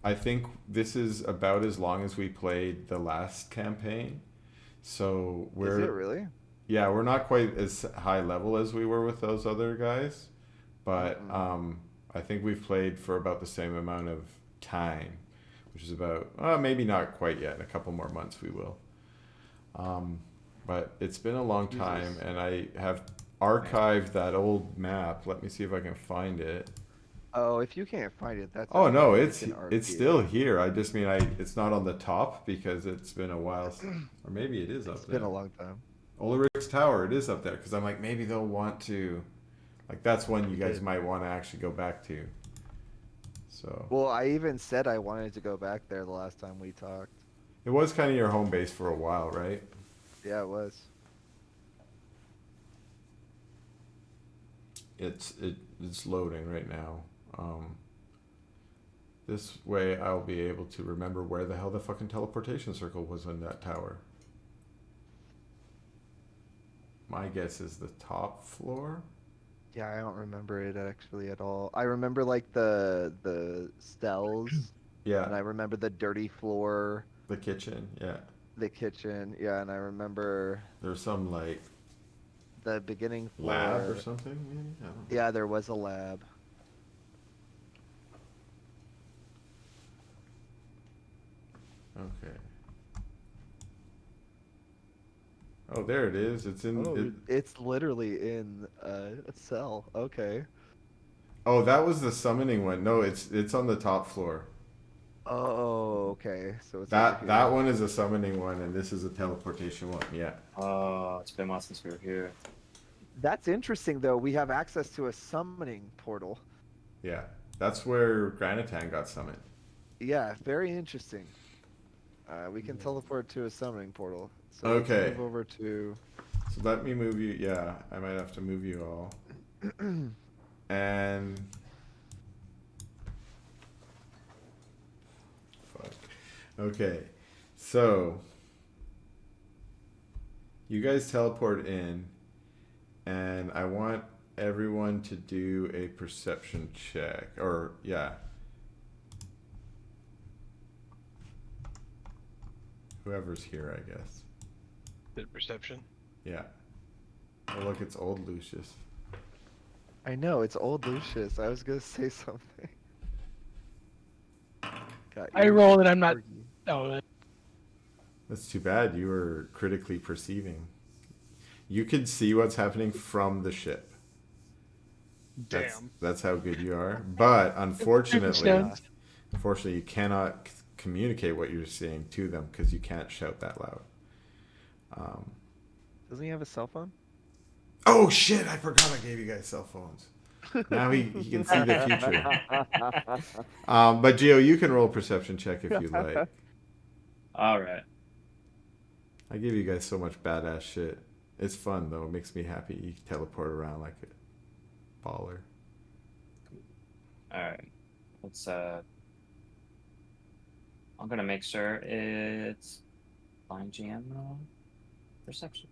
I think this is about as long as we played the last campaign. So
Is it really?
yeah, we're not quite as high level as we were with those other guys, but I think we've played for about the same amount of time, which is about maybe not quite yet. In a couple more months we will. But it's been a long time, and I have archived that old map. Let me see if I can find it.
Oh, if you can't find it, that's.
Oh no,
okay. We
it's
can argue.
still here. I just mean it's not on the top because it's been a while, or maybe it is up
It's
there.
been a long time.
Ulrich's Tower, it is up there because I'm like maybe they'll want to, like that's one you guys might want to actually go back to. So
Well, I even said I wanted to go back there the last time we talked.
it was kind of your home base for a while, right?
Yeah, it was.
It's loading right now. This way I'll be able to remember where the hell the fucking teleportation circle was in that tower. My guess is the top floor.
Yeah, I don't remember it actually at all. I remember like the cells, and
Yeah,
I remember the dirty floor,
the kitchen. Yeah,
the kitchen. Yeah, and I remember.
there's some like
The beginning floor.
Lab or something? Maybe? I don't know.
Yeah, there was a lab.
Okay. Oh, there it is. It's in.
Oh, it's literally in a cell. Okay.
Oh, that was the summoning one. No, it's on the top floor.
Oh, okay. So it's over
That
here.
that one is a summoning one, and this is a teleportation one. Yeah.
Oh, it's been a while since we were here.
That's interesting, though. We have access to a summoning portal.
Yeah. That's where Granitan got summoned.
Yeah, very interesting. We can teleport to a summoning portal. So
Okay.
let's move over to.
So let me move you. Yeah, I might have to move you all. And fuck. Okay. So you guys teleport in, and I want everyone to do a perception check. Or yeah. Whoever's here, I guess.
Did perception?
Yeah. Oh, look, it's old Lucius.
I know, it's old Lucius. I was going to say something. Got
I
you,
rolled and I'm not.
Fergie.
Oh,
That's too bad. You were critically perceiving. You could see what's happening from the ship.
Damn.
That's how good you are. But unfortunately,
Stones.
you cannot communicate what you're seeing to them because you can't shout that loud.
Doesn't he have a cell phone?
Oh shit! I forgot I gave you guys cell phones. Now he can see the future. But Gio, you can roll a perception check if you like.
All right.
I give you guys so much badass shit. It's fun though. It makes me happy. You can teleport around like a baller.
All right. Let's. I'm gonna make sure it's blind GM perception.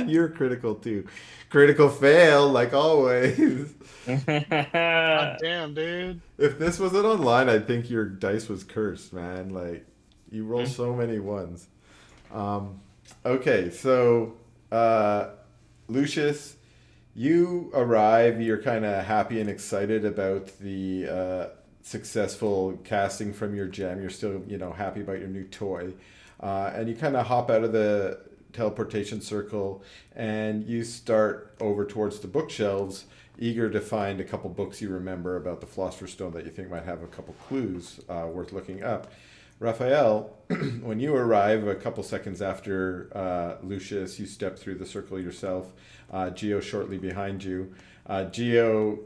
You're critical too. Critical fail, like always.
God damn, dude.
If this wasn't online, I'd think your dice was cursed, man. Like, you roll so many ones. Okay, so Lucius, you arrive. You're kind of happy and excited about the successful casting from your gem. You're still, happy about your new toy, and you kind of hop out of the teleportation circle and you start over towards the bookshelves, eager to find a couple books you remember about the Philosopher's Stone that you think might have a couple clues worth looking up. Raphael, when you arrive a couple seconds after Lucius, you step through the circle yourself. Geo shortly behind you. Geo,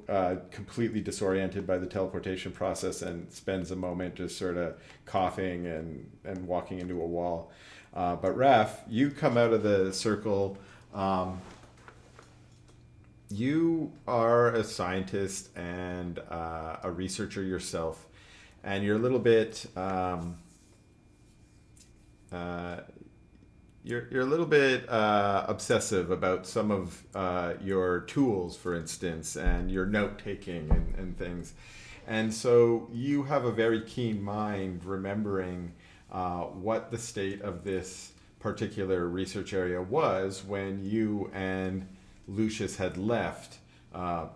completely disoriented by the teleportation process, and spends a moment just sort of coughing and walking into a wall. But Raph, you come out of the circle. You are a scientist and a researcher yourself, and you're a little bit you're a little bit obsessive about some of your tools, for instance, and your note taking and things. And so you have a very keen mind remembering what the state of this particular research area was when you and Lucius had left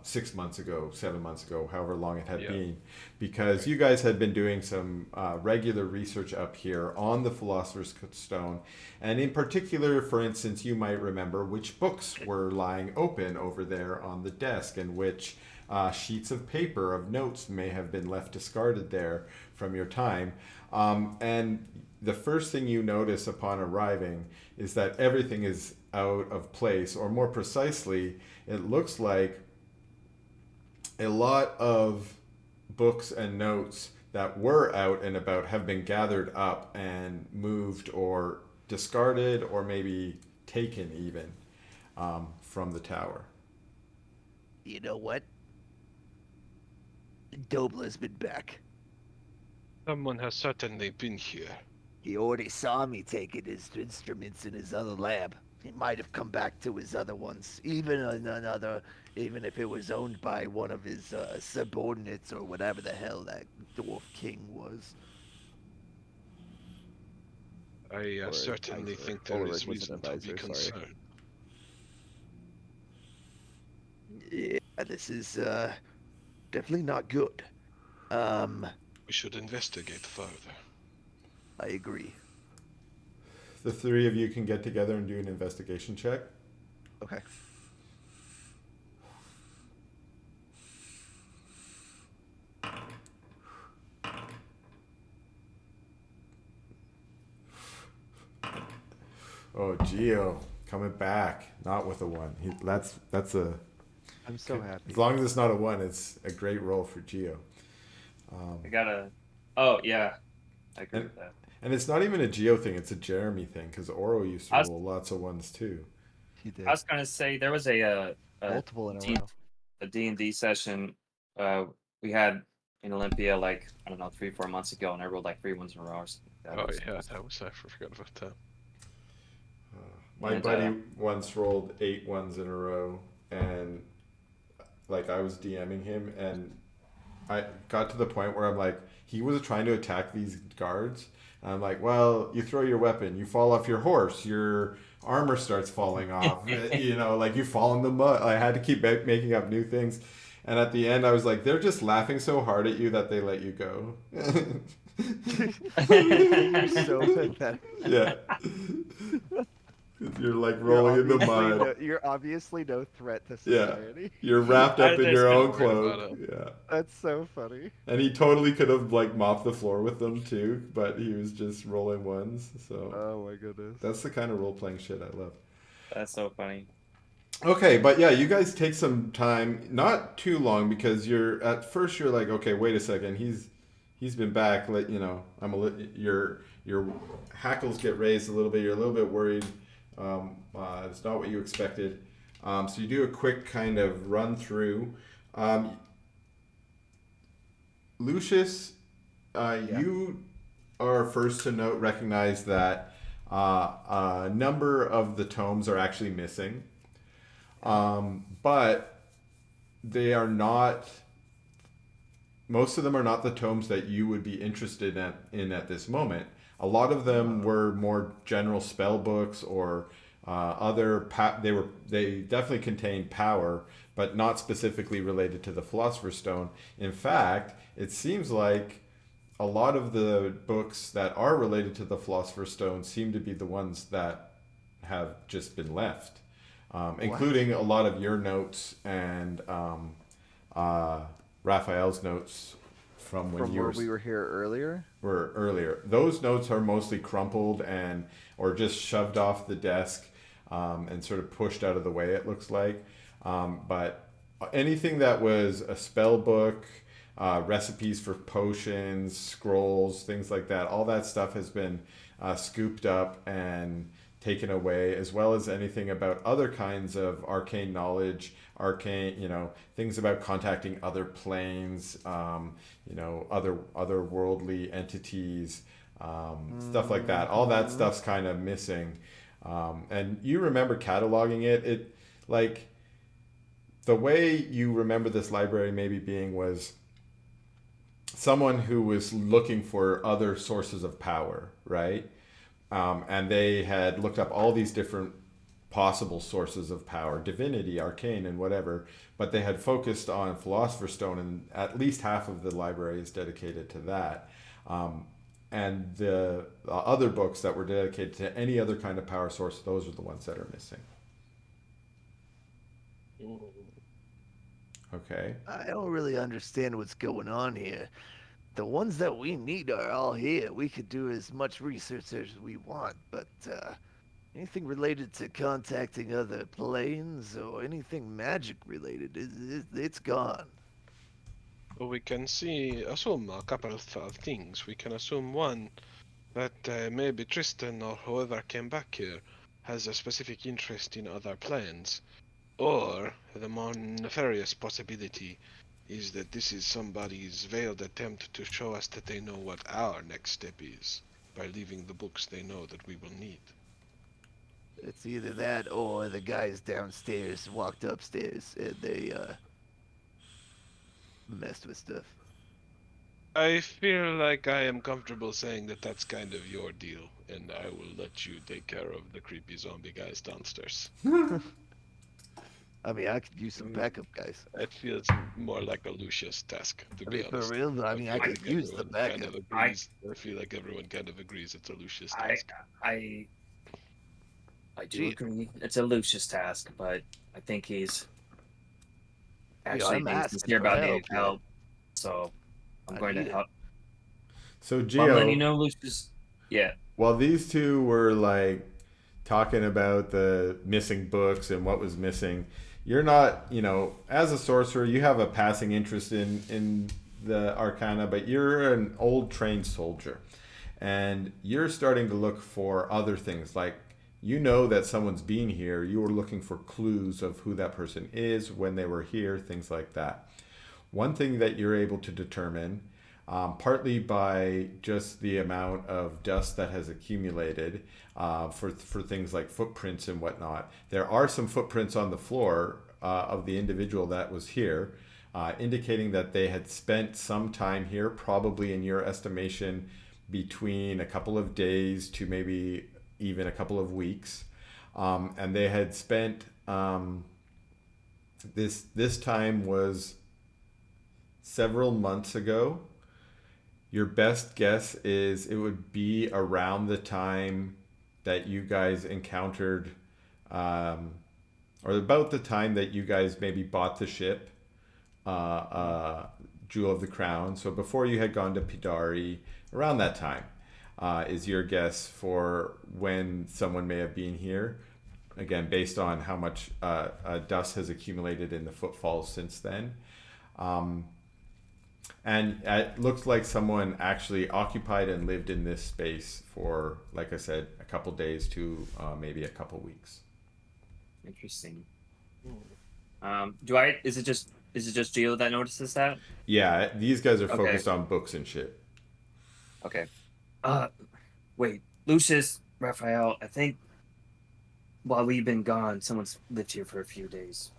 6 months ago, 7 months ago, however long it had been, because you guys had been doing some regular research up here on the Philosopher's Stone. And in particular, for instance, you might remember which books were lying open over there on the desk and which sheets of paper of notes may have been left discarded there from your time. And the first thing you notice upon arriving is that everything is out of place, or more precisely, it looks like a lot of books and notes that were out and about have been gathered up and moved or discarded or maybe taken even from the tower.
You know what? Dobler's been back.
Someone has certainly been here.
He already saw me taking his instruments in his other lab. He might have come back to his other ones, even if it was owned by one of his subordinates or whatever the hell that dwarf king was.
I
Or
certainly
advisor.
think there is
Ulrich was an
reason to be
advisor, sorry.
concerned.
Yeah, this is definitely not good. Um,
We should investigate further.
I agree.
The three of you can get together and do an investigation check.
Okay.
Oh, Geo coming back, not with a one. That's a.
I'm so happy.
As long as it's not a one, it's a great roll for Geo.
I gotta. Oh yeah, I agree
And,
with that.
and it's not even a Geo thing; it's a Jeremy thing because Oro used to
I was,
roll lots of ones too.
He did.
I was gonna say there was a
Multiple in a
D
row.
a D&D session we had in Olympia like I don't know 3-4 months ago, and I rolled like 3 ones in a row or something like that.
Oh
It was-
yeah, that was I forgot about that.
My
And,
buddy once rolled 8 ones in a row, and like I was DMing him, and I got to the point where I'm like, he was trying to attack these guards. And I'm like, well, you throw your weapon, you fall off your horse, your armor starts falling off, you know, like you fall in the mud. I had to keep making up new things. And at the end, I was like, they're just laughing so hard at you that they let you go.
You're so pathetic.
Yeah. You're like rolling in the mud.
You're obviously no threat to
Yeah.
society.
You're wrapped
I
up in your own
understand.
cloak. Yeah.
That's so funny.
And he totally could have like mopped the floor with them too, but he was just rolling ones. So
Oh my goodness.
that's the kind of role playing shit I love.
That's so funny.
Okay, but yeah, you guys take some time, not too long, because you're at first you're like, okay, wait a second, he's been back. Let you know, your hackles get raised a little bit. You're a little bit worried. It's not what you expected. So you do a quick kind of run through. Lucius, you are first to recognize that a number of the tomes are actually missing. But they are not. Most of them are not the tomes that you would be interested in at this moment. A lot of them were more general spell books or they definitely contained power, but not specifically related to the Philosopher's Stone. In fact, it seems like a lot of the books that are related to the Philosopher's Stone seem to be the ones that have just been left, including a lot of your notes and Raphael's notes from when you
where we were here earlier.
were earlier. Those notes are mostly crumpled and or just shoved off the desk and sort of pushed out of the way. It looks like, but anything that was a spell book, recipes for potions, scrolls, things like that, all that stuff has been scooped up and taken away, as well as anything about other kinds of arcane knowledge, things about contacting other planes, other worldly entities, stuff like that. All that stuff's kind of missing, and you remember cataloging it. It like the way you remember this library maybe being was someone who was looking for other sources of power, right? And they had looked up all these different possible sources of power, divinity, arcane, and whatever, but they had focused on Philosopher's Stone, and at least half of the library is dedicated to that. And the other books that were dedicated to any other kind of power source, those are the ones that are missing. Okay.
I don't really understand what's going on here. The ones that we need are all here. We could do as much research as we want, but anything related to contacting other planes or anything magic related, it's gone.
Well, we can assume a couple of things. We can assume one, that maybe Tristan or whoever came back here has a specific interest in other planes. Or the more nefarious possibility is that this is somebody's veiled attempt to show us that they know what our next step is by leaving the books they know that we will need.
It's either that or the guys downstairs walked upstairs and they messed with stuff.
I feel like I am comfortable saying that that's kind of your deal, and I will let you take care of the creepy zombie guys downstairs.
I mean, I could use some backup guys.
It feels more like a Lucius task, to
I
be
mean, for
honest.
real, I mean, I
feel
could
like
use the
everyone kind
backup.
of agrees. I feel like everyone kind of agrees it's a Lucius
I
task.
I I do
Gee.
agree. It's a Lucius task, but I think he's actually
I'm
being
asking
sincere
for
about
help
needing
here.
help. So I'm
I
going to
need it.
help.
So
Well, I'm letting you
Geo,
know, Lucius. Yeah.
while these two were like talking about the missing books and what was missing, you're not, as a sorcerer, you have a passing interest in the arcana, but you're an old trained soldier. And you're starting to look for other things like that someone's been here. You were looking for clues of who that person is, when they were here, things like that. One thing that you're able to determine, partly by just the amount of dust that has accumulated for things like footprints and whatnot, there are some footprints on the floor of the individual that was here, indicating that they had spent some time here, probably in your estimation, between a couple of days to maybe even a couple of weeks. And they had spent this time was several months ago. Your best guess is it would be around the time that you guys encountered, or about the time that you guys maybe bought the ship, Jewel of the Crown. So before you had gone to Pidari, around that time is your guess for when someone may have been here. Again, based on how much dust has accumulated in the footfalls since then. And it looks like someone actually occupied and lived in this space for, like I said, a couple days to maybe a couple weeks.
Interesting. Is it just Geo that notices that?
Yeah, these guys are
Okay.
focused on books and shit.
Okay. Wait, Lucius, Raphael, I think while we've been gone, someone's lived here for a few days.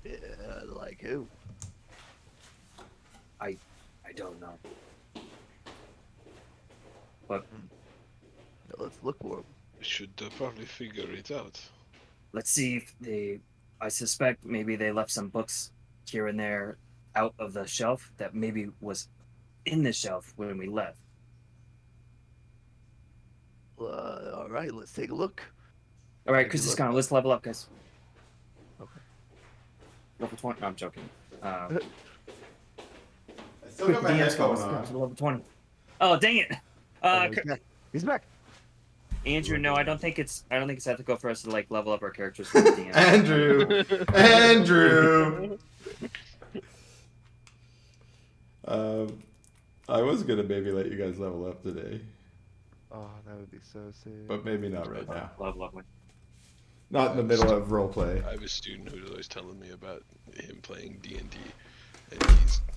Yeah, like who?
I don't know. But
Let's look for him.
We should probably figure it out.
let's see if I suspect maybe they left some books here and there out of the shelf that maybe was in the shelf when we left.
All right, let's take a look.
All right,
Maybe
Chris is
look-
gone. Let's level up, guys.
Okay.
Level 20. No, I'm joking.
I still
Quick,
got my
DM's
headphones
going
on.
to level 20. Oh, dang it.
Oh, no, he's back.
Andrew, no, I don't think it's ethical for us to like level up our characters for the DM.
Andrew. I was gonna maybe let you guys level up today,
Oh, that would be so sick.
but maybe not right now.
Level up.
Not in the middle of roleplay.
I have a student who was always telling me about him playing D&D, and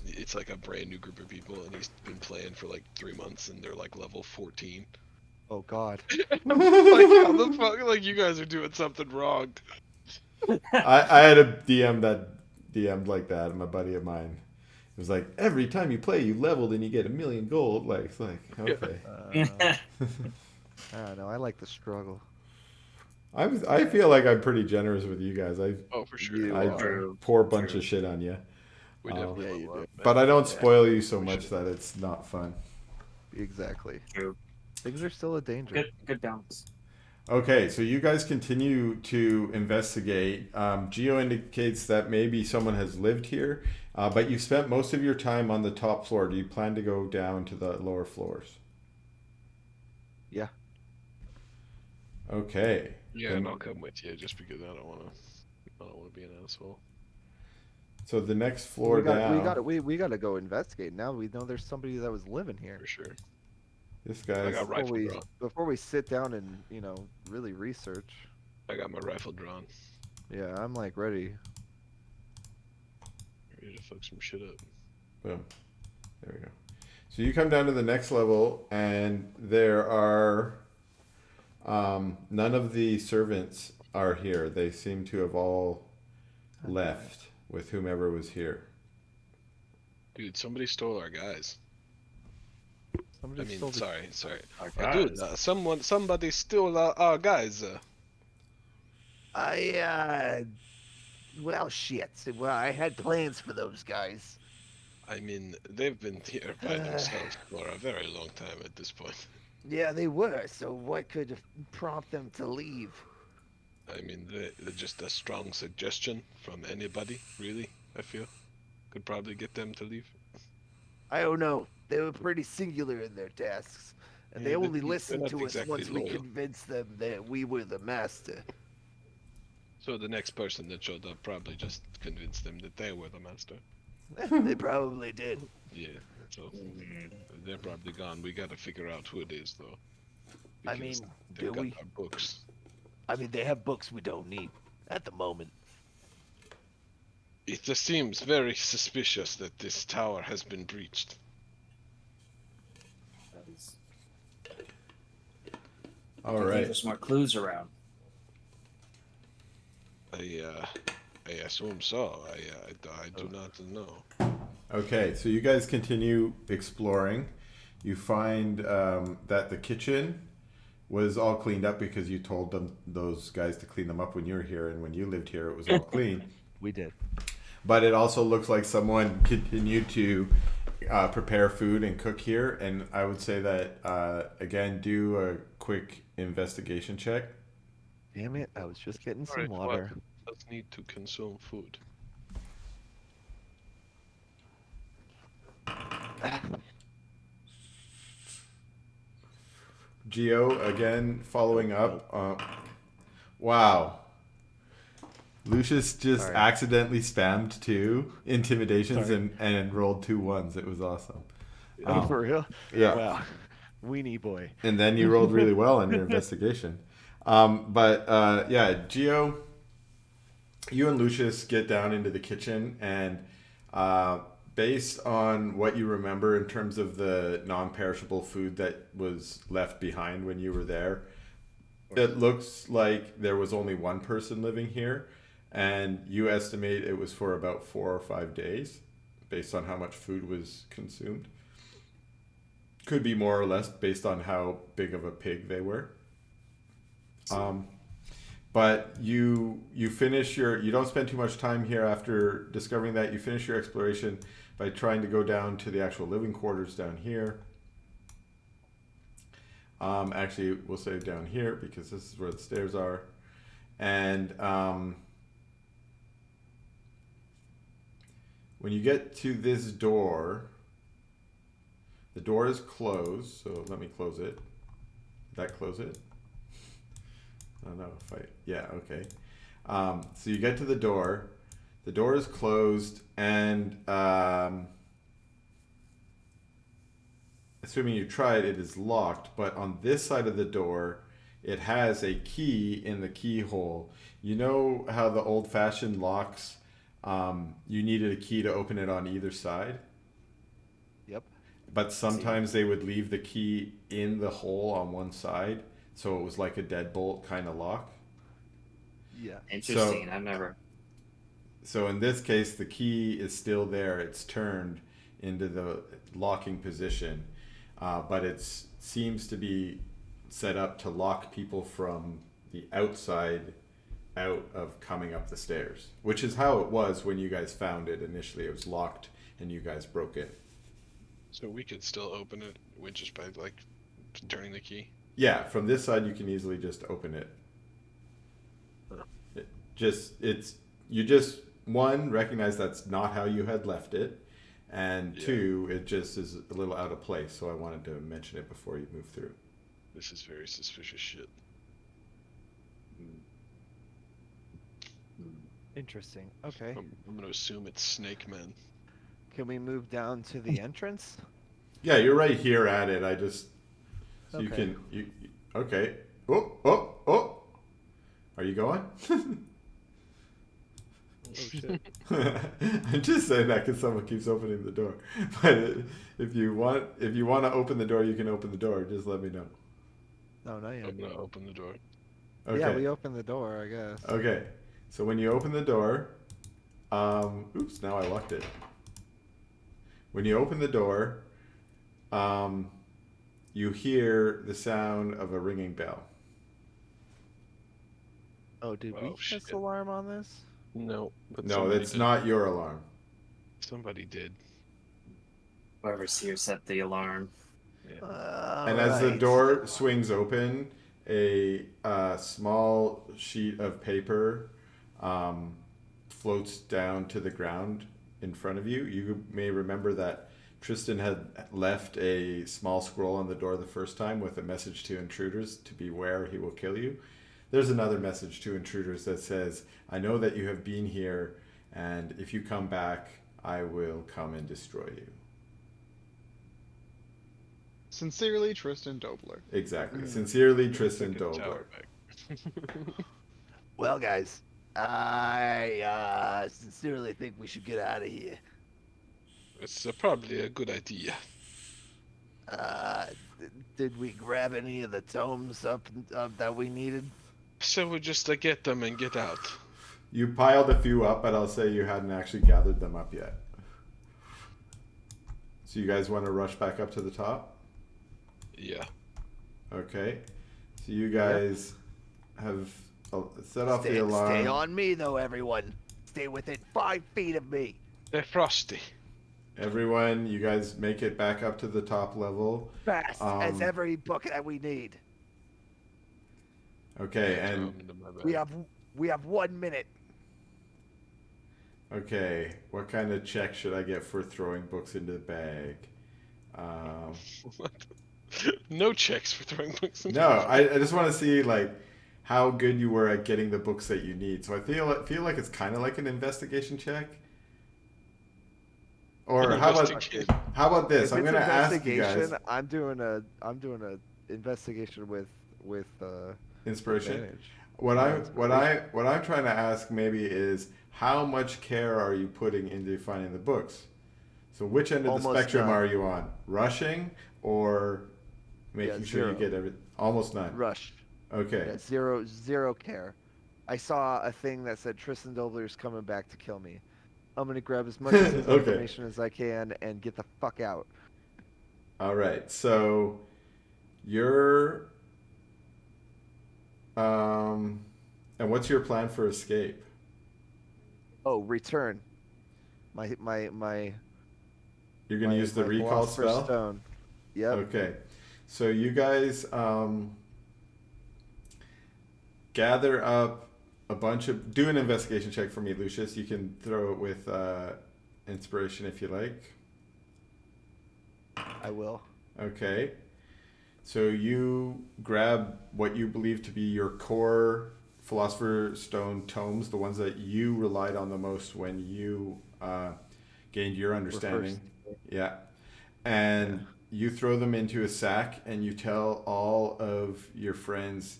it's like a brand new group of people, and he's been playing for like 3 months, and they're like level 14.
Oh God.
Like, how the fuck? Like, you guys are doing something wrong.
I had a DM that DM'd like that, my buddy of mine. It was like, every time you play, you leveled and you get 1,000,000 gold. Like, it's like, okay.
I don't know. I like the struggle.
I feel like I'm pretty generous with you guys.
Oh, for sure.
You
I
are.
pour a bunch of shit on you.
We definitely
Yeah,
level
you
up,
do.
man.
But I don't spoil you so
We
much
should.
that it's not fun.
Exactly.
True.
Things are still a danger.
Good balance.
Okay, so you guys continue to investigate. Geo indicates that maybe someone has lived here, but you've spent most of your time on the top floor. Do you plan to go down to the lower floors?
Yeah.
Okay.
Yeah,
Then-
and I'll come with you just because I don't want to be an asshole.
So the next floor
we got,
down.
we got to go investigate. Now we know there's somebody that was living here.
For sure.
This
I
guy's.
got rifle drawn.
Before we sit down and really research.
I got my rifle drawn.
Yeah, I'm like ready.
Ready to fuck some shit up.
Boom. There we go. So you come down to the next level, and there are none of the servants are here. They seem to have all left with whomever was here.
Dude, somebody stole our guys.
Somebody
I mean,
stole the-
sorry.
Our
Dude,
guys.
somebody stole our guys.
I Well, shit. Well, I had plans for those guys.
I mean, they've been here by themselves for a very long time at this point.
Yeah, they were. So what could prompt them to leave?
I mean, just a strong suggestion from anybody, really, I feel, could probably get them to leave.
I don't know. They were pretty singular in their tasks, and they
Yeah,
only
they're
listened
not
to us
exactly
once we
loyal.
convinced them that we were the master.
So the next person that showed up probably just convinced them that they were the master.
They probably did.
Yeah, so they're probably gone. We gotta figure out who it is, though.
I
Because
mean,
they've
do
got
we?
our books.
I mean, they have books we don't need at the moment.
It just seems very suspicious that this tower has been breached.
That is-
All
I think
right.
there's more clues around.
I assume so. I do not know.
Okay, so you guys continue exploring. You find that the kitchen was all cleaned up because you told those guys to clean them up when you were here, and when you lived here, it was all clean.
We did.
But it also looks like someone continued to prepare food and cook here, and I would say that again, do a quick investigation check.
Damn it! I was just getting some
Alright,
water.
Does need to consume food.
Geo again following up. Wow. Lucius just
Sorry.
accidentally spammed 2 intimidations and rolled 2 ones. It was awesome.
Oh, for real?
Yeah.
Wow. Weenie boy.
And then you rolled really well on your investigation. Yeah, Geo, you and Lucius get down into the kitchen, and based on what you remember in terms of the non-perishable food that was left behind when you were there, it looks like there was only one person living here, and you estimate it was for about 4 or 5 days based on how much food was consumed. Could be more or less based on how big of a pig they were. But you finish you don't spend too much time here after discovering that. You finish your exploration by trying to go down to the actual living quarters down here. Actually, we'll say down here because this is where the stairs are. And when you get to this door, the door is closed, so let me close it. Did that close it? I don't know if yeah, okay. So you get to the door is closed, and assuming you tried, it is locked, but on this side of the door, it has a key in the keyhole. You know how the old-fashioned locks, you needed a key to open it on either side?
Yep.
But sometimes they would leave the key in the hole on one side, so it was like a deadbolt kind of lock.
Yeah.
Interesting. I've never.
So in this case, the key is still there. It's turned into the locking position, but it seems to be set up to lock people from the outside out of coming up the stairs, which is how it was when you guys found it initially. It was locked and you guys broke it.
So we could still open it with just by like turning the key.
Yeah, from this side you can easily just open it. You just one, recognize that's not how you had left it, and
Yeah.
2, it just is a little out of place, so I wanted to mention it before you move through.
This is very suspicious shit.
Interesting. Okay.
I'm gonna assume it's Snake Man.
Can we move down to the entrance?
Yeah, you're right here at it. I just so you
Okay.
can okay. Oh. Are you going?
Oh shit.
I'm just saying that because someone keeps opening the door. But if you want to open the door, you can open the door. Just let me know.
No, not yet.
I'm gonna open the door.
Okay.
Yeah, we opened the door, I guess.
Okay. So when you open the door, oops, now I locked it. When you open the door, you hear the sound of a ringing bell.
Oh, did we
Oh,
press
shit.
alarm on this?
No, but
No,
somebody
that's
did.
not your alarm.
Somebody did.
Whoever's here set the alarm.
And as the door swings open, a small sheet of paper floats down to the ground in front of you. You may remember that Tristan had left a small scroll on the door the first time with a message to intruders to beware, he will kill you. There's another message to intruders that says, I know that you have been here, and if you come back, I will come and destroy you.
Sincerely, Tristan Dobler.
Exactly. Sincerely, Tristan
Take a
Dobler.
tower back.
Well, guys, I sincerely think we should get out of here.
It's probably a good idea.
Did we grab any of the tomes up that we needed?
So we just get them and get out.
You piled a few up, but I'll say you hadn't actually gathered them up yet. So you guys want to rush back up to the top?
Yeah.
Okay. So you guys have set off the alarm.
Stay on me, though, everyone. Stay within 5 feet of me.
They're frosty.
Everyone, you guys make it back up to the top level.
Fast as every book that we need.
Okay, and
We have 1 minute.
okay, what kind of check should I get for throwing books into the bag?
No checks for throwing books into
No,
the
I just want to see like how good you were at getting the books that you need. So I feel like it's kind of like an investigation check. Or how about this? I'm gonna ask you guys.
I'm doing a investigation with
Inspiration.
advantage.
What I'm trying to ask maybe is how much care are you putting into finding the books? So which end of the
Almost
spectrum
none.
are you on? Rushing or making sure you
zero.
get everything? Almost none.
Rush.
Okay.
Yeah, zero care. I saw a thing that said Tristan Dobler's coming back to kill me. I'm gonna grab as much of this
Okay.
information as I can and get the fuck out.
All right. So you're and what's your plan for escape?
Oh, return. My
You're gonna use the recall
Philosopher's
spell?
Stone. Yep.
Okay. So you guys gather up a bunch of... Do an investigation check for me, Lucius. You can throw it with inspiration if you like.
I will.
Okay. So you grab what you believe to be your core Philosopher's Stone tomes, the ones that you relied on the most when you gained your understanding. Yeah. And you throw them into a sack and you tell all of your friends,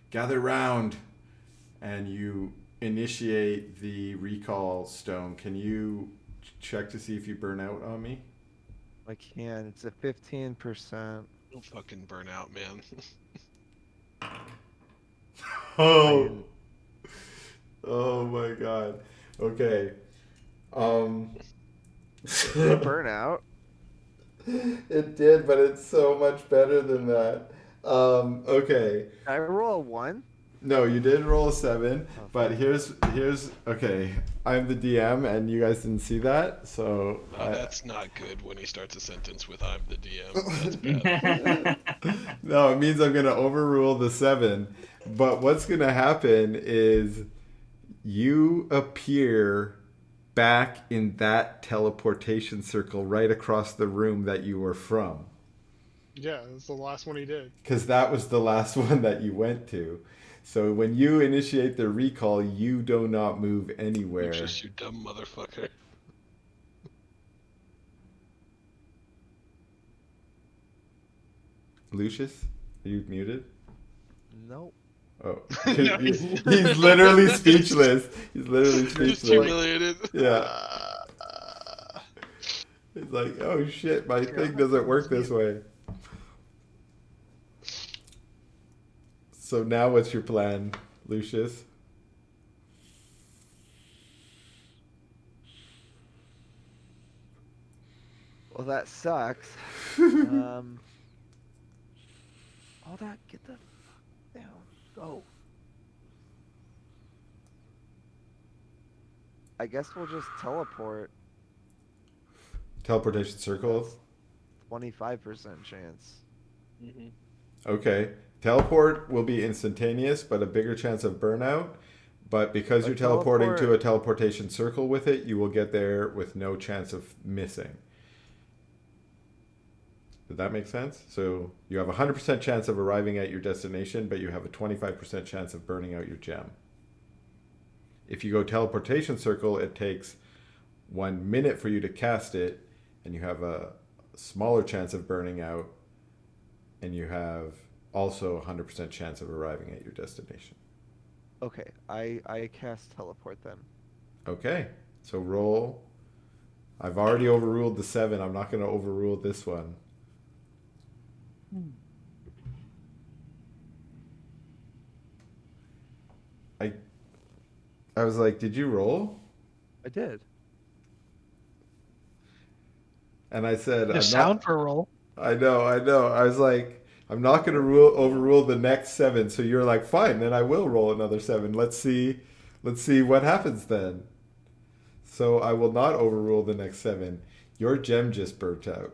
gather round, and you initiate the recall stone. Can you check to see if you burn out on me?
I can. It's a 15%.
Don't fucking burn out, man.
Oh. Oh my god. Okay.
Burnout.
It did, but it's so much better than that. Okay.
I roll a 1.
No, you did roll a 7, but here's okay. I'm the DM, and you guys didn't see that, so
That's not good when he starts a sentence with "I'm the DM." That's bad.
no, it means I'm gonna overrule the 7. But what's gonna happen is you appear back in that teleportation circle right across the room that you were from.
Yeah, that's the last one he did.
Because that was the last one that you went to. So when you initiate the recall, you do not move anywhere.
Lucius, you dumb motherfucker.
Lucius, are you muted?
Nope.
Oh,
No,
he's literally speechless. He's literally
Just
speechless.
humiliated.
Yeah. It's like, oh shit, my thing doesn't work this way. So now what's your plan, Lucius?
Well, that sucks. All that, get the fuck down. Go. I guess we'll just teleport.
Teleportation circle.
25% chance.
Mm-hmm.
Okay. Teleport will be instantaneous, but a bigger chance of burnout. But because
A
you're teleporting to a
teleport-
teleportation circle with it, you will get there with no chance of missing. Did that make sense? So you have a 100% chance of arriving at your destination, but you have a 25% chance of burning out your gem. If you go teleportation circle, it takes 1 minute for you to cast it, and you have a smaller chance of burning out, and you have also a 100% chance of arriving at your destination.
Okay, I cast teleport then.
Okay, so roll. I've already overruled the 7. I'm not going to overrule this one. I was like, did you roll?
I did.
And I said,
The
I'm
sound
not.
for a roll.
I know. I was like, I'm not going to overrule the next 7. So you're like, fine, then I will roll another 7. Let's see what happens then. So I will not overrule the next 7. Your gem just burnt out.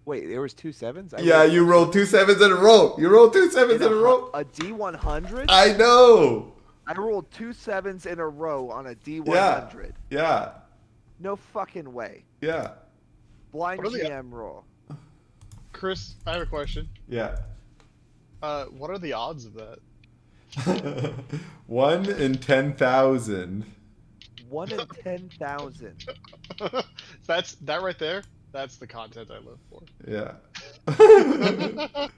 Wait, there was 2 sevens?
Yeah, you rolled 2 7s in a row. You rolled 2 7s in a row.
A D100?
I know.
I rolled 2 sevens in a row on a D100.
Yeah.
No fucking way.
Yeah.
Blind
What are the-
GM roll.
Chris, I have a question.
Yeah.
What are the odds of that?
1 in 10,000.
1 in 10,000.
That's that right there. That's the content I live for.
Yeah.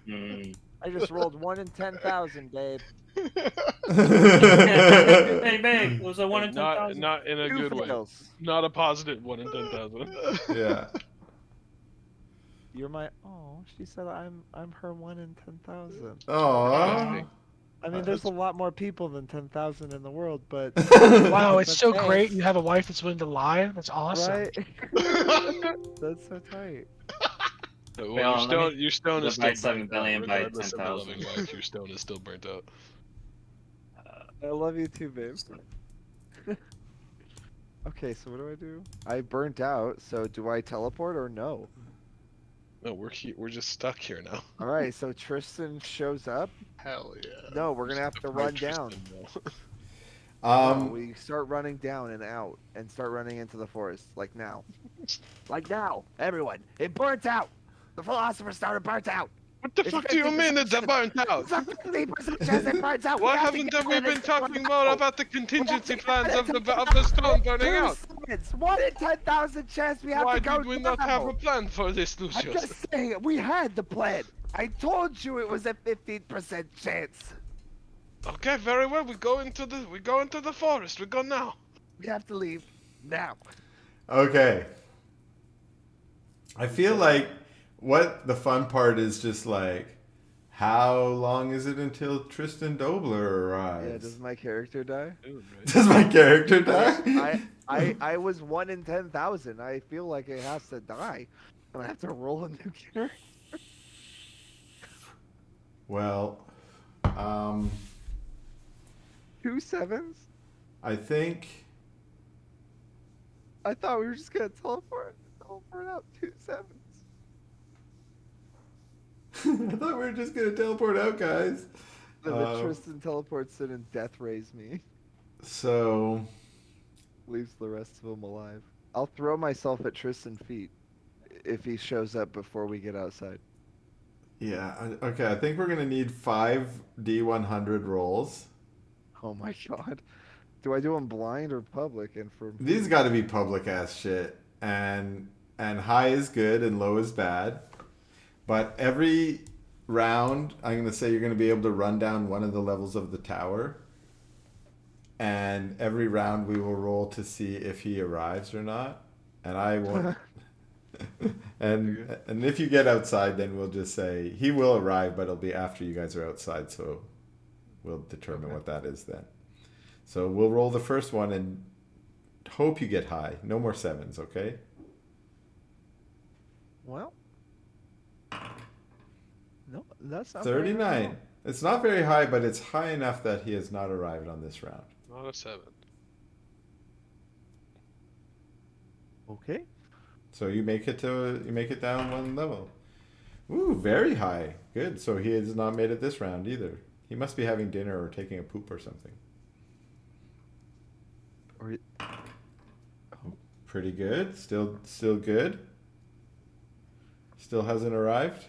Mm.
I just rolled 1 in 10,000, babe.
Bang, bang. It was a 1 in
Not
10,000.
not in a
Two
good way.
fails.
Not a positive 1 in 10,000.
Yeah.
You're my. Oh, she said I'm her 1 in 10,000.
Aww.
I mean, there's a lot more people than 10,000 in the world, but
Wow, it's
But
so
thanks.
great. You have a wife that's willing to lie. That's awesome.
right? That's so tight.
Well,
Well, let me
your stone is still
divide 7
burnt
billion
out,
by
regardless of your
10,000.
loving wife. Your stone is still burnt out.
I love you too, babe. Okay, so what do I do? I burnt out, so do I teleport or no?
No, we're just stuck here now.
All right, so Tristan shows up.
Hell yeah.
No, we're gonna have to run down. No, we start running down and out and start running into the forest, like now.
Like now, everyone, it burnt out. The philosopher started burnt out.
What the
It's
fuck do you mean it's
50%
burnt out?
It's a 50% chance it burns out.
Why
have to
haven't
get
we
rid of
been
it
talking
tomorrow.
more about the contingency
We have to
plans
get
of
rid
the stone burning
2
out?
seconds. 1 in 10,000 chance we have
Why
to go
did we not have a
now.
plan for this,
I'm
Lucius?
just saying, we had the plan. I told you it was a 15% chance.
Okay, very well. We go into the forest. We go now.
We have to leave now.
Okay. I feel like what the fun part is just like, how long is it until Tristan Dobler arrives?
Yeah, does my character die?
Does my character die?
I was 1 in 10,000. I feel like it has to die. I'm gonna have to roll a new character.
Well,
2 sevens?
I think
I thought we were just gonna teleport out 2 sevens.
I thought we were just gonna teleport out, guys.
And then Tristan teleports in and death rays me.
So
Leaves the rest of them alive. I'll throw myself at Tristan's feet if he shows up before we get outside.
yeah, okay. I think we're gonna need 5 D100 rolls.
Oh my god. Do I do them blind or public? And for
These got to be public ass shit, and high is good and low is bad. But every round, I'm gonna say you're gonna be able to run down one of the levels of the tower, and every round we will roll to see if he arrives or not. And I want, and if you get outside, then we'll just say he will arrive, but it'll be after you guys are outside. So we'll determine what that is then. So we'll roll the first one and hope you get high. No more sevens, okay?
Well, no, that's not very
39.
well.
It's not very high, but it's high enough that he has not arrived on this round.
Not a 7.
Okay.
So you make it down one level. Ooh, very high. Good. So he has not made it this round either. He must be having dinner or taking a poop or something.
Or
Pretty good. Still good. Still hasn't arrived.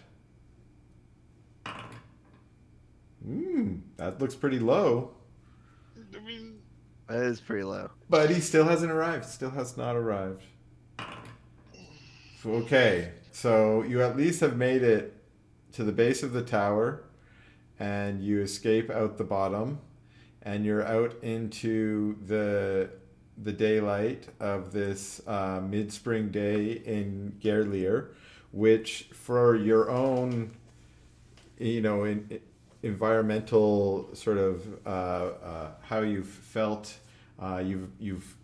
That looks pretty low.
I mean,
that is pretty low.
But he still hasn't arrived. Still has not arrived. Okay, so you at least have made it to the base of the tower, and you escape out the bottom, and you're out into the daylight of this mid-spring day in Gerlier, which for your own, environmental sort of how you've felt, you've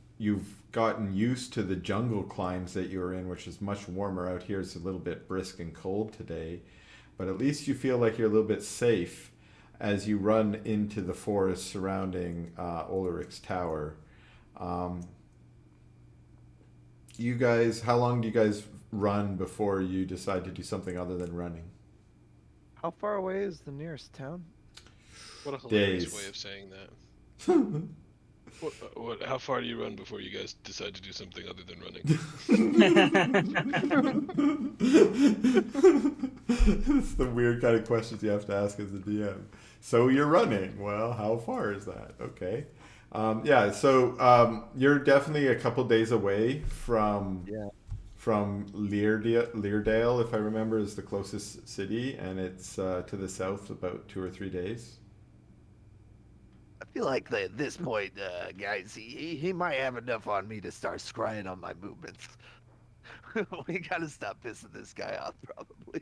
gotten used to the jungle climes that you're in, which is much warmer. Out here it's a little bit brisk and cold today, but at least you feel like you're a little bit safe as you run into the forest surrounding Ulrich's tower. You guys, how long do you guys run before you decide to do something other than running?
How far away is the nearest town?
What a hilarious
Days.
way of saying that. How far do you run before you guys decide to do something other than running?
It's the weird kind of questions you have to ask as a DM. So you're running. Well, how far is that? Okay. So you're definitely a couple days away from Leardale, if I remember, is the closest city, and it's to the south about 2 or 3 days.
I feel like at this point, guys, he might have enough on me to start scrying on my movements. We gotta stop pissing this guy off, probably.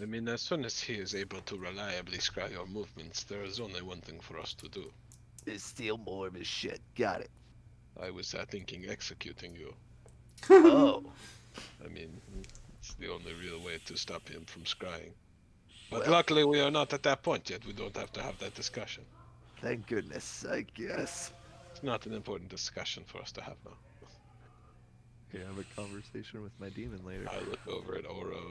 I mean, as soon as he is able to reliably scry your movements, there is only one thing for us to do.
Is steal more of his shit. Got it.
I was thinking executing you.
Oh.
I mean, it's the only real way to stop him from scrying. But
Well,
luckily we are not at that point yet. We don't have to have that discussion.
thank goodness, I guess.
It's not an important discussion for us to have now.
Okay, have a conversation with my demon later.
I look over at Oro,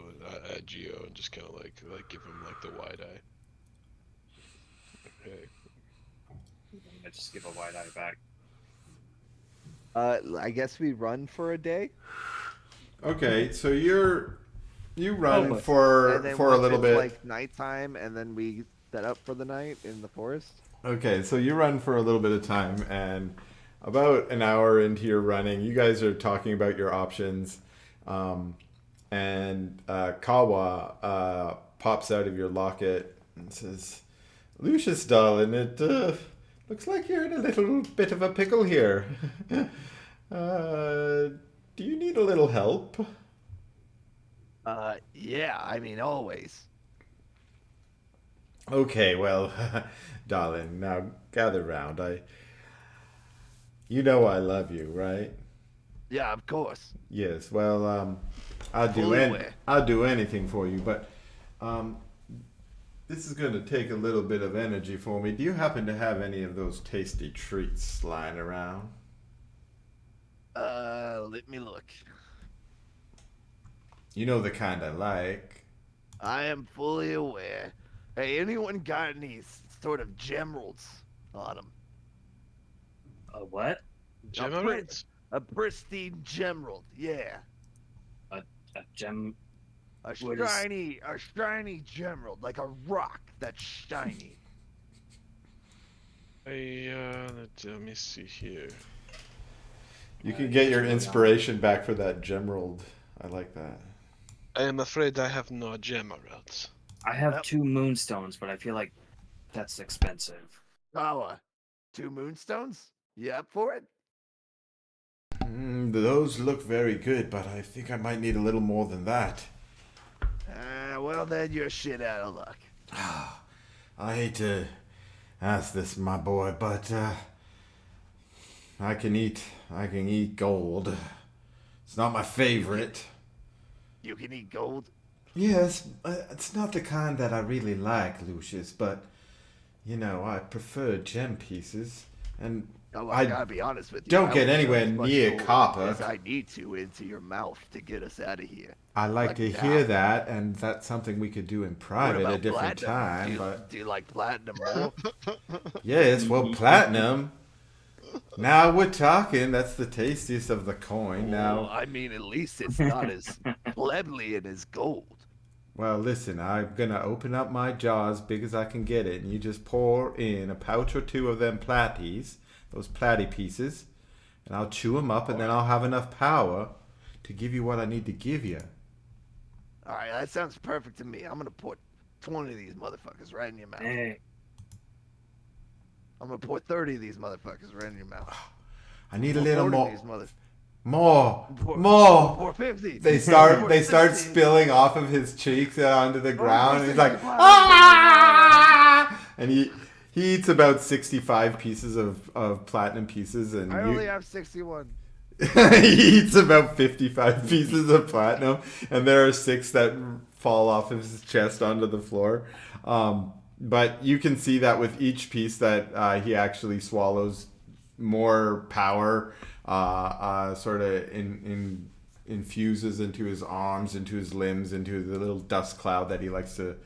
at Geo, and just kind of like give him like the wide eye. Okay.
I just give a wide eye back.
I guess we run for a day.
Okay, so you run
And
for
then
a
once
little
it's
bit.
like nighttime, and then we set up for the night in the forest.
Okay, so you run for a little bit of time, and about an hour into your running, you guys are talking about your options, and Kawa pops out of your locket and says, "Lucius, darling, it looks like you're in a little bit of a pickle here. Do you need a little help?"
Yeah, I mean, always.
Okay, well, darling, now gather round. You know I love you, right?
Yeah, of course.
Yes. Well, I'll do
Fully aware.
I'll do anything for you, but this is going to take a little bit of energy for me. Do you happen to have any of those tasty treats lying around?
Let me look.
You know the kind I like.
I am fully aware. Hey, anyone got any sort of gemeralds on them?
What?
A,
Gemeralds?
a pristine gemerald, yeah.
A gem?
A
What is-
shiny gemerald, like a rock that's shiny.
Let me see here.
You can get your inspiration back for that gemerald. I like that.
I am afraid I have no gemeralds.
I have
Yep.
2 moonstones, but I feel like that's expensive.
Kawa, 2 moonstones? You up for it?
Those look very good, but I think I might need a little more than that.
Well then you're shit out of luck.
I hate to ask this, my boy, but I can eat gold. It's not my favorite.
You can eat gold?
Yes, it's not the kind that I really like, Lucius, but I prefer gem pieces. And
Oh,
I
I gotta be honest with you.
don't
I
get
will shove
anywhere
as much
near
gold
copper.
as I need to into your mouth to get us out of here.
I like to
now.
hear that, and that's something we could do in
What
private
about
at a different
platinum?
time.
Do
But
you like platinum more?
yes, well, platinum. Now we're talking. That's the tastiest of the coin.
Well,
Now,
I mean, at least it's not as plebeian as gold.
well, listen, I'm gonna open up my jaw as big as I can get it, and you just pour in a pouch or two of them platies, those platy pieces, and I'll chew them up, and then I'll have enough power to give you what I need to give you.
All right, that sounds perfect to me. I'm gonna put 20 of these motherfuckers right in your mouth.
Hey,
I'm gonna pour 30 of these motherfuckers right in your mouth.
I need a
Pour
little
40 of
more,
these
more,
Pour
more.
50.
They start
Pour
they start
60.
spilling off of his cheeks onto the ground. And he's like,
65.
ah! And he eats about 65 pieces of platinum pieces, and
I only have 61.
he eats about 55 pieces of platinum, and there are 6 that fall off of his chest onto the floor. But you can see that with each piece that he actually swallows more power, sort of infuses into his arms, into his limbs, into the little dust cloud that he likes to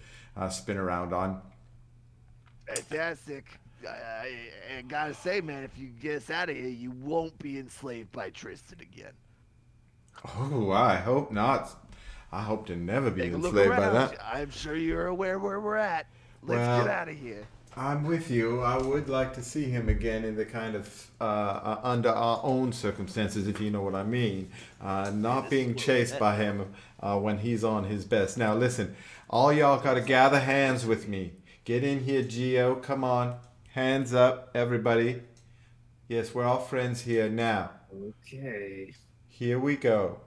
spin around on.
Fantastic. I gotta say, man, if you get us out of here, you won't be enslaved by Tristan again.
Oh, I hope not. I hope to never be
Take a look
enslaved by
around.
that.
I'm sure you're aware where we're at. Let's
Well,
get out of here.
I'm with you. I would like to see him again in the kind of under our own circumstances, if you know what I mean. Not being chased by him when he's on his best. Now, listen, all y'all got to gather hands with me. Get in here, Geo. Come on. Hands up, everybody. Yes, we're all friends here now.
okay.
Here we go.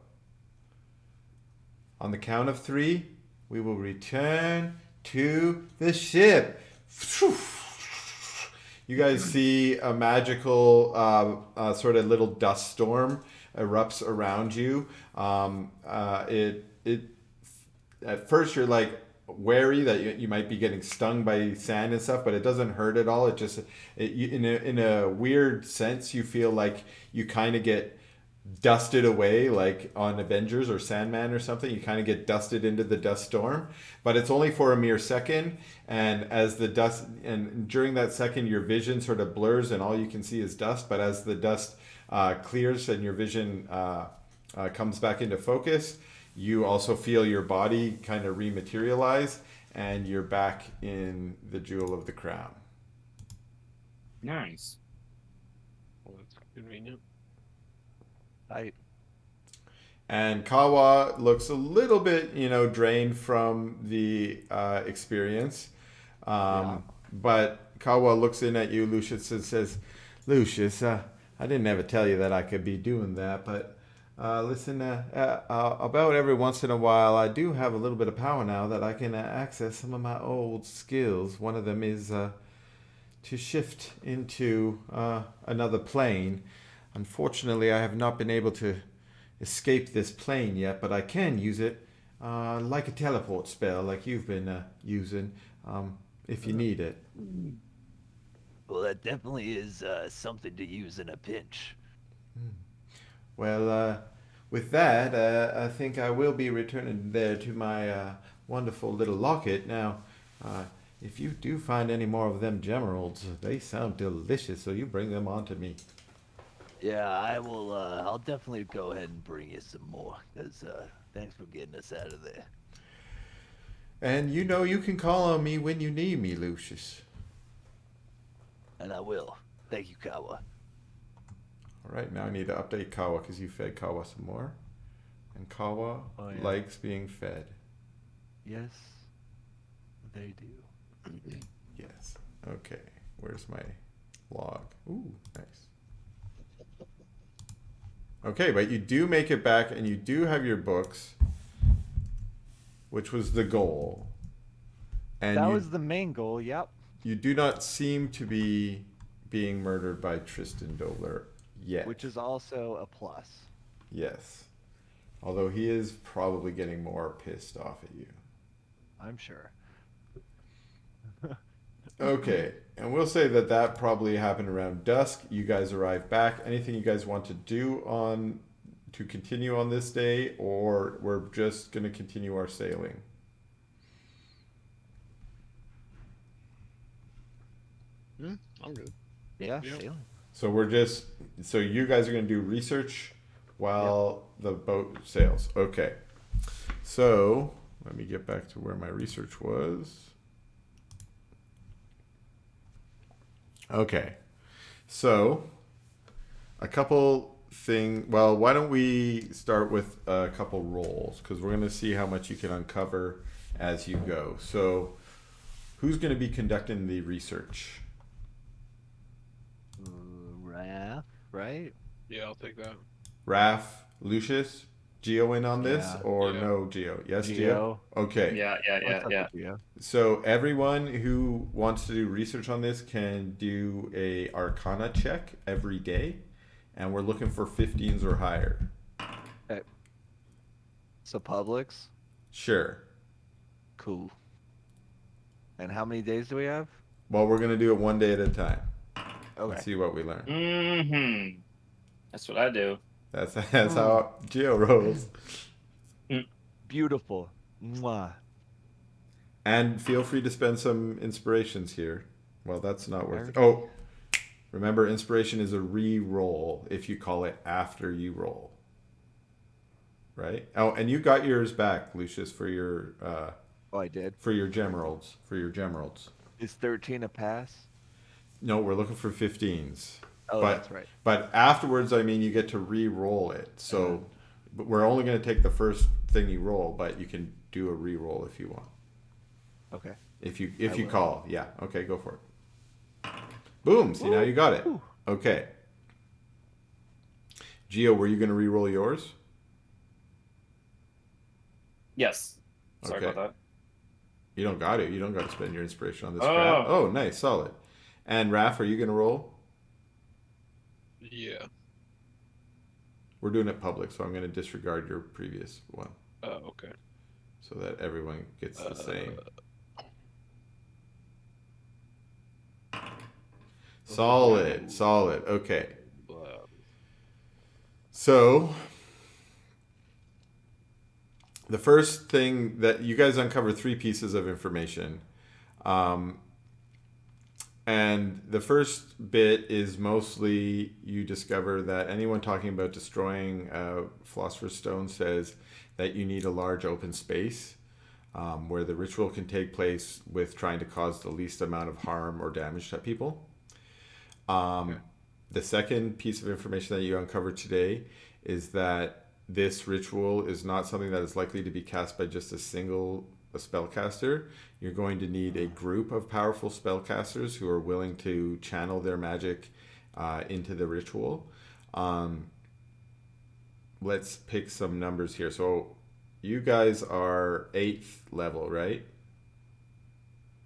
On the count of 3, we will return to the ship. You guys see a magical sort of little dust storm erupts around you. It at first you're like wary that you might be getting stung by sand and stuff, but it doesn't hurt at all. It just in a weird sense you feel like you kind of get dusted away, like on Avengers or Sandman or something. You kind of get dusted into the dust storm, but it's only for a mere second. And as the dust, and during that second, your vision sort of blurs and all you can see is dust. But as the dust clears and your vision comes back into focus, you also feel your body kind of rematerialize, and you're back in the Jewel of the Crown.
Nice.
Well, that's convenient.
And Kawa looks a little bit, drained from the experience. But Kawa looks in at you, Lucius, and says, Lucius, I didn't ever tell you that I could be doing that, but listen, about every once in a while, I do have a little bit of power now that I can access some of my old skills. One of them is to shift into another plane. Unfortunately, I have not been able to escape this plane yet, but I can use it like a teleport spell, like you've been using, if you need it.
Well, that definitely is something to use in a pinch.
Well, with that, I think I will be returning there to my wonderful little locket. Now, if you do find any more of them gemeralds, they sound delicious, so you bring them on to me.
Yeah, I will. I'll definitely go ahead and bring you some more. Cause thanks for getting us out of there.
And you can call on me when you need me, Lucius.
And I will. Thank you, Kawa.
All right, now I need to update Kawa because you fed Kawa some more. And Kawa likes being fed.
Yes, they do.
Yes. Okay. Where's my log? Ooh, nice. Okay, but you do make it back and you do have your books, which was the goal. And
That was the main goal, yep.
you do not seem to be being murdered by Tristan Dobler yet.
Which is also a plus.
Yes. Although he is probably getting more pissed off at you.
I'm sure.
Okay, and we'll say that that probably happened around dusk. You guys arrive back. Anything you guys want to do on to continue on this day, or we're just going to continue our sailing?
I'm good.
Yeah,
Yeah.
sailing.
So we're just so you guys are going to do research while the boat sails. Okay. So, let me get back to where my research was. Okay. So, a couple well, why don't we start with a couple rolls, because we're going to see how much you can uncover as you go. So, who's going to be conducting the research?
Raph, right?
Yeah, I'll take that.
Raph, Lucius, Geo in on this,
Yeah.
or
Yeah.
no Geo? Yes, Geo?
Geo.
Okay.
Yeah, yeah, yeah,
What's up
yeah.
with Geo?
So everyone who wants to do research on this can do a Arcana check every day, and we're looking for 15s or higher.
So Publix,
Sure.
cool. And how many days do we have?
Well, we're gonna do it one day at a time.
Okay.
Let's see what we learn.
Mm-hmm. That's what I do.
That's how Geo rolls.
Beautiful. Mwah.
And feel free to spend some inspirations here. Well, that's not worth it.
Okay.
Oh, remember, inspiration is a re-roll if you call it after you roll. Right? Oh, and you got yours back, Lucius, for your
Oh, I did.
for your gem rolls. For your gem rolls.
Is 13 a pass?
No, we're looking for 15s.
Oh,
But-
that's right.
But afterwards, I mean, you get to re-roll it. So but we're only going to take the first thing you roll, but you can do a re-roll if you want.
Okay.
If you
I will.
call. Yeah. Okay, go for it. Boom. See, now you got it.
Woo.
Okay. Geo, were you going to re-roll yours?
Yes. Sorry
Okay.
about that.
You don't got it. You don't got to spend your inspiration on this
Oh.
crap. Oh, nice. Solid. And Raph, are you going to roll?
Yeah.
We're doing it public, so I'm going to disregard your previous one
Okay.
so that everyone gets the same. Solid. Solid. Okay. So, the first thing that you guys uncover 3 pieces of information. And the first bit is mostly you discover that anyone talking about destroying Philosopher's Stone says that you need a large open space where the ritual can take place with trying to cause the least amount of harm or damage to people. The second piece of information that you uncover today is that this ritual is not something that is likely to be cast by just a spellcaster. You're going to need a group of powerful spellcasters who are willing to channel their magic into the ritual. Let's pick some numbers here. So you guys are 8th level, right?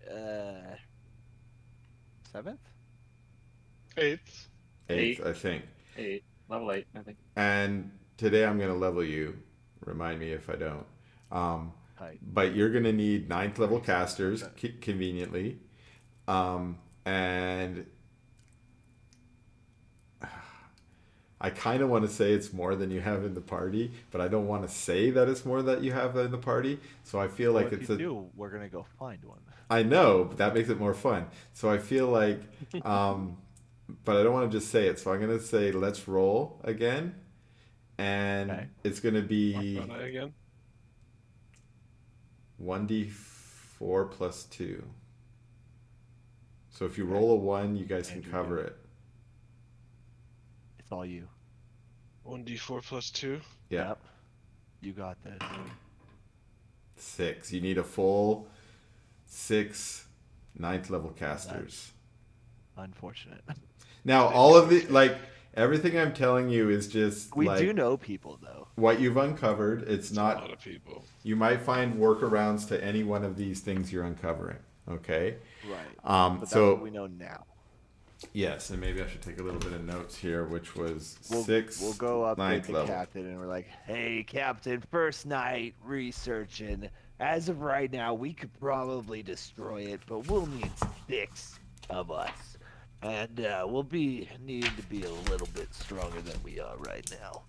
7th?
8th.
8th, I think.
8. Level 8, I think.
And today I'm going to level you. Remind me if I don't.
Tight.
But you're going to need 9th level casters, conveniently. And I kind of want to say it's more than you have in the party, but I don't want to say that it's more that you have in the party. So I feel like
if
it's
you do, we're gonna go find one.
I know, but that makes it more fun. So I feel like, but I don't want to just say it. So I'm going to say, let's roll again. And
Okay.
it's going to be
Arcana again.
1d4 plus 2. So if you roll a 1, you guys can
Andrew,
cover
do
it.
It's all you.
1d4 plus 2.
Yeah.
Yep. You got this.
6. You need a full 6 9th level casters.
Unfortunate.
Now, all of the, like, everything I'm telling you is just,
We
like,
do know people though.
what you've uncovered. It's
A
not,
lot of people.
you might find workarounds to any one of these things you're uncovering. Okay?
Right. But that's
So,
what we know now.
yes, and maybe I should take a little bit of notes here, which was
We'll
6th,
we'll go up to
9th
the
level.
captain and we're like, hey captain, first night researching. As of right now, we could probably destroy it, but we'll need some
6 of us. And we'll be needing to be a little bit stronger than we are right now.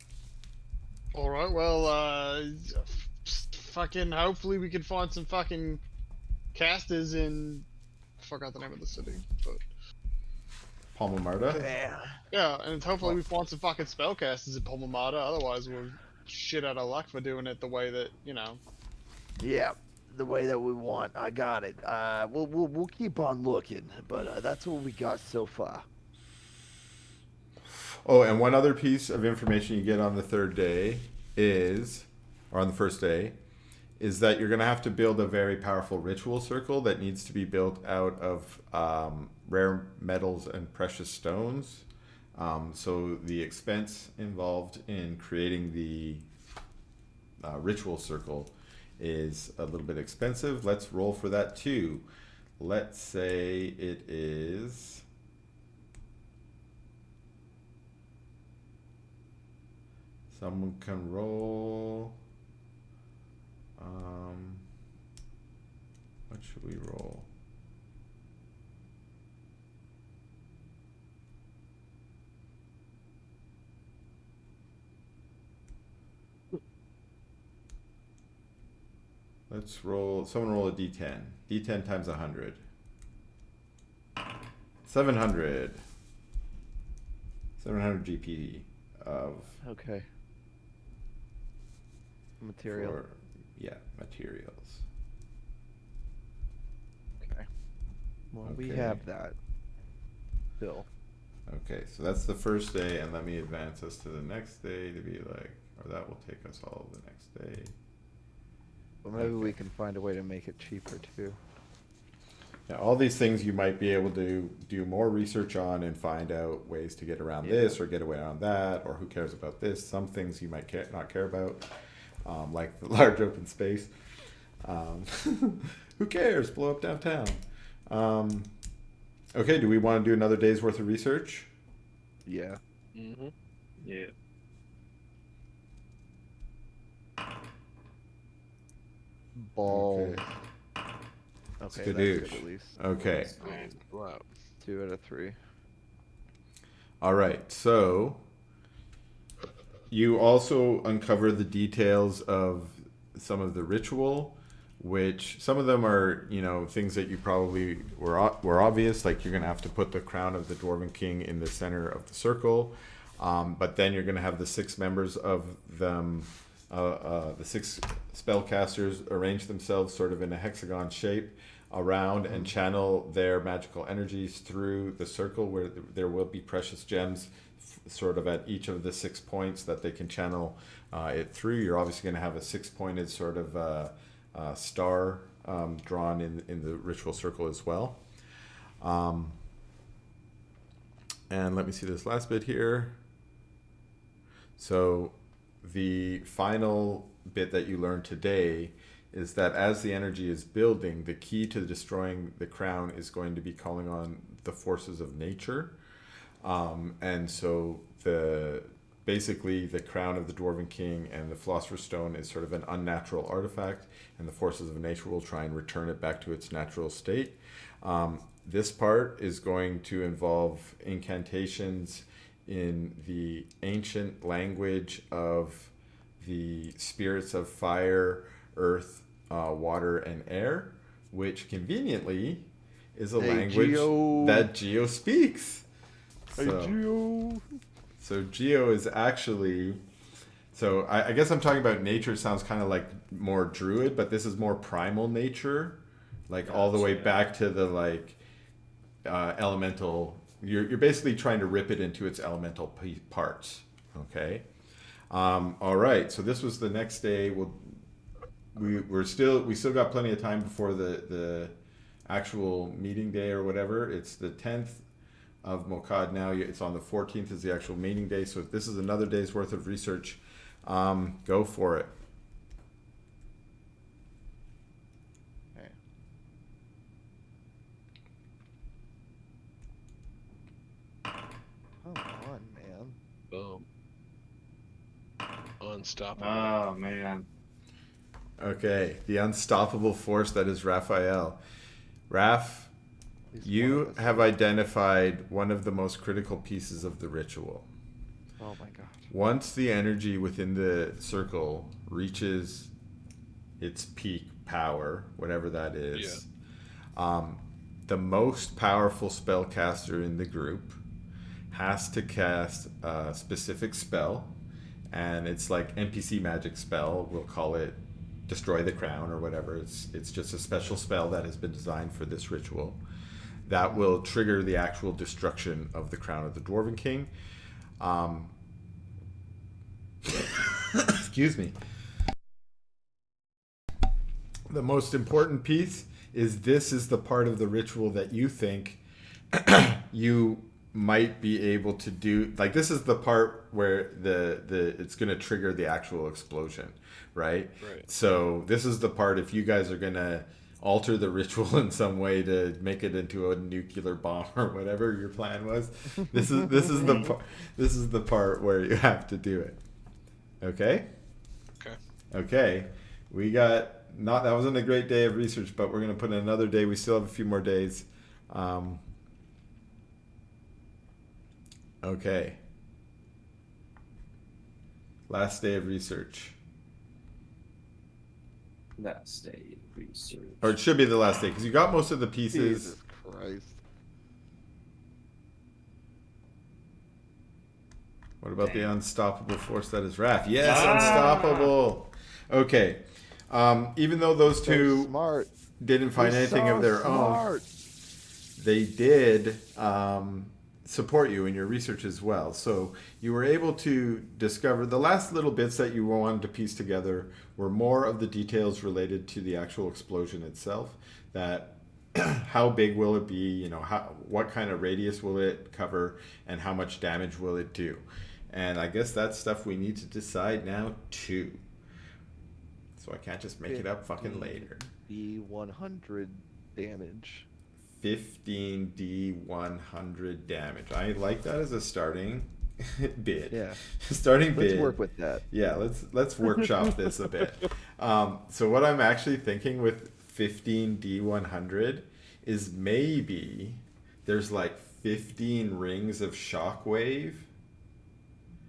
All right. Well, fucking. Hopefully, we can find some fucking casters in. I forgot the name of the city, but
Palma Marta.
yeah, and hopefully we find some fucking spellcasters in Palma Marta. Otherwise, we're shit out of luck for doing it the way that
Yeah, the way that we want. I got it. We'll keep on looking, but that's what we got so far.
Oh, and one other piece of information you get on the third day or on the first day, is that you're going to have to build a very powerful ritual circle that needs to be built out of rare metals and precious stones. So the expense involved in creating the ritual circle is a little bit expensive. Let's roll for that too. Let's say it is... Someone can roll. What should we roll? Let's roll. Someone roll a d10. D10 times 100. 700. 700 GP of.
Okay. Material.
Materials.
Okay. Well, we
Okay.
have that. Bill.
Okay, so that's the first day, and let me advance us to the next day to be like, or that will take us all the next day.
Well, maybe we
Okay.
can find a way to make it cheaper too.
Now, all these things you might be able to do more research on and find out ways to get around this or get away around that, or who cares about this. Some things you might not care about, like the large open space. Who cares? Blow up downtown. Okay, do we want to do another day's worth of research?
Yeah.
Mm-hmm.
Yeah.
Balls.
Okay.
Okay,
Skadoosh.
that's good at least.
Okay.
Wow.
2 out of 3.
All right. So you also uncover the details of some of the ritual, which some of them are, things that you probably were obvious. Like you're going to have to put the crown of the Dwarven King in the center of the circle. But then you're going to have the 6 members of them, the 6 spellcasters arrange themselves sort of in a hexagon shape around and channel their magical energies through the circle, where there will be precious gems sort of at each of the 6 points that they can channel it through. You're obviously going to have a 6-pointed sort of star drawn in the ritual circle as well. And let me see this last bit here. So the final bit that you learned today is that as the energy is building, the key to destroying the crown is going to be calling on the forces of nature. And so basically the crown of the Dwarven King and the Philosopher's Stone is sort of an unnatural artifact, and the forces of nature will try and return it back to its natural state. This part is going to involve incantations in the ancient language of the spirits of fire, earth, water, and air, which conveniently is a language that Geo speaks. So Geo is actually... So I guess I'm talking about nature. Sounds kind of like more druid, but this is more primal nature, like all the way back to the elemental. You're basically trying to rip it into its elemental parts. Okay. All right. So this was the next day. We still got plenty of time before the actual meeting day or whatever. It's the 10th of Mokad now. It's on the 14th is the actual meeting day. So if this is another day's worth of research, go for it.
Okay. Come on, man.
Boom. Unstoppable.
Oh man.
Okay, the unstoppable force that is Raphael. Raph,
At least one
You
of us
have
are.
identified one of the most critical pieces of the ritual.
Oh my god.
Once the energy within the circle reaches its peak power, whatever that is, the most powerful spellcaster in the group has to cast a specific spell, and it's like NPC magic spell. We'll call it Destroy the Crown or whatever. It's just a special spell that has been designed for this ritual that will trigger the actual destruction of the crown of the Dwarven King. Excuse me. The most important piece is this is the part of the ritual that you think you might be able to do. Like, this is the part where the it's going to trigger the actual explosion, right?
Right.
So this is the part, if you guys are going to alter the ritual in some way to make it into a nuclear bomb or whatever your plan was, this is the part where you have to do it. Okay?
Okay.
Okay. We got not that wasn't a great day of research, but we're gonna put in another day. We still have a few more days. Okay. Last day of research.
Last day of research.
Or it should be the last day, because you got most of the pieces.
Jesus Christ.
What about the
Dang.
unstoppable force that is Wrath? Yes,
Ah!
unstoppable. Okay. Even though those
So
two
smart.
didn't find
You're
anything
so
of their own,
smart.
they did support you in your research as well. So you were able to discover the last little bits that you wanted to piece together were more of the details related to the actual explosion itself. That how big will it be? You know, what kind of radius will it cover, and how much damage will it do? And I guess that's stuff we need to decide now too. So I can't just make it up fucking later.
D100 damage.
15d100 damage. I like that as a starting bid.
Yeah.
Starting bid.
Let's work with that.
Yeah, let's workshop this a bit. So what I'm actually thinking with 15d100 is maybe there's like 15 rings of shockwave.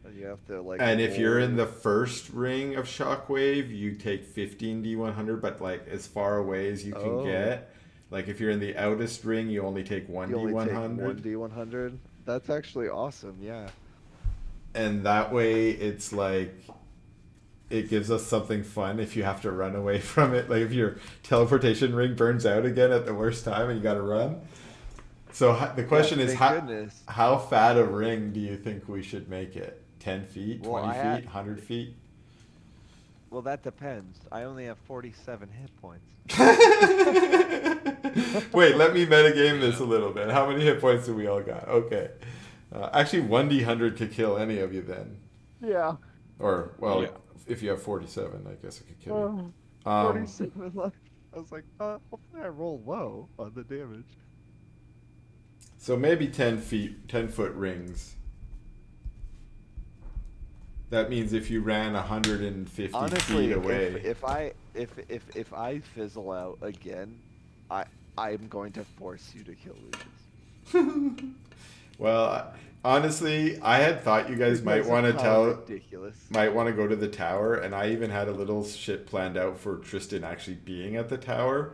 And you have to like.
And if you're in
roll-
the first ring of shockwave, you take 15d100, but like as far away as you can
Oh.
get. Like if you're in the outest ring, you only take
you only take
1d100.
1d100. That's actually awesome. Yeah.
And that way it's like it gives us something fun if you have to run away from it. Like if your teleportation ring burns out again at the worst time and you got to run. So the question is,
thank goodness.
how fat a ring do you think we should make it? 10 feet, 20
Well, I
feet,
had-
100 feet?
Well, that depends. I only have 47 hit points.
Wait, let me metagame this a little bit. How many hit points do we all got? Okay. Actually, 1d100 could kill any of you then.
Yeah.
Or, well,
Yeah.
if you have 47, I guess it could kill you.
47 left. I was like, hopefully I roll low on the damage.
So maybe 10 feet, 10-foot rings. That means if you ran 150
Honestly,
feet away.
if I fizzle out again, I'm going to force you to kill Lucius.
Well, honestly, I had thought you guys might
Because
want
of
to
how
tell,
ridiculous.
might want to go to the tower, and I even had a little shit planned out for Tristan actually being at the tower,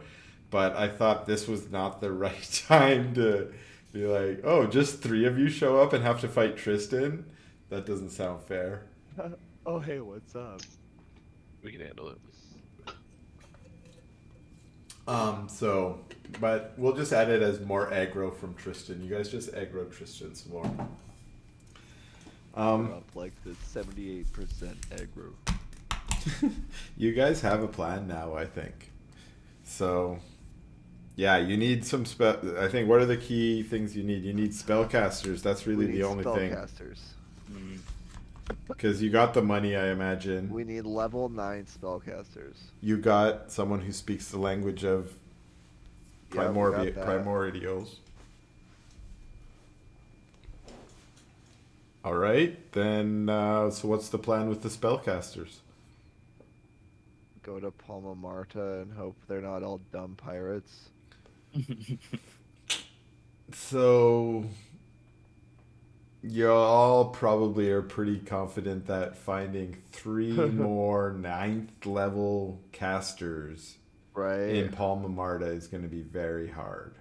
but I thought this was not the right time to be like, oh, just 3 of you show up and have to fight Tristan? That doesn't sound fair.
Oh, hey, what's up?
We can handle it.
So, but we'll just add it as more aggro from Tristan. You guys just aggro Tristan some more.
We're up like the 78% aggro.
You guys have a plan now, I think. So, yeah, you need some spell. I think what are the key things you need? You need spellcasters. That's really
We
the
need
only thing.
spellcasters.
Because you got the money, I imagine.
We need level 9 spellcasters.
You got someone who speaks the language of
Yeah, we got that.
primordials. All right, then. So what's the plan with the spellcasters?
Go to Palma Marta and hope they're not all dumb pirates.
So you all probably are pretty confident that finding 3 more 9th level casters
Right.
in Palma Marta is going to be very hard.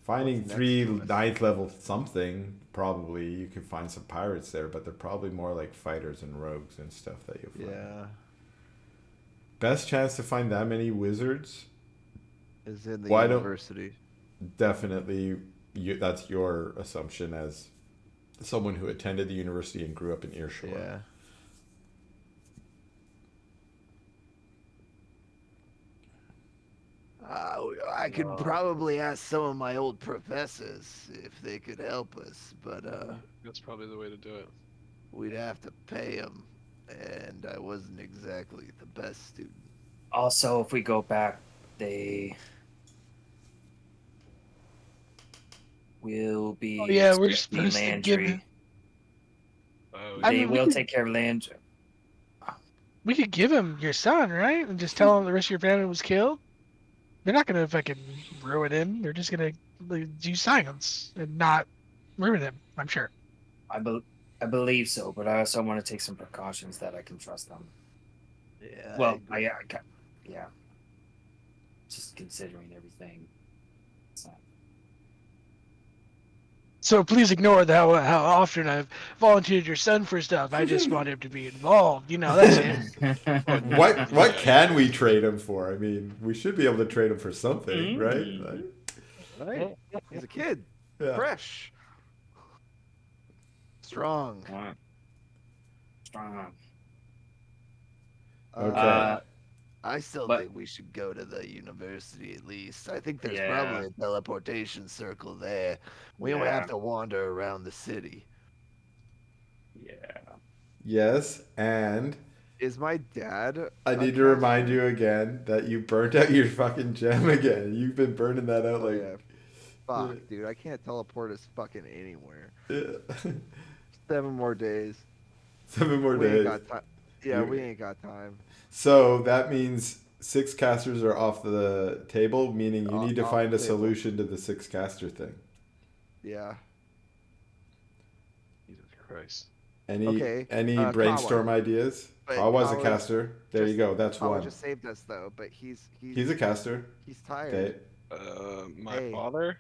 Finding
What's next
3
to us?
9th level something, probably you could find some pirates there, but they're probably more like fighters and rogues and stuff that you'll find.
Yeah.
Best chance to find that many wizards?
Is in the
Why don't
university.
definitely that's your assumption as someone who attended the university and grew up in Earshore.
Yeah. I could probably ask some of my old professors if they could help us, but
That's probably the way to do it.
we'd have to pay them, and I wasn't exactly the best student.
Also, if we go back, they will be.
Oh, yeah, we're
expecting
supposed to give
Landry.
him.
Oh,
I
They
mean, we
will
could-
take care of Landry.
We could give him your son, right? And just tell him the rest of your family was killed. They're not gonna fucking ruin him. They're just gonna do science and not ruin him. I'm sure.
I believe so, but I also want to take some precautions that I can trust them.
Yeah.
Well, yeah. Just considering everything. So,
So please ignore how often I've volunteered your son for stuff. I just want him to be involved. You know, that's it.
What can we trade him for? I mean, we should be able to trade him for something, right?
Right. He's a kid.
Yeah.
Fresh. Strong.
Strong.
Okay.
I still
But-
think we should go to the university at least. I think there's
Yeah.
probably a teleportation circle there. We don't have to wander around the city.
Yeah.
Yes, and
Is my dad?
I
a
need to remind
caster?
you again that you burnt out your fucking gem again. You've been burning that out
Oh,
like.
yeah. Fuck, dude. I can't teleport us fucking anywhere.
Yeah.
7 more days.
7 more
We ain't
days.
got time. Yeah,
You-
we ain't got time.
So that means 6 casters are off the table, meaning you need to
Off
find
the
a
table.
solution to the 6 caster thing.
Yeah.
Jesus Christ.
Any
Okay,
brainstorm ideas?
But
Kawa's a
Kawa's
caster. There you
just-
go. That's
Kawa
one.
just saved us though, but he's
He's a caster.
tired.
Okay.
My
Hey.
father?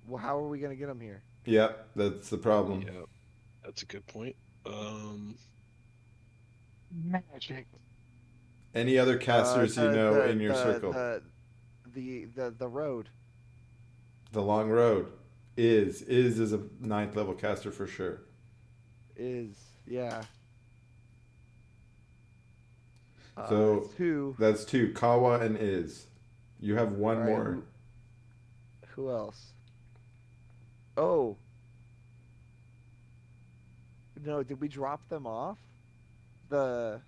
Well, how are we gonna get him here?
Yep, that's the problem.
Yeah, that's a good point.
Magic.
Any other casters you know in your circle?
The road.
The long road is a 9th level caster for sure.
Yeah.
So
2.
that's 2. Kawa and is. You have one
All right,
more.
Who else? Oh. No, did we drop them off? The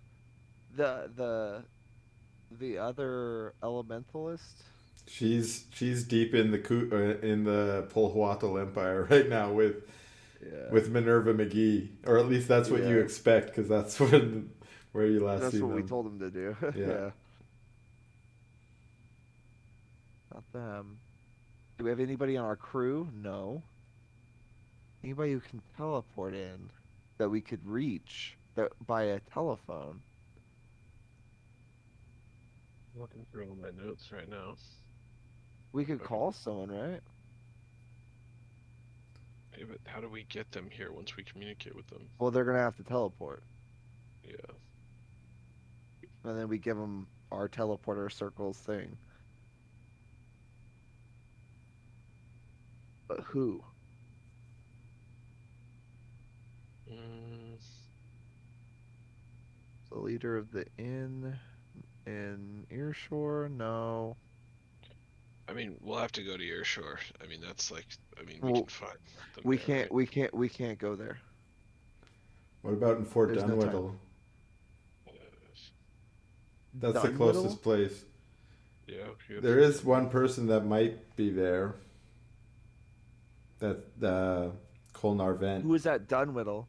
other elementalist?
She's deep in the Polhuatl Empire right now with Minerva McGee, or at least that's what you
Yeah.
expect, because that's where you last
That's
seen
what we
them.
told him to do.
Yeah.
Not them. Do we have anybody on our crew? No. Anybody who can teleport in that we could reach by a telephone?
I'm looking through all my notes right now.
We could
Okay.
call someone, right?
Hey, but how do we get them here once we communicate with them?
Well, they're gonna have to teleport,
Yeah.
and then we give them our teleporter circles thing. But who?
Mm,
The leader of the inn in Earshore? No.
I mean, we'll have to go to Earshore. I mean, that's like, we
Well,
can find them
We
there,
can't.
right?
We can't go there.
What about in Fort
There's no time.
Dunwettle?
Uh,
That's the
Dunwettle?
closest place.
yeah.
There is one person that might be there. That Kolnar Vent.
Who is that? Dunwittle.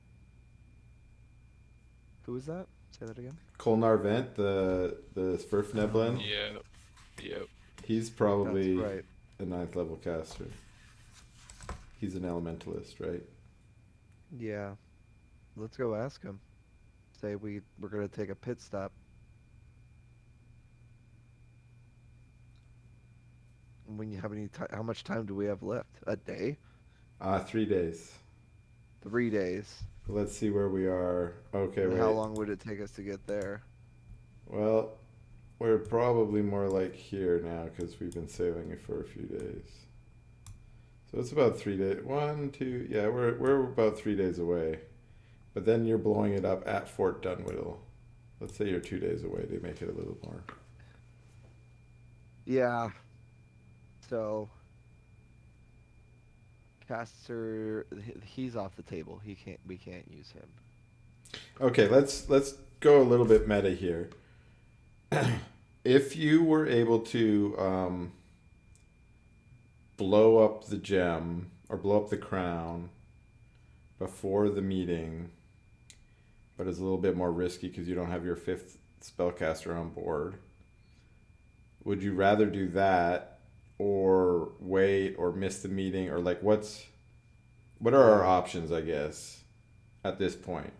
Who is that? Say that again.
Kolnar Vent, the Sverfneblin.
Yeah. Yep.
He's probably
That's right.
a 9th level caster. He's an elementalist, right?
Yeah. Let's go ask him. Say we're gonna take a pit stop. When you have any time, how much time do we have left? A day?
3 days.
3 days.
Let's see where we are. Okay,
And
wait.
how long would it take us to get there?
Well, we're probably more like here now because we've been sailing it for a few days. So it's about 3 days. 1, 2. Yeah, we're about 3 days away. But then you're blowing it up at Fort Dunwhiddle. Let's say you're 2 days away. They make it a little more.
Yeah. So caster, he's off the table. We can't use him.
Okay, let's go a little bit meta here. If you were able to blow up the gem or blow up the crown before the meeting, but it's a little bit more risky because you don't have your 5th spellcaster on board, would you rather do that or wait or miss the meeting, or like what are our options, I guess, at this point?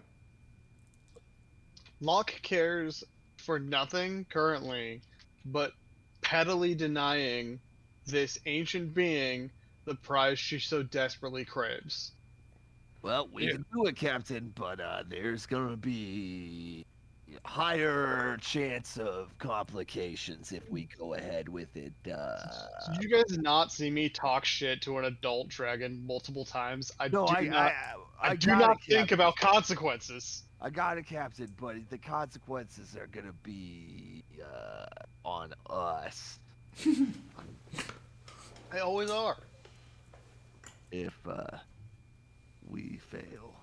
Locke cares for nothing currently but pettily denying this ancient being the prize she so desperately craves.
Well, we
Yeah.
can do it, Captain, but there's gonna be higher chance of complications if we go ahead with it.
Did you guys not see me talk shit to an adult dragon multiple times? I
No,
do
I
do
got
not
it,
think
Captain.
about consequences.
I got it, Captain, but the consequences are gonna be on us
They always are.
if we fail.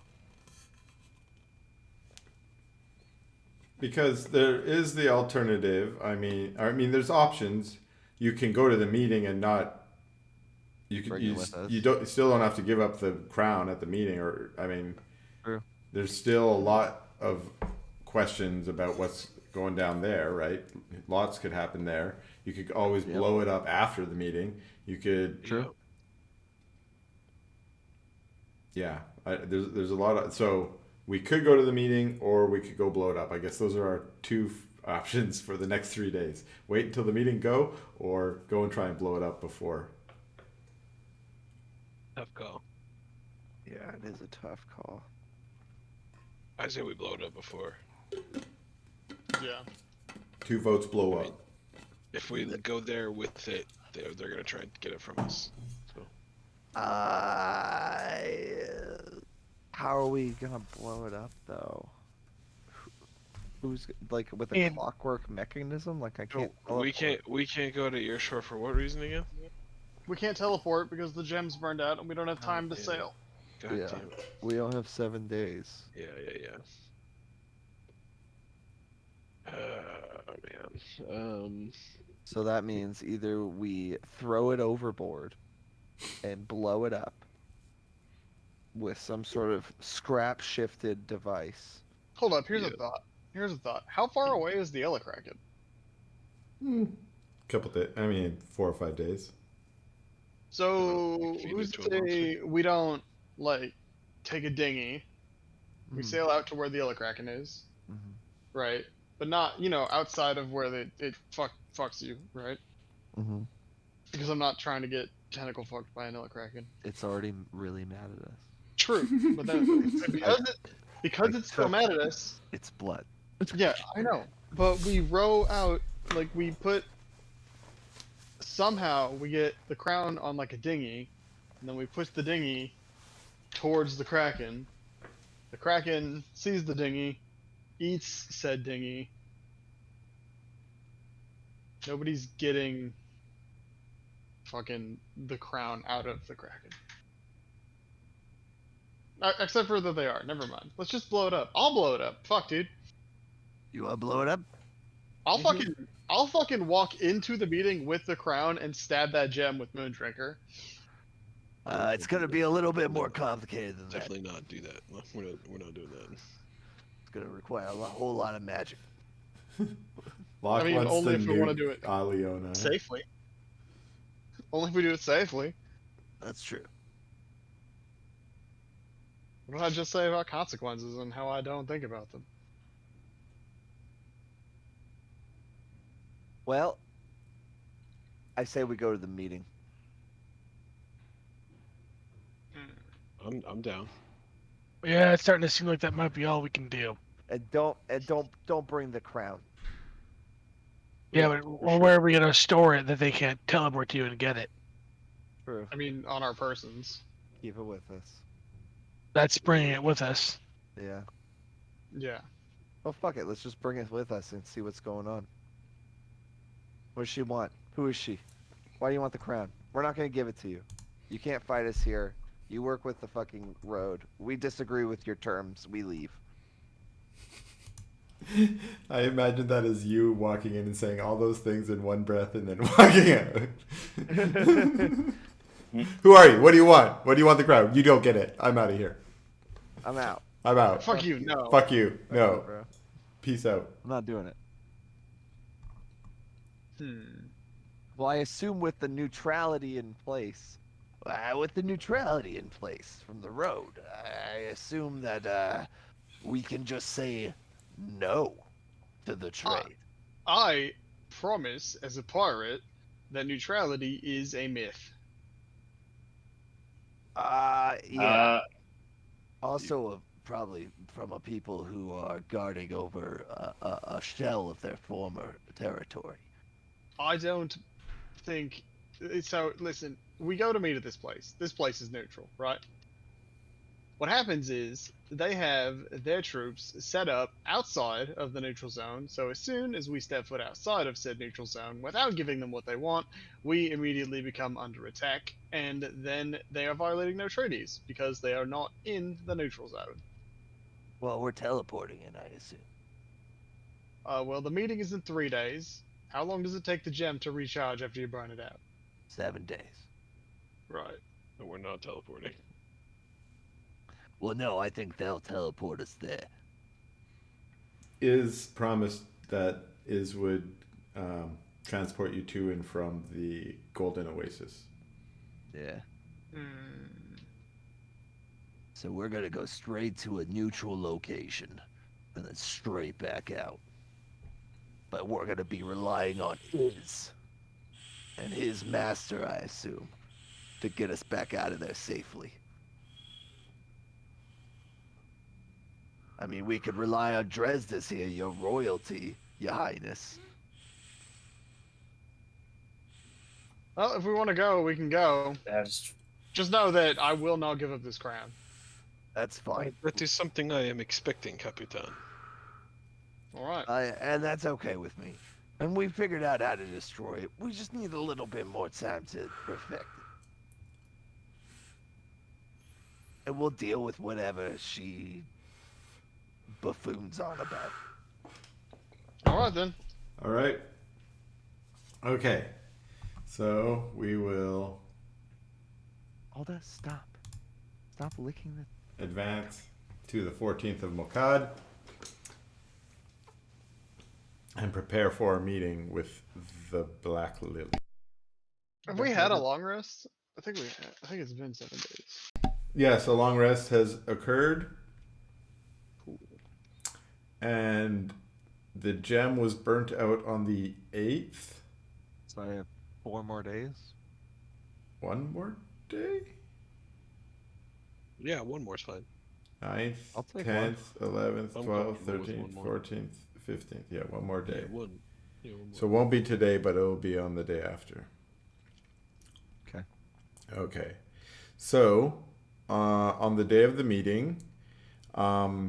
Because there is the alternative. I mean, there's options. You can go to the meeting and not. You can
Bring it with us.
you still don't have to give up the crown at the meeting, or I mean,
True.
there's still a lot of questions about what's going down there, right? Lots could happen there. You could always
Yep.
blow it up after the meeting. You could.
True.
Yeah, there's a lot of, so we could go to the meeting or we could go blow it up. I guess those are our two options for the next 3 days. Wait until the meeting go, or go and try and blow it up before.
Tough call.
Yeah, it is a tough call.
I say we blow it up before.
Yeah.
2 votes blow
I mean,
up.
If we go there with it, they're gonna try and get it from us. So
How are we gonna blow it up though? Who's like with a
And-
clockwork mechanism? Like I can't.
we
teleport.
can't go to Earshore for what reason again?
We can't teleport because the gem's burned out and we don't have time to
yeah.
sail.
God
Yeah.
damn it.
We don't have 7 days.
Yeah. Man.
So that means either we throw it overboard and blow it up with some sort of scrap shifted device.
Hold up, here's
Yeah.
a thought. Here's a thought. How far away is the Ellicracken?
Couple days. 4 or 5 days.
So
Feed
who's
it
to
to a monster.
say we don't like take a dinghy? We
Mhm.
sail out to where the Ellicracken is,
Mhm.
right? But not, outside of where it fucks you, right?
Mhm.
Because I'm not trying to get tentacle fucked by an Ellicracken.
It's already really mad at us.
True, but then because it's so mad at us.
It's blood.
Yeah, I know. But we row out, like somehow we get the crown on like a dinghy, and then we push the dinghy towards the Kraken. The Kraken sees the dinghy, eats said dinghy. Nobody's getting fucking the crown out of the Kraken. Except for that they are. Never mind. Let's just blow it up. I'll blow it up. Fuck, dude.
You wanna blow it up?
I'll fucking walk into the meeting with the crown and stab that gem with Moondrinker.
It's gonna be a little bit more complicated than that.
Definitely not do that. No, we're not doing that.
It's gonna require a whole lot of magic.
Locke
I mean,
wants
only
the
if we wanna
nuke
do it
Aliona.
Safely. Only if we do it safely.
That's true.
What did I just say about consequences and how I don't think about them?
Well, I say we go to the meeting.
I'm down.
Yeah, it's starting to seem like that might be all we can do.
And don't bring the crown.
Yeah,
Yeah,
but
for
or
sure.
where are we gonna store it that they can't teleport to you and get it?
True.
I mean, on our persons.
Keep it with us.
That's bringing it with us.
Yeah.
Yeah.
Well, fuck it. Let's just bring it with us and see what's going on. What does she want? Who is she? Why do you want the crown? We're not going to give it to you. You can't fight us here. You work with the fucking road. We disagree with your terms. We leave.
I imagine that as you walking in and saying all those things in one breath and then walking out. Who are you? What do you want? What do you want the crowd? You don't get it. I'm out of here.
I'm out.
I'm out.
Fuck you, no.
Fuck you.
Fuck
No.
you, bro.
Peace out.
I'm not doing it.
Hmm.
Well, I assume with the neutrality in place, from the road, I assume that we can just say no to the trade.
I promise, as a pirate, that neutrality is a myth.
Yeah. Also, probably from a people who are guarding over a shell of their former territory.
I don't think. So, listen, we go to meet at this place. This place is neutral, right? What happens is they have their troops set up outside of the neutral zone, so as soon as we step foot outside of said neutral zone, without giving them what they want, we immediately become under attack, and then they are violating their treaties because they are not in the neutral zone.
Well, we're teleporting in, I assume.
Well, the meeting is in 3 days. How long does it take the gem to recharge after you burn it out?
7 days.
Right.
No, we're not teleporting.
Well, no, I think they'll teleport us there.
Is promised that Is would transport you to and from the Golden Oasis.
Yeah.
Hmm.
So we're gonna go straight to a neutral location, and then straight back out. But we're gonna be relying on his and his master, I assume, to get us back out of there safely. I mean, we could rely on Dresdes here, your royalty, your highness.
Well, if we want to go, we can go.
That is
Just know that I will not give up this crown.
That's fine.
That is something I am expecting, Capitan.
All right.
And that's okay with me.
And we figured out how to destroy it. We just need a little bit more time to perfect it. And we'll deal with whatever she buffoons on about.
All right then.
All right. Okay. So we will
Alda, stop. Stop licking the...
advance to the 14th of Mokad and prepare for a meeting with the Black Lily.
Have we had a long rest? I think it's been 7 days.
Yes, a long rest has occurred. And the gem was burnt out on the 8th.
So I have 4 more days?
One more day?
Yeah, one more's fine.
9th,
I'll take
10th, 11th,
I'm
12th,
comfortable with
13th,
one more.
14th, 15th. Yeah, one more day.
Yeah, one. Yeah, one more.
So it won't be today, but it'll be on the day after.
Okay.
Okay. So, on the day of the meeting, well,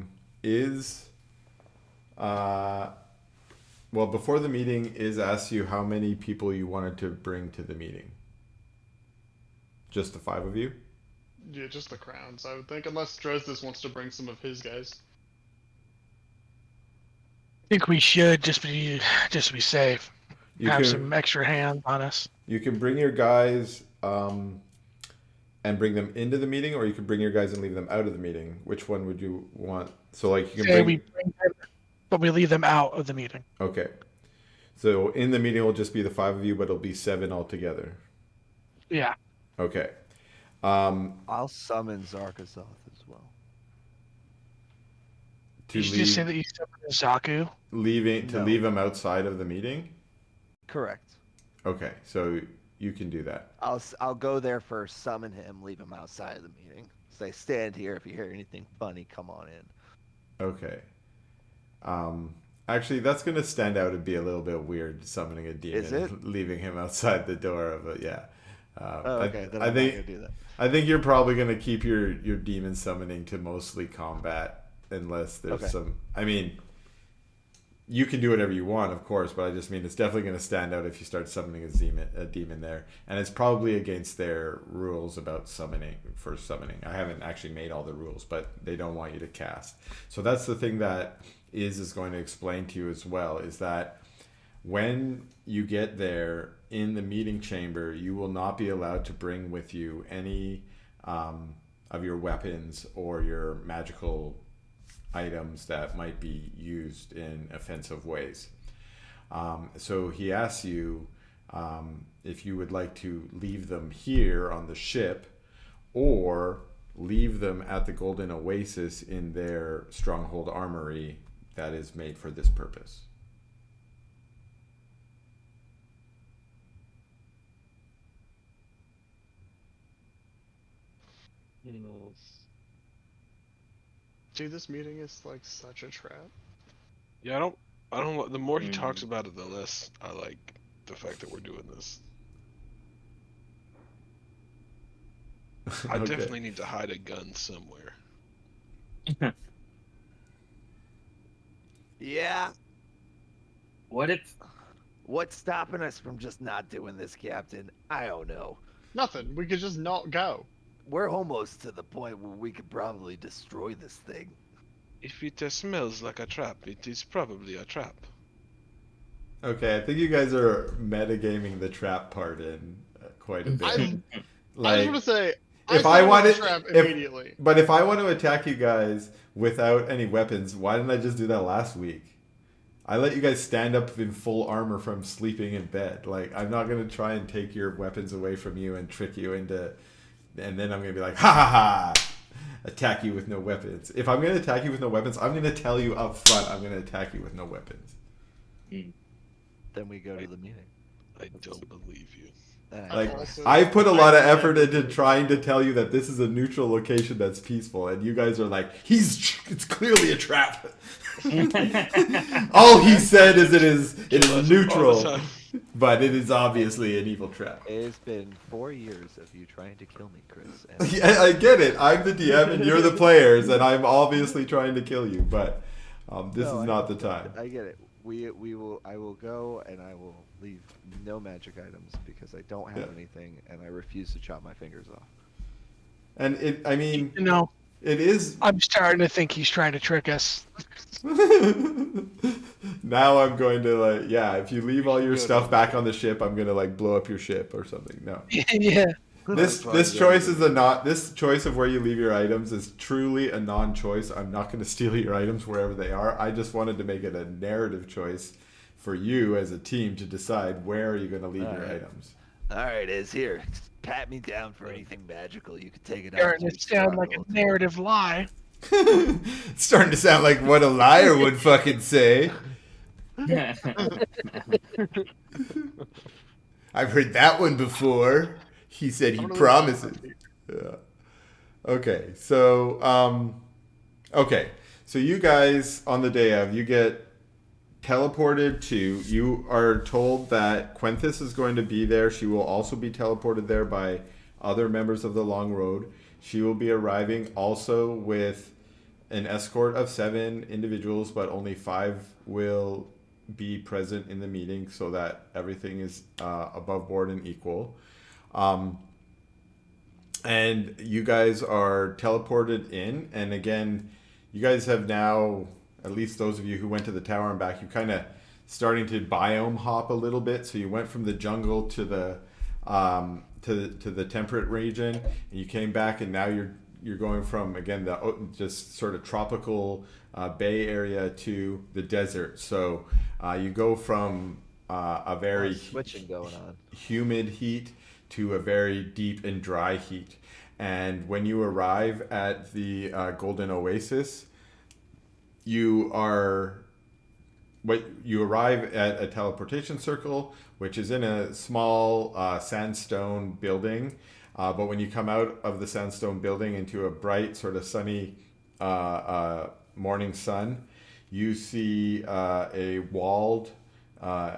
before the meeting, asks you how many people you wanted to bring to the meeting. Just the 5 of you?
Yeah, just the crowns, I would think, unless Dresdes wants to bring some of his guys.
I think we should just be safe.
You
Have
can
some extra hands on us.
you can bring your guys and bring them into the meeting, or you could bring your guys and leave them out of the meeting. Which one would you want? So, like, you can
Say
bring.
we bring them, but we leave them out of the meeting.
Okay. So in the meeting, it'll just be the 5 of you, but it'll be 7 altogether.
Yeah.
Okay.
I'll summon Zarkazoth as well.
To
Did you just say
leave,
that you summoned Zaku?
No.
leave him outside of the meeting.
Correct.
Okay, so you can do that.
I'll go there first, summon him, leave him outside of the meeting. Say, stand here. If you hear anything funny, come on in.
Okay. Actually, that's gonna stand out and be a little bit weird, summoning a demon
Is it?
and leaving him outside the door of it. Yeah.
Oh, okay. Then
I
I'm
think
not gonna do that.
I think you're probably gonna keep your demon summoning to mostly combat, unless there's
Okay.
some. I mean, you can do whatever you want, of course, but I just mean it's definitely going to stand out if you start summoning a demon there, and it's probably against their rules about summoning. I haven't actually made all the rules, but they don't want you to cast. So that's the thing that is going to explain to you as well, is that when you get there in the meeting chamber, you will not be allowed to bring with you any of your weapons or your magical items that might be used in offensive ways. So he asks you if you would like to leave them here on the ship or leave them at the Golden Oasis in their stronghold armory that is made for this purpose.
Dude, this meeting is like such a trap.
Yeah, I don't. The more he talks about it, the less I like the fact that we're doing this. I
Okay.
definitely need to hide a gun somewhere.
Yeah.
What's
stopping us from just not doing this, Captain? I don't know.
Nothing. We could just not go.
We're almost to the point where we could probably destroy this thing.
If it smells like a trap, it is probably a trap.
Okay, I think you guys are metagaming the trap part in quite a bit.
I just
Like,
want to say,
if
I
I wanted,
trap
if,
immediately.
but if I want to attack you guys without any weapons, why didn't I just do that last week? I let you guys stand up in full armor from sleeping in bed. Like, I'm not gonna try and take your weapons away from you and trick you into, and then I'm gonna be like, ha ha ha, attack you with no weapons. If I'm gonna attack you with no weapons, I'm gonna tell you up front, I'm gonna attack you with no weapons.
Then we go to the meeting.
I don't believe you.
Like,
Also-
I've put a lot of effort into trying to tell you that this is a neutral location that's peaceful, and you guys are like, it's clearly a trap. All he said is it is
All the
neutral,
time.
but it is obviously an evil trap.
It's been 4 years of you trying to kill me, Chris. And
Yeah, I get it. I'm the DM and you're the players, and I'm obviously trying to kill you, but this
No,
is
I
not
get
the time.
I get it. I will go and I will leave no magic items because I don't have
Yeah.
anything and I refuse to chop my fingers off.
And I mean,
You know,
it is.
I'm starting to think he's trying to trick us.
Now I'm going to like, yeah, if you leave all your
Good.
stuff back on the ship, I'm gonna like blow up your ship or something. No.
Yeah.
This choice is this choice of where you leave your items is truly a non-choice. I'm not going to steal your items wherever they are. I just wanted to make it a narrative choice for you as a team to decide where you're going to leave your
Alright.
items.
All right, Iz, here. Pat me down for anything magical. You can take it out.
Starting
to
to sound like a
stronghold.
narrative lie.
It's starting to sound like what a liar would fucking say. I've heard that one before. He said he
I'm gonna
promises.
leave
Yeah. Okay, so so you guys on the day of, you get teleported to. You are told that Quenthis is going to be there. She will also be teleported there by other members of the Long Road. She will be arriving also with an escort of 7 individuals, but only 5 will be present in the meeting, so that everything is above board and equal. And you guys are teleported in, and again, you guys have now, at least those of you who went to the tower and back, you kind of starting to biome hop a little bit. So you went from the jungle to the temperate region, and you came back, and now you're going from, again, the just sort of tropical bay area to the desert. So you go from a very
Switching going on.
humid heat to a very deep and dry heat. And when you arrive at the Golden Oasis, you arrive at a teleportation circle, which is in a small sandstone building. But when you come out of the sandstone building into a bright, sort of sunny morning sun, you see a walled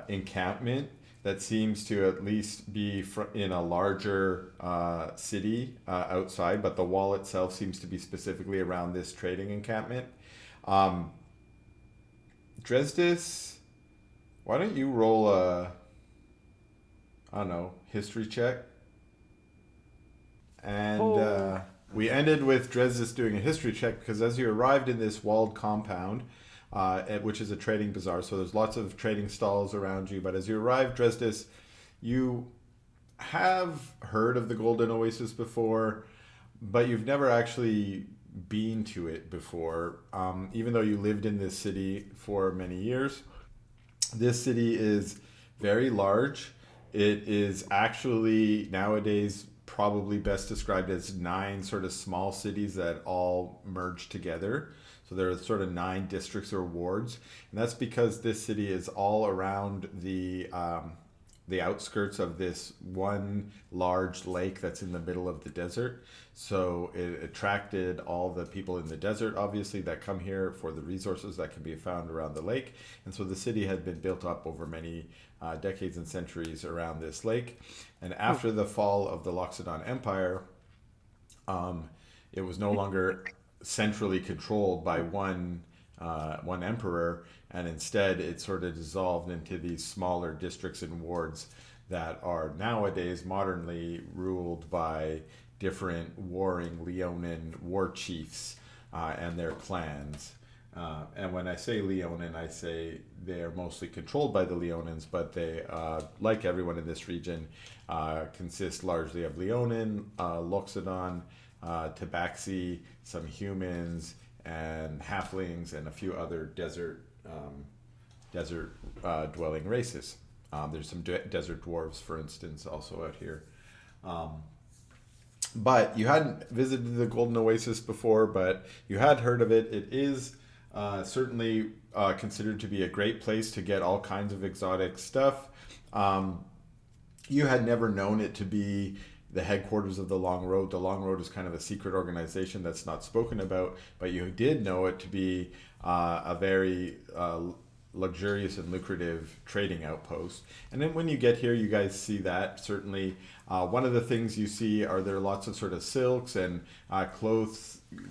encampment that seems to at least be in a larger city outside, but the wall itself seems to be specifically around this trading encampment. Dresdis, why don't you roll a, I don't know, history check? And we ended with Dresdis doing a history check because as you arrived in this walled compound, which is a trading bazaar, so there's lots of trading stalls around you, but as you arrive, Dresdis, you have heard of the Golden Oasis before, but you've never actually been to it before, even though you lived in this city for many years. This city is very large. It is actually nowadays probably best described as 9 sort of small cities that all merge together. So there are sort of 9 districts or wards, and that's because this city is all around the outskirts of this one large lake that's in the middle of the desert. So it attracted all the people in the desert, obviously, that come here for the resources that can be found around the lake. And so the city had been built up over many decades and centuries around this lake. And after the fall of the Loxodon Empire, it was no longer centrally controlled by one emperor, and instead it sort of dissolved into these smaller districts and wards that are nowadays modernly ruled by different warring Leonin war chiefs and their clans. And when I say Leonin, I say they are mostly controlled by the Leonins, but they, like everyone in this region, consist largely of Leonin, Loxodon, Tabaxi, some humans, and halflings, and a few other desert dwelling races. There's some desert dwarves, for instance, also out here. But you hadn't visited the Golden Oasis before, but you had heard of it. It is certainly considered to be a great place to get all kinds of exotic stuff. You had never known it to be the headquarters of the Long Road. The Long Road is kind of a secret organization that's not spoken about, but you did know it to be a very luxurious and lucrative trading outpost. And then when you get here, you guys see that certainly. One of the things you see are there lots of sort of silks and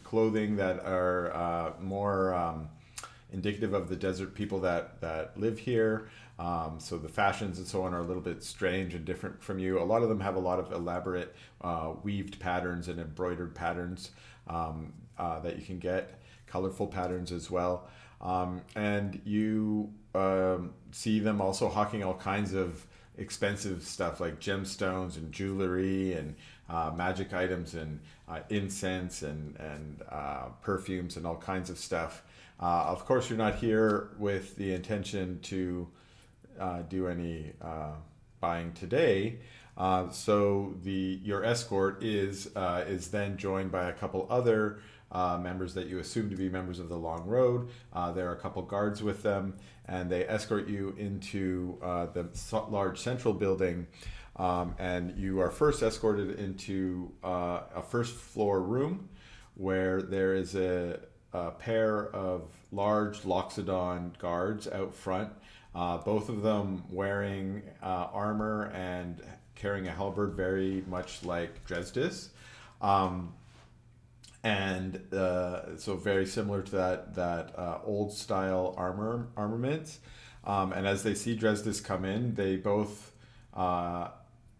clothing that are more indicative of the desert people that live here. So the fashions and so on are a little bit strange and different from you. A lot of them have a lot of elaborate weaved patterns and embroidered patterns that you can get, colorful patterns as well. And you see them also hawking all kinds of expensive stuff like gemstones and jewelry and magic items and incense and perfumes and all kinds of stuff. Of course, you're not here with the intention to do any buying today. So your escort is then joined by a couple other members that you assume to be members of the Long Road. There are a couple guards with them, and they escort you into the large central building. And you are first escorted into a first floor room where there is a pair of large Loxodon guards out front, both of them wearing armor and carrying a halberd very much like Dresdis. So very similar to that old style armament. And as they see Dresdis come in, they both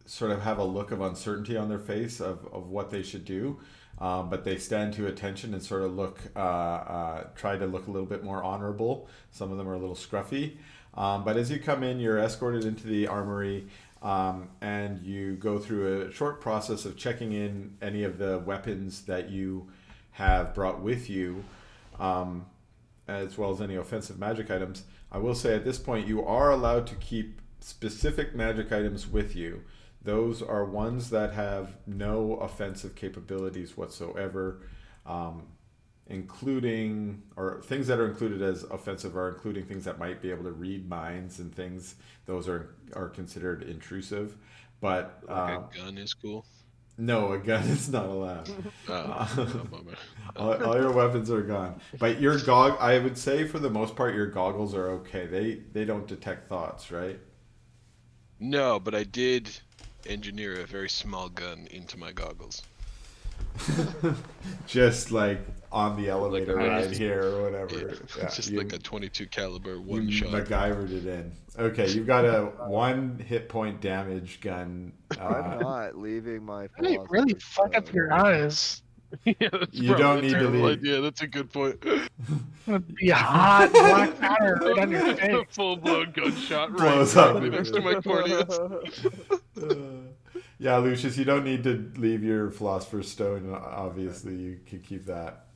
sort of have a look of uncertainty on their face of what they should do. But they stand to attention and sort of try to look a little bit more honorable. Some of them are a little scruffy. But as you come in, you're escorted into the armory, and you go through a short process of checking in any of the weapons that you have brought with you, as well as any offensive magic items. I will say at this point, you are allowed to keep specific magic items with you. those are ones that have no offensive capabilities whatsoever, including, or things that are included as offensive are including things that might be able to read minds and things. Those are considered intrusive. But
Like a gun is cool.
no, a gun is not allowed.
No, bummer.
All your weapons are gone. But your I would say for the most part, your goggles are okay. They don't detect thoughts, right?
No, but I did engineer a very small gun into my goggles.
Just like on the elevator
Like a
ride
maze.
here or whatever. Yeah,
Just
you,
like a 22 caliber
you
one shot.
MacGyvered it in. Okay, you've got a 1 hit point damage gun.
I'm not leaving my
Really,
philosopher's
really fuck up
stone.
your eyes.
Yeah, that's
You
probably
don't
a
need to
terrible
leave.
idea. That's a good point.
It'd be a hot black powder right on your face.
Full blown gunshot
Blows
right
up
directly
your
next to my corneas.
Yeah, Lucius, you don't need to leave your philosopher's stone. Obviously, you can keep that.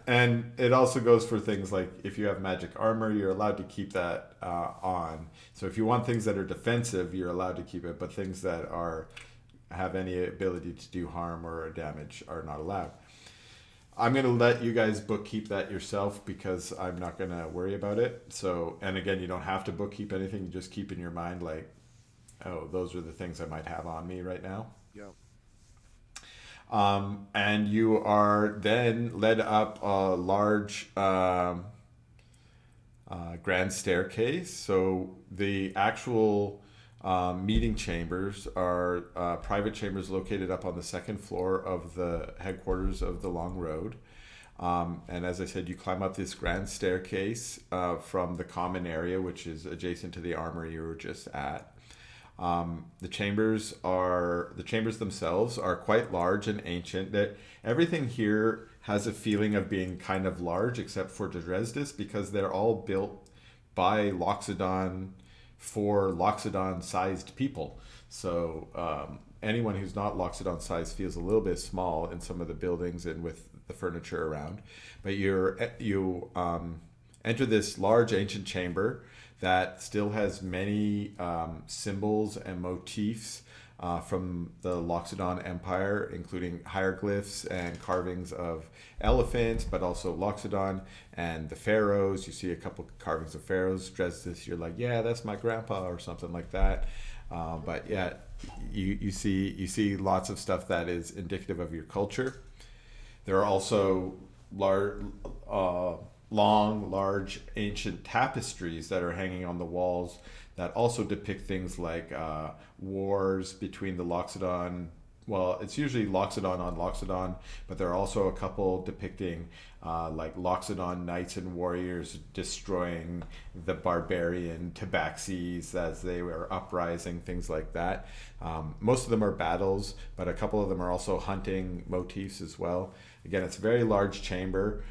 And it also goes for things like if you have magic armor, you're allowed to keep that on. So if you want things that are defensive, you're allowed to keep it, but things that have any ability to do harm or damage are not allowed. I'm going to let you guys bookkeep that yourself because I'm not going to worry about it. So, and again, you don't have to bookkeep anything. You just keep in your mind like, oh, those are the things I might have on me right now.
Yep.
And you are then led up a large grand staircase. So the actual meeting chambers are private chambers located up on the second floor of the headquarters of the Long Road. And as I said, you climb up this grand staircase from the common area, which is adjacent to the armory you were just at. The chambers themselves are quite large and ancient. That everything here has a feeling of being kind of large, except for Dresdis, because they're all built by Loxodon for Loxodon-sized people. So anyone who's not Loxodon-sized feels a little bit small in some of the buildings and with the furniture around. But you enter this large ancient chamber that still has many symbols and motifs from the Loxodon Empire, including hieroglyphs and carvings of elephants, but also Loxodon and the pharaohs. You see a couple carvings of pharaohs dressed as, you're like, yeah, that's my grandpa or something like that. But yeah, you see lots of stuff that is indicative of your culture. There are also large ancient tapestries that are hanging on the walls that also depict things like wars between the Loxodon. Well, it's usually Loxodon on Loxodon, but there are also a couple depicting like Loxodon knights and warriors destroying the barbarian Tabaxis as they were uprising, things like that. Most of them are battles, but a couple of them are also hunting motifs as well. Again, it's a very large chamber.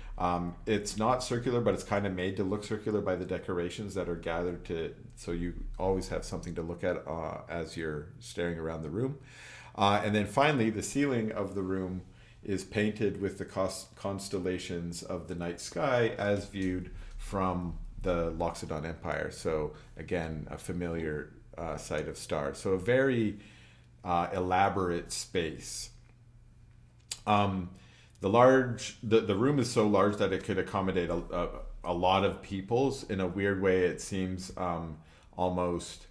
It's not circular, but it's kind of made to look circular by the decorations that are gathered so you always have something to look at as you're staring around the room. And then finally, the ceiling of the room is painted with the constellations of the night sky as viewed from the Loxodon Empire. So again, a familiar sight of stars. So a very elaborate space. The room is so large that it could accommodate a lot of peoples. In a weird way, it seems almost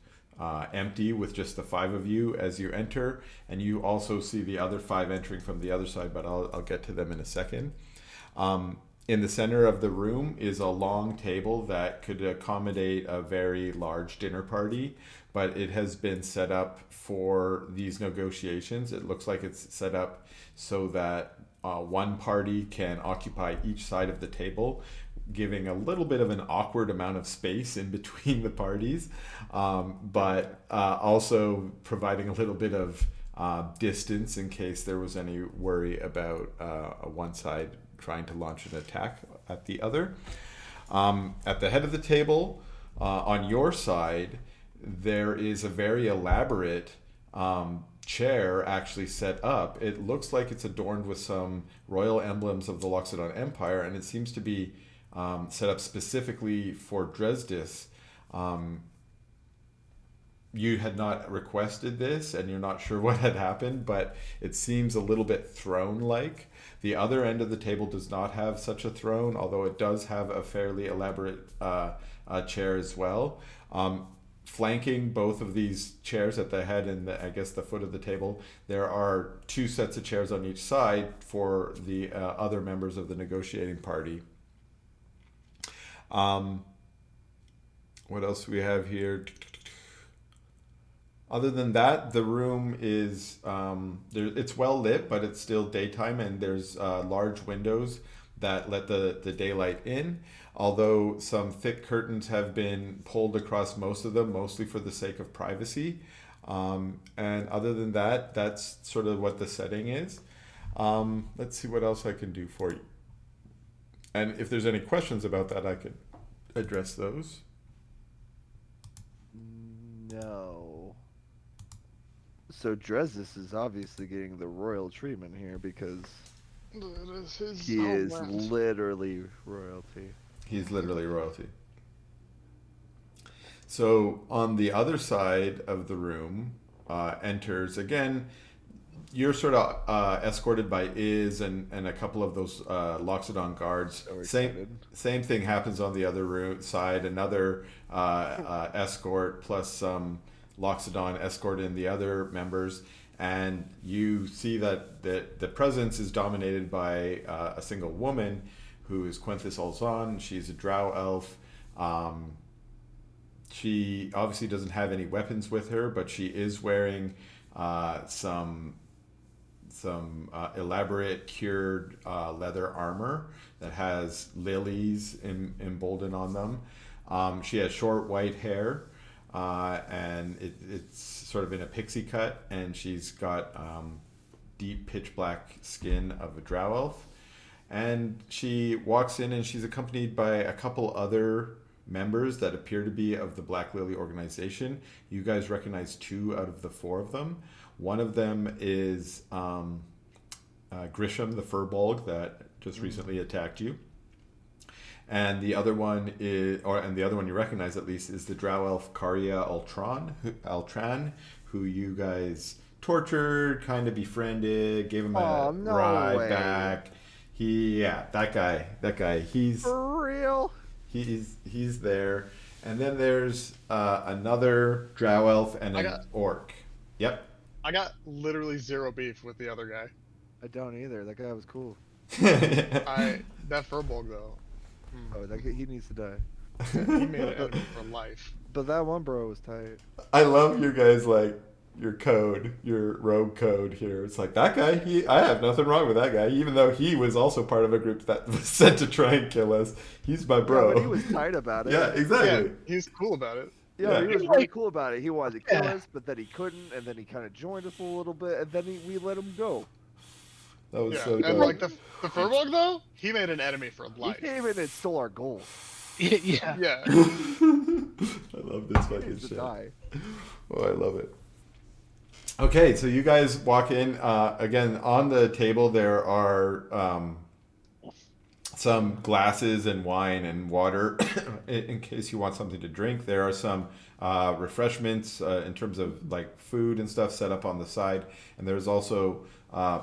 empty with just the 5 of you as you enter, and you also see the other 5 entering from the other side, but I'll get to them in a second. In the center of the room is a long table that could accommodate a very large dinner party, but it has been set up for these negotiations. It looks like it's set up so that one party can occupy each side of the table, giving a little bit of an awkward amount of space in between the parties, but also providing a little bit of distance in case there was any worry about one side trying to launch an attack at the other. At the head of the table, on your side, there is a very elaborate chair actually set up. It looks like it's adorned with some royal emblems of the Loxodon Empire, and it seems to be set up specifically for Dresdis. you had not requested this and you're not sure what had happened, but it seems a little bit throne-like. The other end of the table does not have such a throne, although it does have a fairly elaborate chair as well. Flanking both of these chairs at the head and I guess the foot of the table, there are 2 sets of chairs on each side for the other members of the negotiating party. What else do we have here? Other than that, the room is it's well lit, but it's still daytime, and there's large windows that let the daylight in. Although some thick curtains have been pulled across most of them, mostly for the sake of privacy. And other than that, that's sort of what the setting is. Let's see what else I can do for you. And if there's any questions about that, I could address those.
No. So Dresdis is obviously getting the royal treatment here because
It is his
he is
homeland.
literally royalty.
He's literally royalty. So on the other side of the room enters, again, you're sort of escorted by Iz and a couple of those Loxodon guards.
So
Same thing happens on the other room side. Another escort plus some Loxodon escort in the other members. And you see that the presence is dominated by a single woman who is Quenthis Alzon. She's a drow elf. She obviously doesn't have any weapons with her, but she is wearing some elaborate cured leather armor that has lilies emboldened on them. She has short white hair, and it's sort of in a pixie cut, and she's got deep pitch black skin of a drow elf. And she walks in and she's accompanied by a couple other members that appear to be of the Black Lily organization. You guys recognize 2 out of the 4 of them. One of them is Grisham, the Furbolg that just recently attacked you. And the other one the other one you recognize at least is the drow elf Karia Altran, who you guys tortured, kind of befriended, gave him a ride back. That guy. He's
For real?
he's there. And then there's another drow elf and an orc. Yep.
I got literally 0 beef with the other guy.
I don't either. That guy was cool.
That Furbolg though.
Oh, he needs to die.
He made an enemy for life.
But that one bro was tight.
I love your guys your code, your rogue code here. It's like that guy, I have nothing wrong with that guy, even though he was also part of a group that was sent to try and kill us. He's my bro.
Yeah, but he was tight about it.
Yeah, exactly.
Yeah, he was cool about it.
Yeah, he was really cool about it. He wanted to kill us, but then he couldn't, and then he kind of joined us a little bit, and then we let him go.
That was
Yeah,
so dope.
and like the Furbolg though, he made an enemy for life.
He came in and stole our gold.
Yeah.
Yeah.
I love this
He
fucking
needs to
shit.
die.
Oh, I love it. Okay, so you guys walk in. Again, on the table there are some glasses and wine and water in case you want something to drink. There are some refreshments in terms of like food and stuff set up on the side. And there's also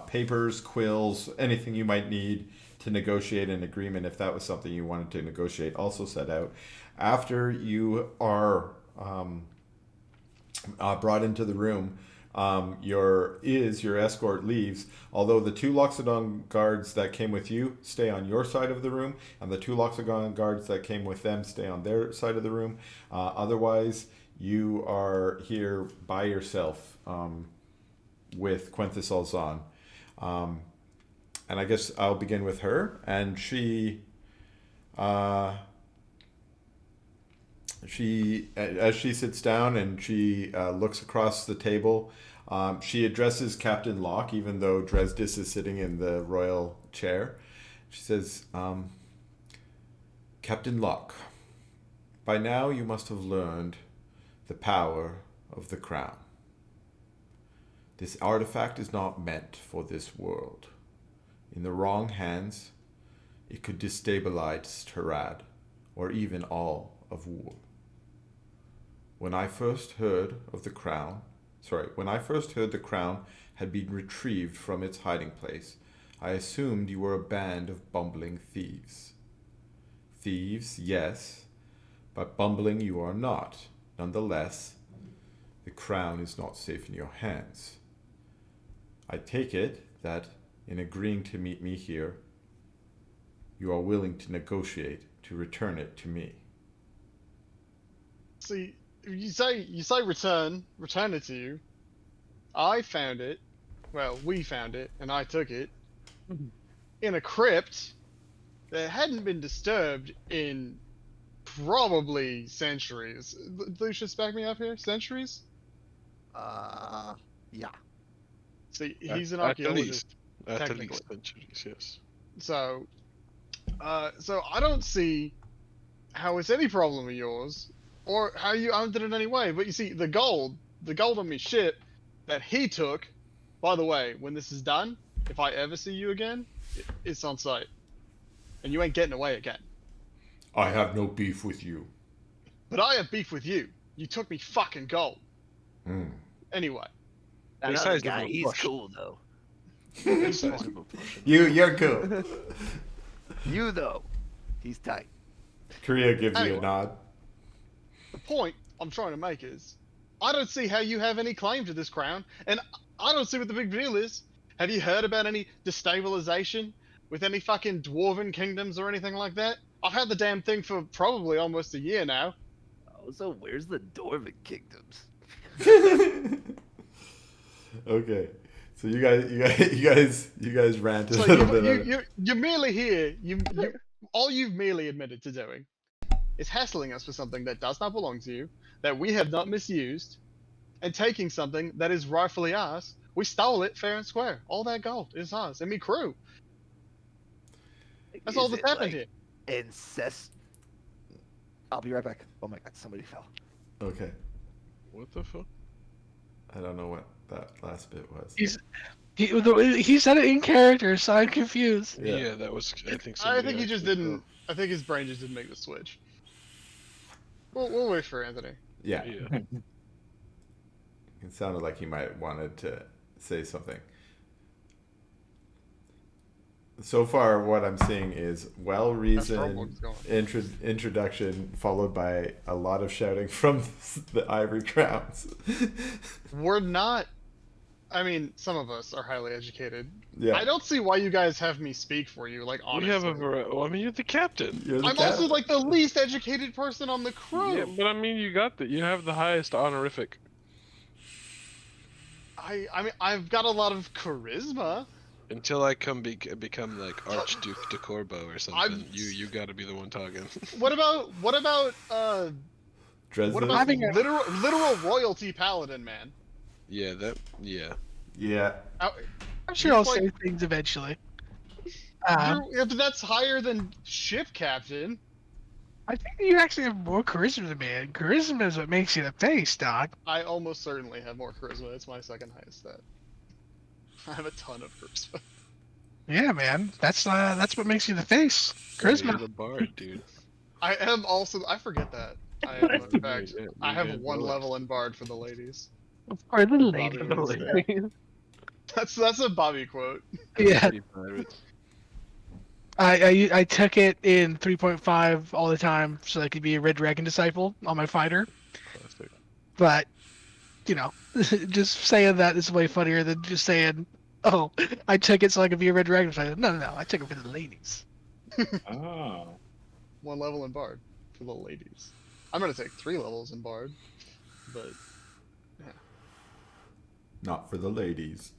papers, quills, anything you might need to negotiate an agreement if that was something you wanted to negotiate, also set out. After you are brought into the room, your escort leaves, although the 2 Loxodon guards that came with you stay on your side of the room, and the 2 Loxodon guards that came with them stay on their side of the room. Otherwise, you are here by yourself with Quenthis Alzon. And I guess I'll begin with her, and she as she sits down and she looks across the table, she addresses Captain Locke, even though Dresdis is sitting in the royal chair. She says, Captain Locke, by now you must have learned the power of the crown. This artifact is not meant for this world. In the wrong hands, it could destabilize Terad, or even all of War. when I first heard the crown had been retrieved from its hiding place, I assumed you were a band of bumbling thieves. Thieves, yes, but bumbling you are not. Nonetheless, the crown is not safe in your hands. I take it that in agreeing to meet me here, you are willing to negotiate to return it to me.
See, you say return it to you. I found it. Well, we found it, and I took it in a crypt that hadn't been disturbed in probably centuries. Lucius, back me up here. Centuries?
Yeah.
See, he's an
At the
archaeologist,
least. At the
technically.
least centuries, yes.
So, so I don't see how it's any problem of yours, or how you owned it in any way. But you see, the gold on me ship that he took. By the way, when this is done, if I ever see you again, it's on site, and you ain't getting away again.
I have no beef with you.
But I have beef with you. You took me fucking gold. Anyway,
That
Besides
other
the
guy, he's
proportion.
cool though.
Sizable portion.
You're cool.
You though, he's tight.
Korea gives you
Anyway.
a nod.
the point I'm trying to make is, I don't see how you have any claim to this crown, and I don't see what the big deal is. Have you heard about any destabilization with any fucking dwarven kingdoms or anything like that? I've had the damn thing for probably almost a year now.
Oh, so where's the Dwarven kingdoms?
Okay, so you guys rant a
So
little bit.
you're merely here. All you've merely admitted to doing is hassling us for something that does not belong to you, that we have not misused, and taking something that is rightfully ours. We stole it fair and square. All that gold is ours, and me crew. That's all
Is
that's
it,
happened
like,
here.
Incest. I'll be right back. Oh my god, somebody fell.
Okay,
What the fuck?
I don't know what that last bit was.
He said it in character, so I'm confused.
Yeah.
Yeah, that was. I think.
I
somebody
think he just
actually
didn't. I think his brain just didn't make the switch. We'll wait for Anthony.
Yeah,
fell. Yeah.
it sounded like he might wanted to say something. So far, what I'm seeing is well-reasoned
That's going.
introduction, followed by a lot of shouting from the Ivory Crowns.
We're not. I mean, some of us are highly educated.
Yeah,
I don't see why you guys have me speak for you. Like honestly,
We have a. Well, I mean, you're the captain.
You're the
I'm also
captain.
like the least educated person on the crew.
Yeah, but I mean, you got the. You have the highest honorific.
I mean, I've got a lot of charisma.
Until I become like Archduke de Corbo or something, you got to be the one talking.
What about
Dresden?
what about
Having a-
literal royalty paladin, man?
Yeah, that. Yeah.
Yeah,
I'm sure I'll
He's like-
say things eventually.
If that's higher than ship captain,
I think you actually have more charisma than me. And charisma is what makes you the face, dog.
I almost certainly have more charisma. It's my second highest stat. I have a ton of charisma.
Yeah, man. That's what makes you the face.
You're
Charisma.
the bard, dude.
I am also. I forget that. I am, in fact,
Yeah,
I
you
have
did
one
know it.
level in bard for the ladies.
For the
Bobby
lady.
was That's a Bobby quote.
Yeah.
Pretty pirates.
I took it in 3.5 all the time, so I could be a Red Dragon disciple on my fighter.
Classic.
But, you know, just saying that is way funnier than just saying, "Oh, I took it so I could be a Red Dragon disciple." No, I took it for the ladies.
Oh.
One level in bard for the ladies. I'm gonna take 3 levels in bard, but
not for the ladies.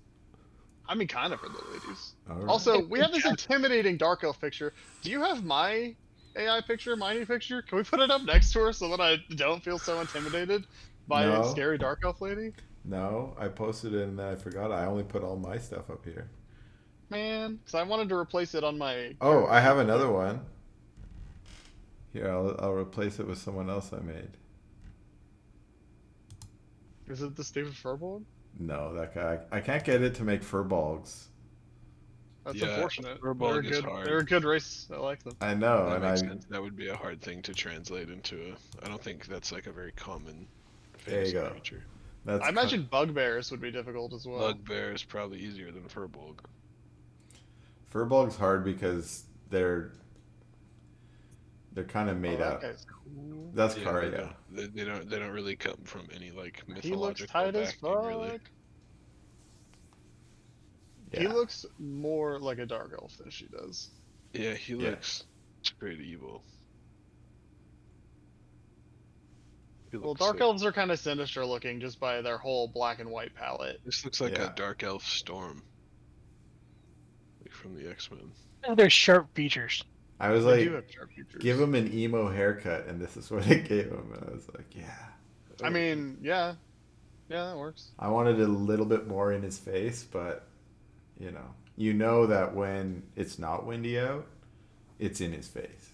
I mean, kind of for the ladies.
All right.
Also, we have this intimidating dark elf picture. Do you have my AI picture, my new picture? Can we put it up next to her so that I don't feel so intimidated by
No.
a scary dark elf lady?
No, I posted it and then I forgot. I only put all my stuff up here.
Man, because I wanted to replace it on my.
Oh, I have another one. Here, I'll replace it with someone else I made.
Is it the stupid furbolg?
No, that guy. I can't get it to make furbolgs.
That's
Yeah,
unfortunate.
furbolg
They're a
is
good.
hard.
They're a good race. I like them.
I know,
That
and
makes
I
sense. That would be a hard thing to translate into a. I don't think that's like a very common
There you
fantasy
go.
creature.
That's
I imagine bugbears would be difficult as well.
Bugbear is probably easier than Furbolg.
Furbolg's hard because they're kind of made
that
up.
guy's cool.
That's
Yeah,
Karya.
they don't really come from any like
He looks
mythological
tight as
backing,
fuck.
really.
Yeah.
He looks more like a dark elf than she does.
Yeah, he
Yeah.
looks pretty evil. He
Well,
looks
dark
like-
elves are kind of sinister looking just by their whole black and white palette.
This looks like
Yeah.
a dark elf storm, like from the X-Men.
They're sharp features.
I was
They do
like,
have sharp features.
give him an emo haircut, and this is what it gave him. And I was like, yeah.
I mean, yeah, that works.
I wanted a little bit more in his face, but you know that when it's not windy out, it's in his face.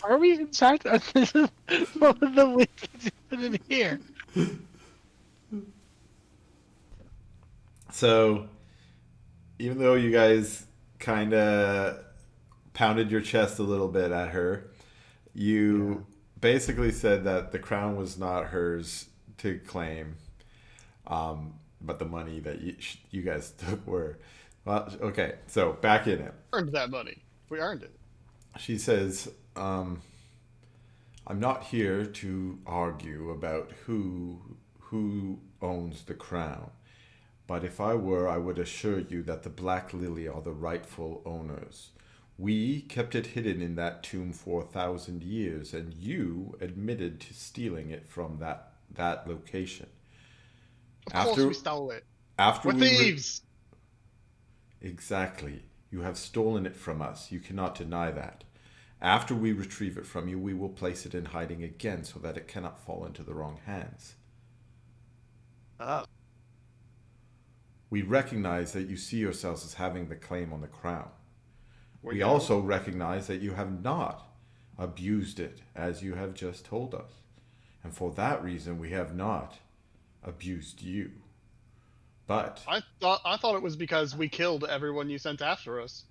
Are we inside? This is one of the ways in here.
So, even though you guys kind of pounded your chest a little bit at her, you basically said that the crown was not hers to claim, but the money that you guys took were. Well, okay, so back in it.
Earned that money. We earned it.
She says, I'm not here to argue about who owns the crown. But if I were, I would assure you that the Black Lily are the rightful owners. We kept it hidden in that tomb for 1,000 years, and you admitted to stealing it from that location.
Of course we stole it.
After
We're
we
thieves.
Exactly. You have stolen it from us. You cannot deny that. After we retrieve it from you, we will place it in hiding again so that it cannot fall into the wrong hands.
Oh,
We recognize that you see yourselves as having the claim on the crown. We
don't.
also recognize that you have not abused it, as you have just told us. And for that reason, we have not abused you. But
I thought it was because we killed everyone you sent after us.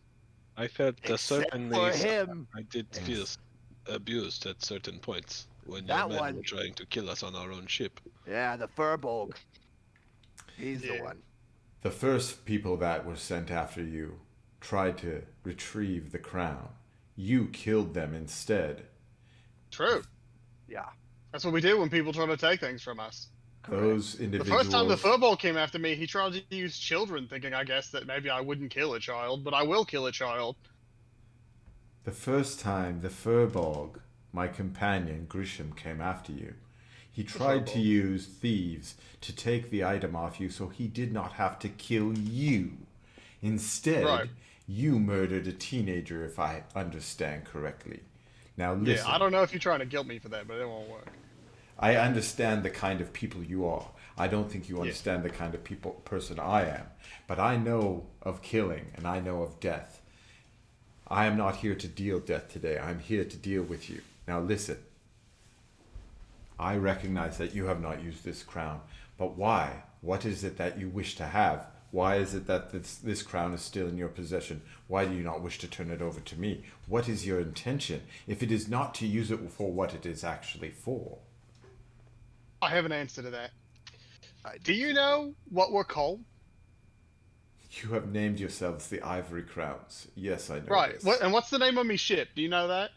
I felt
except
certainly
for him.
I did feel abused at certain points when
That
your men
one.
were trying to kill us on our own ship.
Yeah, the Furbolg. He's the
Yeah.
one.
the first people that were sent after you tried to retrieve the crown. You killed them instead.
True.
Yeah.
That's what we do when people try to take things from us.
Those
The
individuals.
first time the furball came after me, he tried to use children, thinking, I guess, that maybe I wouldn't kill a child, but I will kill a child.
The first time the Furbolg, my companion Grisham, came after you, he tried to
Furbolg.
use thieves to take the item off you so he did not have to kill you. Instead,
Right.
you murdered a teenager, if I understand correctly. Now listen,
Yeah, I don't know if you're trying to guilt me for that, but it won't work.
I understand the kind of people you are. I don't think you
Yeah.
understand the kind of person I am. But I know of killing and I know of death. I am not here to deal death today. I'm here to deal with you. Now listen. I recognize that you have not used this crown. But why? What is it that you wish to have? Why is it that this crown is still in your possession? Why do you not wish to turn it over to me? What is your intention? If it is not to use it for what it is actually for.
I have an answer to that. Do you know what we're called?
You have named yourselves the Ivory Crowns. Yes, I know
Right.
this.
And what's the name of me ship? Do you know that?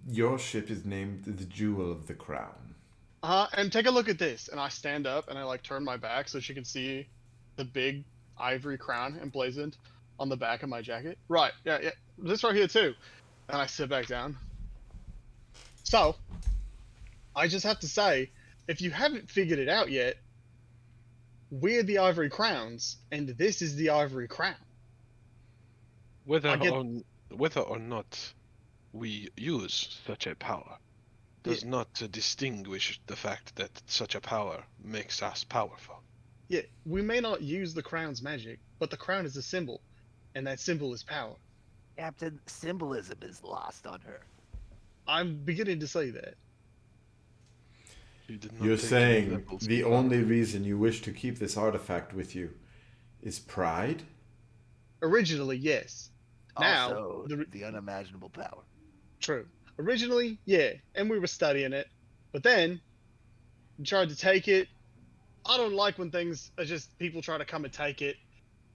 Your ship is named the Jewel of the Crown.
And take a look at this. And I stand up and I like turn my back so she can see the big ivory crown emblazoned on the back of my jacket. Right. Yeah. This right here too. And I sit back down. So, I just have to say, if you haven't figured it out yet, we're the Ivory Crowns, and this is the Ivory Crown.
Whether
I get-
or not we use such a power does not distinguish the fact that such a power makes us powerful.
Yeah, we may not use the crown's magic, but the crown is a symbol, and that symbol is power.
Captain, symbolism is lost on her.
I'm beginning to say that.
You did not
You're
take
saying
levels
the
of
only reason you wish to keep this artifact with you is pride?
Originally, yes. Now,
Also,
the-
the unimaginable power.
True. Originally, yeah, and we were studying it, but then we tried to take it. I don't like when things are just people try to come and take it.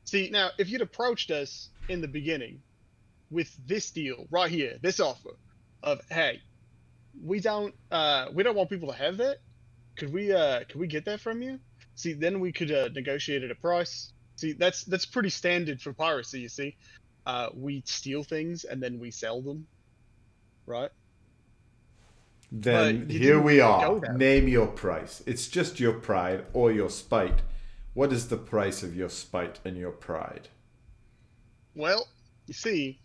See, now if you'd approached us in the beginning with this deal right here, this offer of hey, we don't want people to have that. Could we get that from you? See, then we could negotiate at a price. See, that's pretty standard for piracy. You see, we steal things and then we sell them, right?
Then
But you
here
didn't
we
go
are.
that
Name your price. It's just your pride or your spite. What is the price of your spite and your pride?
Well, you see,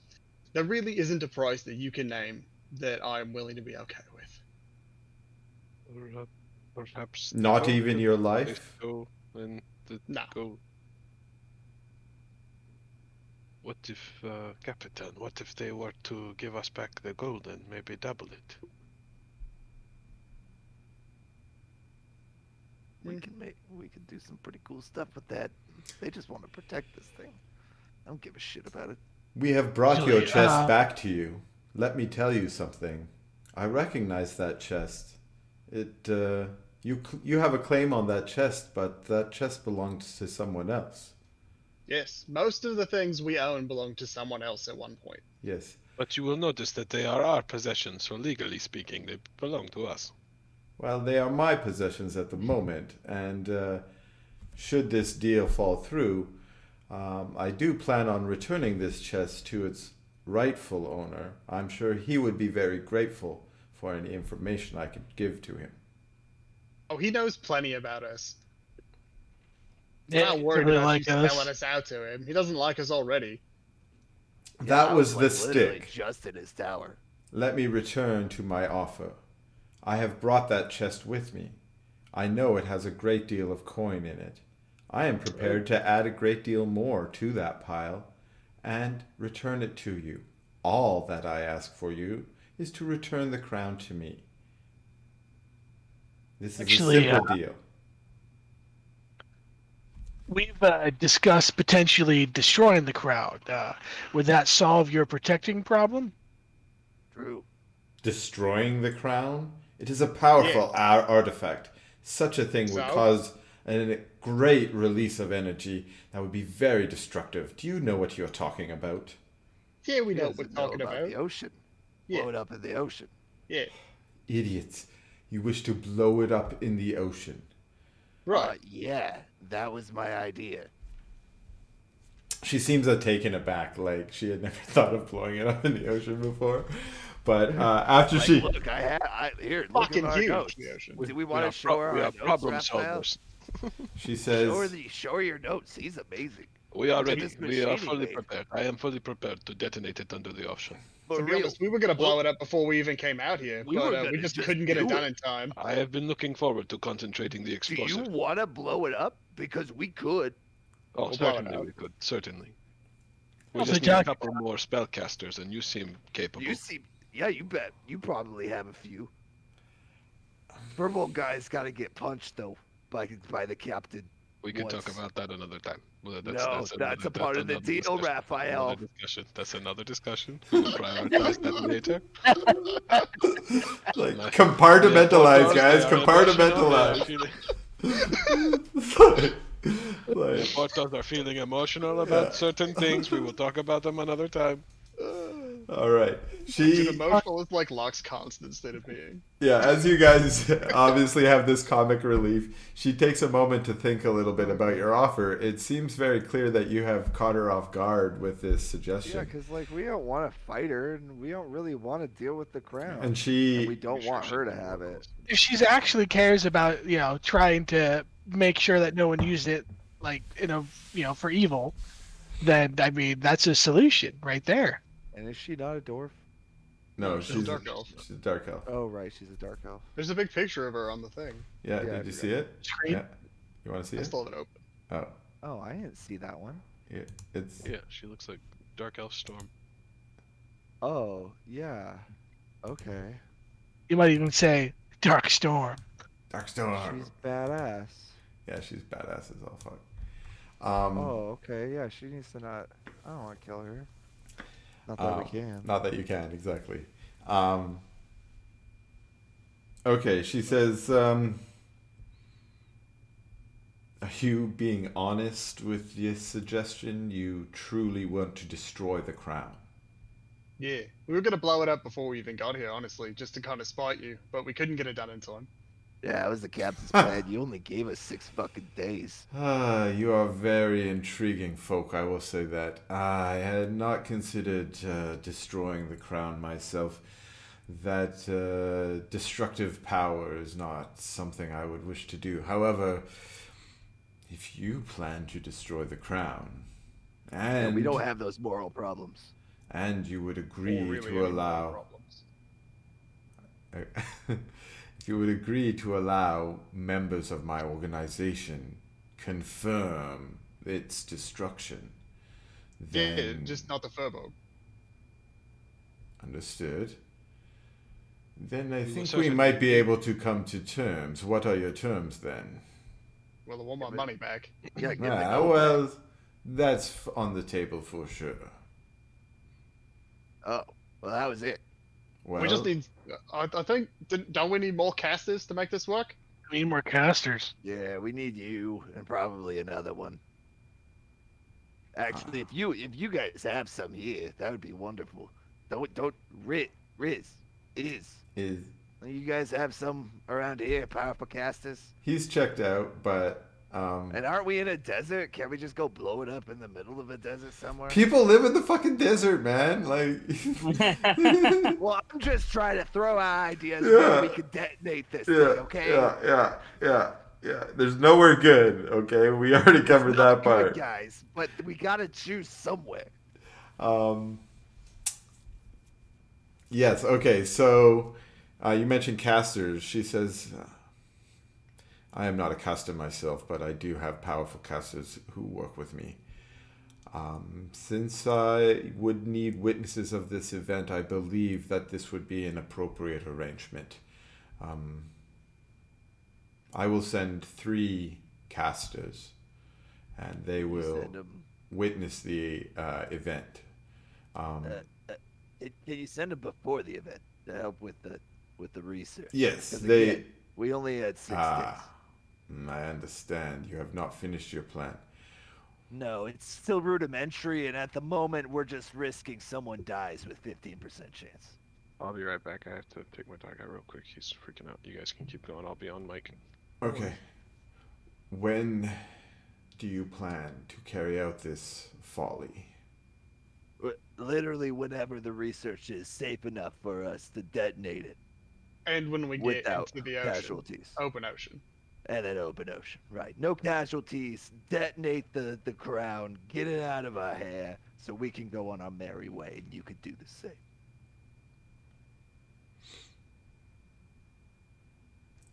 there really isn't a price that you can name that I'm willing to be okay with.
Perhaps
Not
go
even
to
your
the
life?
Go and the
No.
go. What if, Captain? What if they were to give us back the gold and maybe double it?
We can do some pretty cool stuff with that. They just want to protect this thing. I don't give a shit about it.
We have brought your
Actually,
chest back to you. Let me tell you something. I recognize that chest. You have a claim on that chest, but that chest belongs to someone else.
Yes, most of the things we own belong to someone else at one point.
Yes.
But you will notice that they are our possessions, so legally speaking, they belong to us.
Well, they are my possessions at the moment, and should this deal fall through, I do plan on returning this chest to its rightful owner. I'm sure he would be very grateful for any information I could give to him.
Oh, he knows plenty about us. I'm
Yeah,
not
he
worried
really
about
like
you
us.
selling us out to him. He doesn't like us already.
That
I
was the
like, literally
stick.
just in his tower.
Let me return to my offer. I have brought that chest with me. I know it has a great deal of coin in it. I am prepared to add a great deal more to that pile and return it to you. All that I ask for you is to return the crown to me. This is
Actually,
a simple deal.
We've discussed potentially destroying the crowd. Would that solve your protecting problem?
True.
Destroying the crown? It is a powerful artifact. Such a thing would
So?
cause a great release of energy that would be very destructive. Do you know what you're talking about?
Yeah, we
He
know what we're
doesn't know
talking
about
about.
the ocean.
Yeah.
Blow it up in the ocean.
Yeah,
Idiots. You wish to blow it up in the ocean.
right.
Yeah, that was my idea.
She seems taken aback, like she had never thought of blowing it up in the ocean before. But after
Like,
she...
look, here, look
Fucking
at our
huge,
notes.
the ocean.
Do we want to show her
we
our
are
notes,
problem
Raphael?
solvers.
She
Show her,
says...
show her your notes. He's amazing.
We are
Look at
ready.
this
We are
machine he
fully
made.
prepared. I am fully prepared to detonate it under the ocean.
For
To be
real.
honest, we were gonna blow it up before we even came out here,
We were
but we
gonna
just
just
couldn't get it
do
done
it.
in time.
I have been looking forward to concentrating the
Do
explosive.
you want to blow it up? Because we could.
Oh,
We'll blow it
certainly
up.
we could. Certainly. We
Also,
just need a
Jack-
couple more spellcasters, and you seem capable.
Yeah, you bet. You probably have a few. Purple guy's got to get punched though by the captain.
We can talk
once.
about that another time. Well,
That's a part of the
another
deal,
discussion.
Raphael.
Another discussion. That's another discussion. We will prioritize that later.
Like,
My-
compartmentalize,
They are
guys.
emotional,
Compartmentalize.
The
Like,
portals are feeling emotional about certain things. We will talk about them another time.
all right.
Dude, emotional is like Locke's constant state of being.
Yeah, as you guys obviously have this comic relief, she takes a moment to think a little bit about your offer. It seems very clear that you have caught her off guard with this
Yeah,
suggestion.
because like we don't want to fight her, and we don't really want to deal with the crown,
And she...
and we don't want her to have it.
If she's actually cares about, trying to make sure that no one used it, like, for evil, then, I mean, that's a solution right there.
And is she not a dwarf?
No,
She's a
she's
dark elf.
She's a dark elf.
Oh right, she's a dark elf.
There's a big picture of her on the thing.
Yeah,
Yeah, I
did you
forgot.
see it?
Screen.
Yeah. You want to see
I
it?
still have it open.
Oh,
Oh, I didn't see that one.
yeah. It's...
Yeah, she looks like Dark Elf Storm.
Oh yeah. Okay.
You might even say Dark Storm.
Dark Storm.
She's badass.
Yeah, she's badass as all fuck.
Oh, okay. Yeah, she needs to not. I don't want to kill her. Not that we can.
Not that you can, exactly. Um, okay, she says, are you being honest with this suggestion? You truly want to destroy the crown?
Yeah, we were gonna blow it up before we even got here, honestly, just to kind of spite you, but we couldn't get it done in time.
Yeah, that was the captain's plan. You only gave us 6 fucking days.
Ah, you are very intriguing folk, I will say that. I had not considered destroying the crown myself. That destructive power is not something I would wish to do. However, if you plan to destroy the crown,
And
and
we don't have those moral problems.
and you would agree
Or really
to
any more
allow
problems.
if you would agree to allow members of my organization confirm its destruction,
Yeah,
then
just not the Furbolg.
understood. Then I
We will
think we
certainly
might be
be-
able to come to terms. What are your terms then?
Well, I want my
Yeah, but-
money back.
Yeah, give the
Ah,
gold
well,
back.
that's on the table for sure.
Oh, well, that was it.
Well,
We just need. I think. Don't we need more casters to make this work?
We need more casters.
Yeah, we need you and probably another one. Actually, if you guys have some here, that would be wonderful. Don't Riz is.
is
You guys have some around here, powerful casters?
he's checked out, but
And aren't we in a desert? Can't we just go blow it up in the middle of a desert somewhere?
people live in the fucking desert, man. Like,
Well, I'm just trying to throw out ideas
Yeah.
where we could detonate this thing, okay?
yeah. There's nowhere good. Okay, we already covered that
Not
part.
good, guys, but we gotta choose somewhere.
Yes. Okay. So, you mentioned casters. She says, I am not a caster myself, but I do have powerful casters who work with me. Since I would need witnesses of this event, I believe that this would be an appropriate arrangement. I will send 3 casters, and they will
Send 'em-
witness the event.
Can you send them before the event to help with the research?
Yes,
'Cause
they.
again, we only had 6 days.
I understand. You have not finished your plan.
No, it's still rudimentary, and at the moment, we're just risking someone dies with 15% chance.
I'll be right back. I have to take my dog out real quick. He's freaking out. You guys can keep going. I'll be on mic.
Okay. When do you plan to carry out this folly?
Literally, whenever the research is safe enough for us to detonate it
And when we get
without
into the ocean,
casualties.
open ocean.
And then open ocean, right? No casualties. Detonate the crown. Get it out of our hair, so we can go on our merry way, and you could do the same.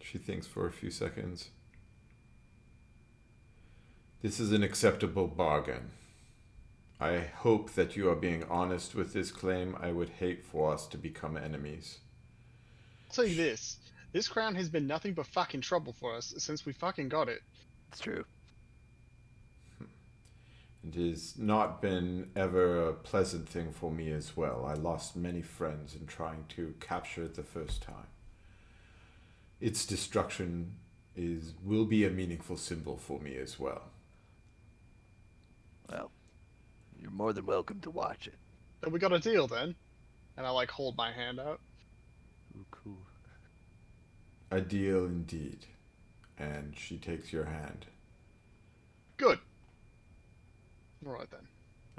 She thinks for a few seconds. This is an acceptable bargain. I hope that you are being honest with this claim. I would hate for us to become enemies.
I'll tell you this. This crown has been nothing but fucking trouble for us since we fucking got it.
It's true.
It has not been ever a pleasant thing for me as well. I lost many friends in trying to capture it the first time. Its destruction will be a meaningful symbol for me as well.
Well, you're more than welcome to watch it.
So we got a deal then. And I like hold my hand out.
Ooh, cool.
A deal indeed. And she takes your hand.
Good. Alright then.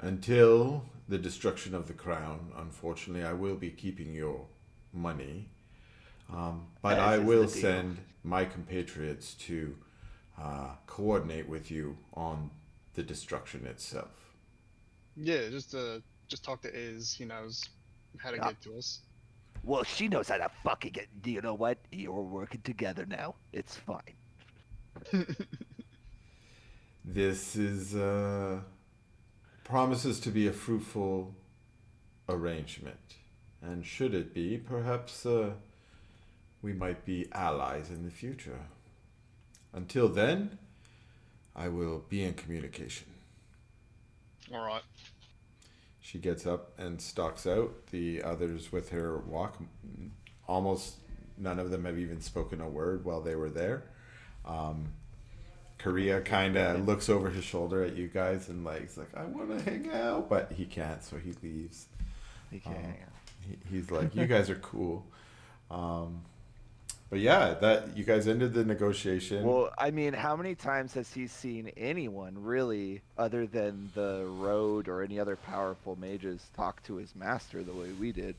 Until the destruction of the crown, unfortunately, I will be keeping your money. But
As
I
is
will
the deal.
send my compatriots to coordinate with you on the destruction itself.
Yeah, just talk to Iz. He knows how to
Yeah.
get to us.
Well, she knows how to fucking get. You know what? You're working together now. It's fine.
This is promises to be a fruitful arrangement. And should it be, perhaps we might be allies in the future. Until then, I will be in communication.
Alright.
She gets up and stalks out. The others with her walk. Almost none of them have even spoken a word while they were there. Korea kind of looks over his shoulder at you guys and he's like, I want to hang out, but he can't, so he leaves.
He can't hang out.
He's like, you guys are cool. But yeah, that you guys ended the negotiation.
Well, I mean, how many times has he seen anyone really, other than the road or any other powerful mages, talk to his master the way we did,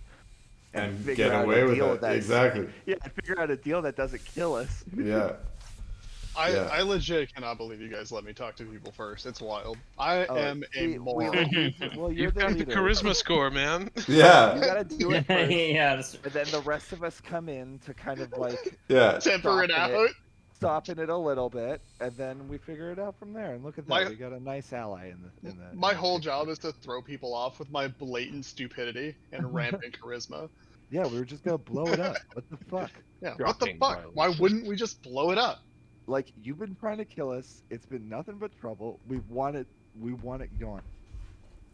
and
figure
get
out
away
a
with
deal
it.
that's-
Exactly.
Yeah, figure out a deal that doesn't kill us.
Yeah. Yeah.
I legit cannot believe you guys let me talk to people first. It's wild. I
Oh,
am a moron.
Well, you're
You've
the
got the
leader.
charisma score, man.
Yeah.
You gotta do it first,
yeah, that's,
and then the rest of us come in to kind of like
Yeah.
Temper it
Soften
out.
soften it a little bit, and then we figure it out from there. And look at that,
My-
we got a nice ally in the.
My whole job is to throw people off with my blatant stupidity and rampant charisma.
Yeah, we were just gonna blow it up. What the fuck?
Yeah, what the
Shocking
fuck?
violence.
Why wouldn't we just blow it up?
Like, you've been trying to kill us. It's been nothing but trouble. We want it gone.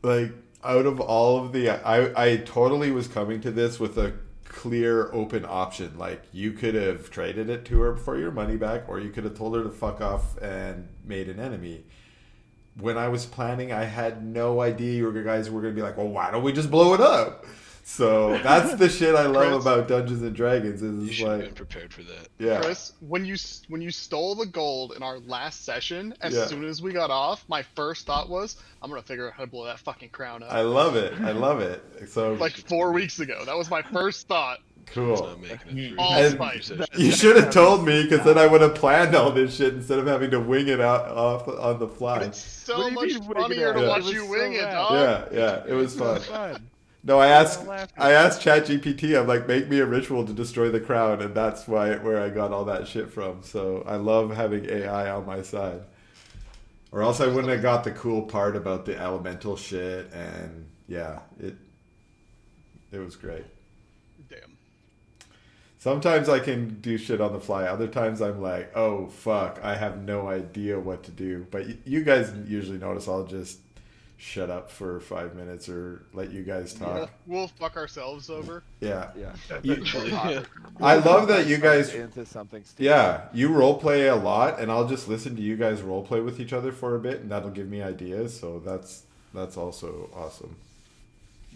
Like, out of all of the, I totally was coming to this with a clear, open option. Like, you could have traded it to her for your money back, or you could have told her to fuck off and made an enemy. When I was planning, I had no idea you guys were going to be like, well, why don't we just blow it up? So that's the shit I love
Chris,
about Dungeons and Dragons.
You
Is
should have been
like,
prepared for that.
yeah,
Chris, when you stole the gold in our last session, as
Yeah.
soon as we got off, my first thought was, I'm gonna figure out how to blow that fucking crown up.
I love it. I love it. So
Like 4 weeks ago, that was my first thought.
It's
cool.
not making it through.
All
And
spite.
You should have told me, because then I would have planned all this shit instead of having to wing it out off on the
But
fly.
it's so
What do you
much
mean wing it
funnier
out?
to
Yeah.
watch
It was
you
so
wing it,
rad.
dog.
Yeah, it was fun.
Fun.
No, I asked
laughing.
ChatGPT. I'm like, make me a ritual to destroy the crown, and that's where I got all that shit from. So I love having AI on my side. Or else I wouldn't have got the cool part about the elemental shit, and yeah, it was great.
Damn.
Sometimes I can do shit on the fly. Other times I'm like, oh fuck, I have no idea what to do. But you guys usually notice I'll just shut up for 5 minutes or let you guys talk.
We'll fuck ourselves over.
Yeah.
Yeah.
You-
Yeah.
I love that you guys.
into something stupid.
Yeah, you role play a lot, and I'll just listen to you guys role play with each other for a bit, and that'll give me ideas. So that's also awesome.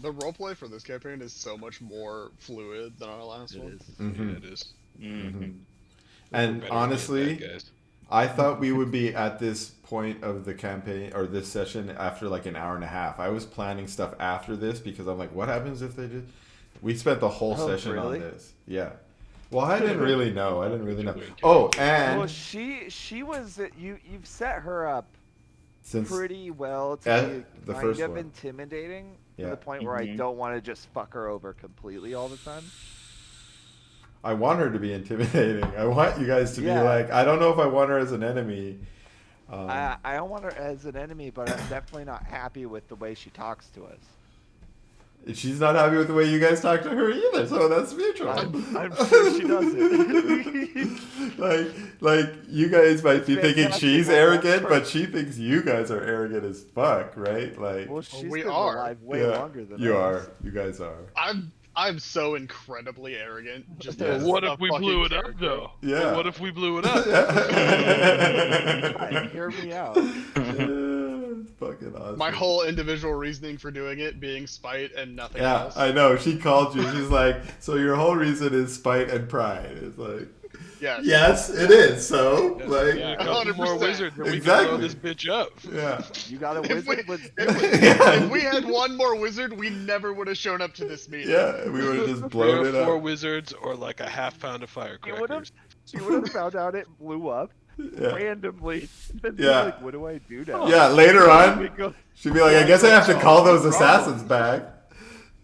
The roleplay for this campaign is so much more fluid than our last
It
one.
is.
Mhm.
Yeah, it is.
And
We're better
honestly,
at that, guys.
I thought we would be at this point of the campaign or this session after like an hour and a half. I was planning stuff after this because I'm like, what happens if they just? We spent the whole
Oh,
session
really?
on this. Yeah. Well, I didn't really know. I didn't really know.
Wait,
Oh,
Well,
and
she was you've set her up
since
pretty well to
At
be
the
kind
first
of
one.
intimidating
Yeah.
to the point where I
Mhm.
don't want to just fuck her over completely all the time.
I want her to be intimidating. I want you guys to
Yeah.
be like, I don't know if I want her as an enemy.
I don't want her as an enemy, but I'm definitely not happy with the way she talks to us.
She's not happy with the way you guys talk to her either, so that's mutual.
I'm sure she doesn't.
like you guys might be
It's
thinking
fantastic.
she's
Well,
arrogant,
for-
but she thinks you guys are arrogant as fuck, right? Like,
Well, she's
we
been
are.
alive way
yeah,
longer than
you
us.
are. You guys are.
I'm so incredibly arrogant. Just
Yeah.
as
What
a
if we
fucking
blew it up,
character.
though?
Yeah.
What if we blew it up?
Hear me out.
It's fucking awesome.
My whole individual reasoning for doing it being spite and nothing
Yeah,
else.
I know. She called you. She's like, so your whole reason is spite and pride. It's like,
Yes.
yes, it is. So, like,
Yeah, a couple more
100%.
wizards and we can
Exactly.
blow this bitch up.
yeah.
You got a
If we,
wizard? Let's do
if,
it.
Yeah.
if we had one more wizard, we never would have shown up to this meeting.
Yeah, we would have just
3
blown
or
it
4
up.
wizards or like a half pound of
She would have.
firecrackers.
She would have found out it blew up
Yeah.
randomly. Then be
Yeah.
like, what do I do now?
Yeah, later
We
on,
go,
she'd be like, I guess I have to call those assassins back.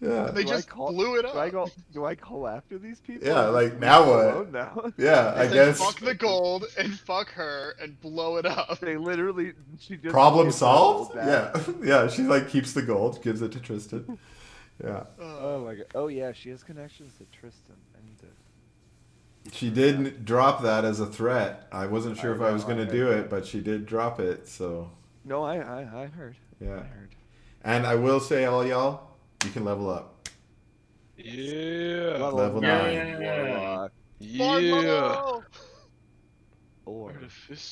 Yeah.
They
Do I
just
call-
blew it
do I
up.
go? Do I call after these people?
Yeah,
Or
like,
just
now
leave them
what?
alone Now?
Yeah, I
They
guess
fuck the gold and fuck her and blow it up.
They literally. She just
problem
gives her
solved.
gold back.
Yeah, yeah. She like keeps the gold, gives it to Tristan. Yeah,
Oh my god. Oh yeah, she has connections to Tristan. I need to.
she did drop that as a threat. I wasn't sure if I was
know,
gonna
I
do
heard
it, but she did drop it. So
No, I heard.
yeah.
I heard.
And I will say, all y'all, you can level up.
Yeah.
Level
nine
9.
Yeah.
warlock.
Yeah.
Follow!
4.
Artifice.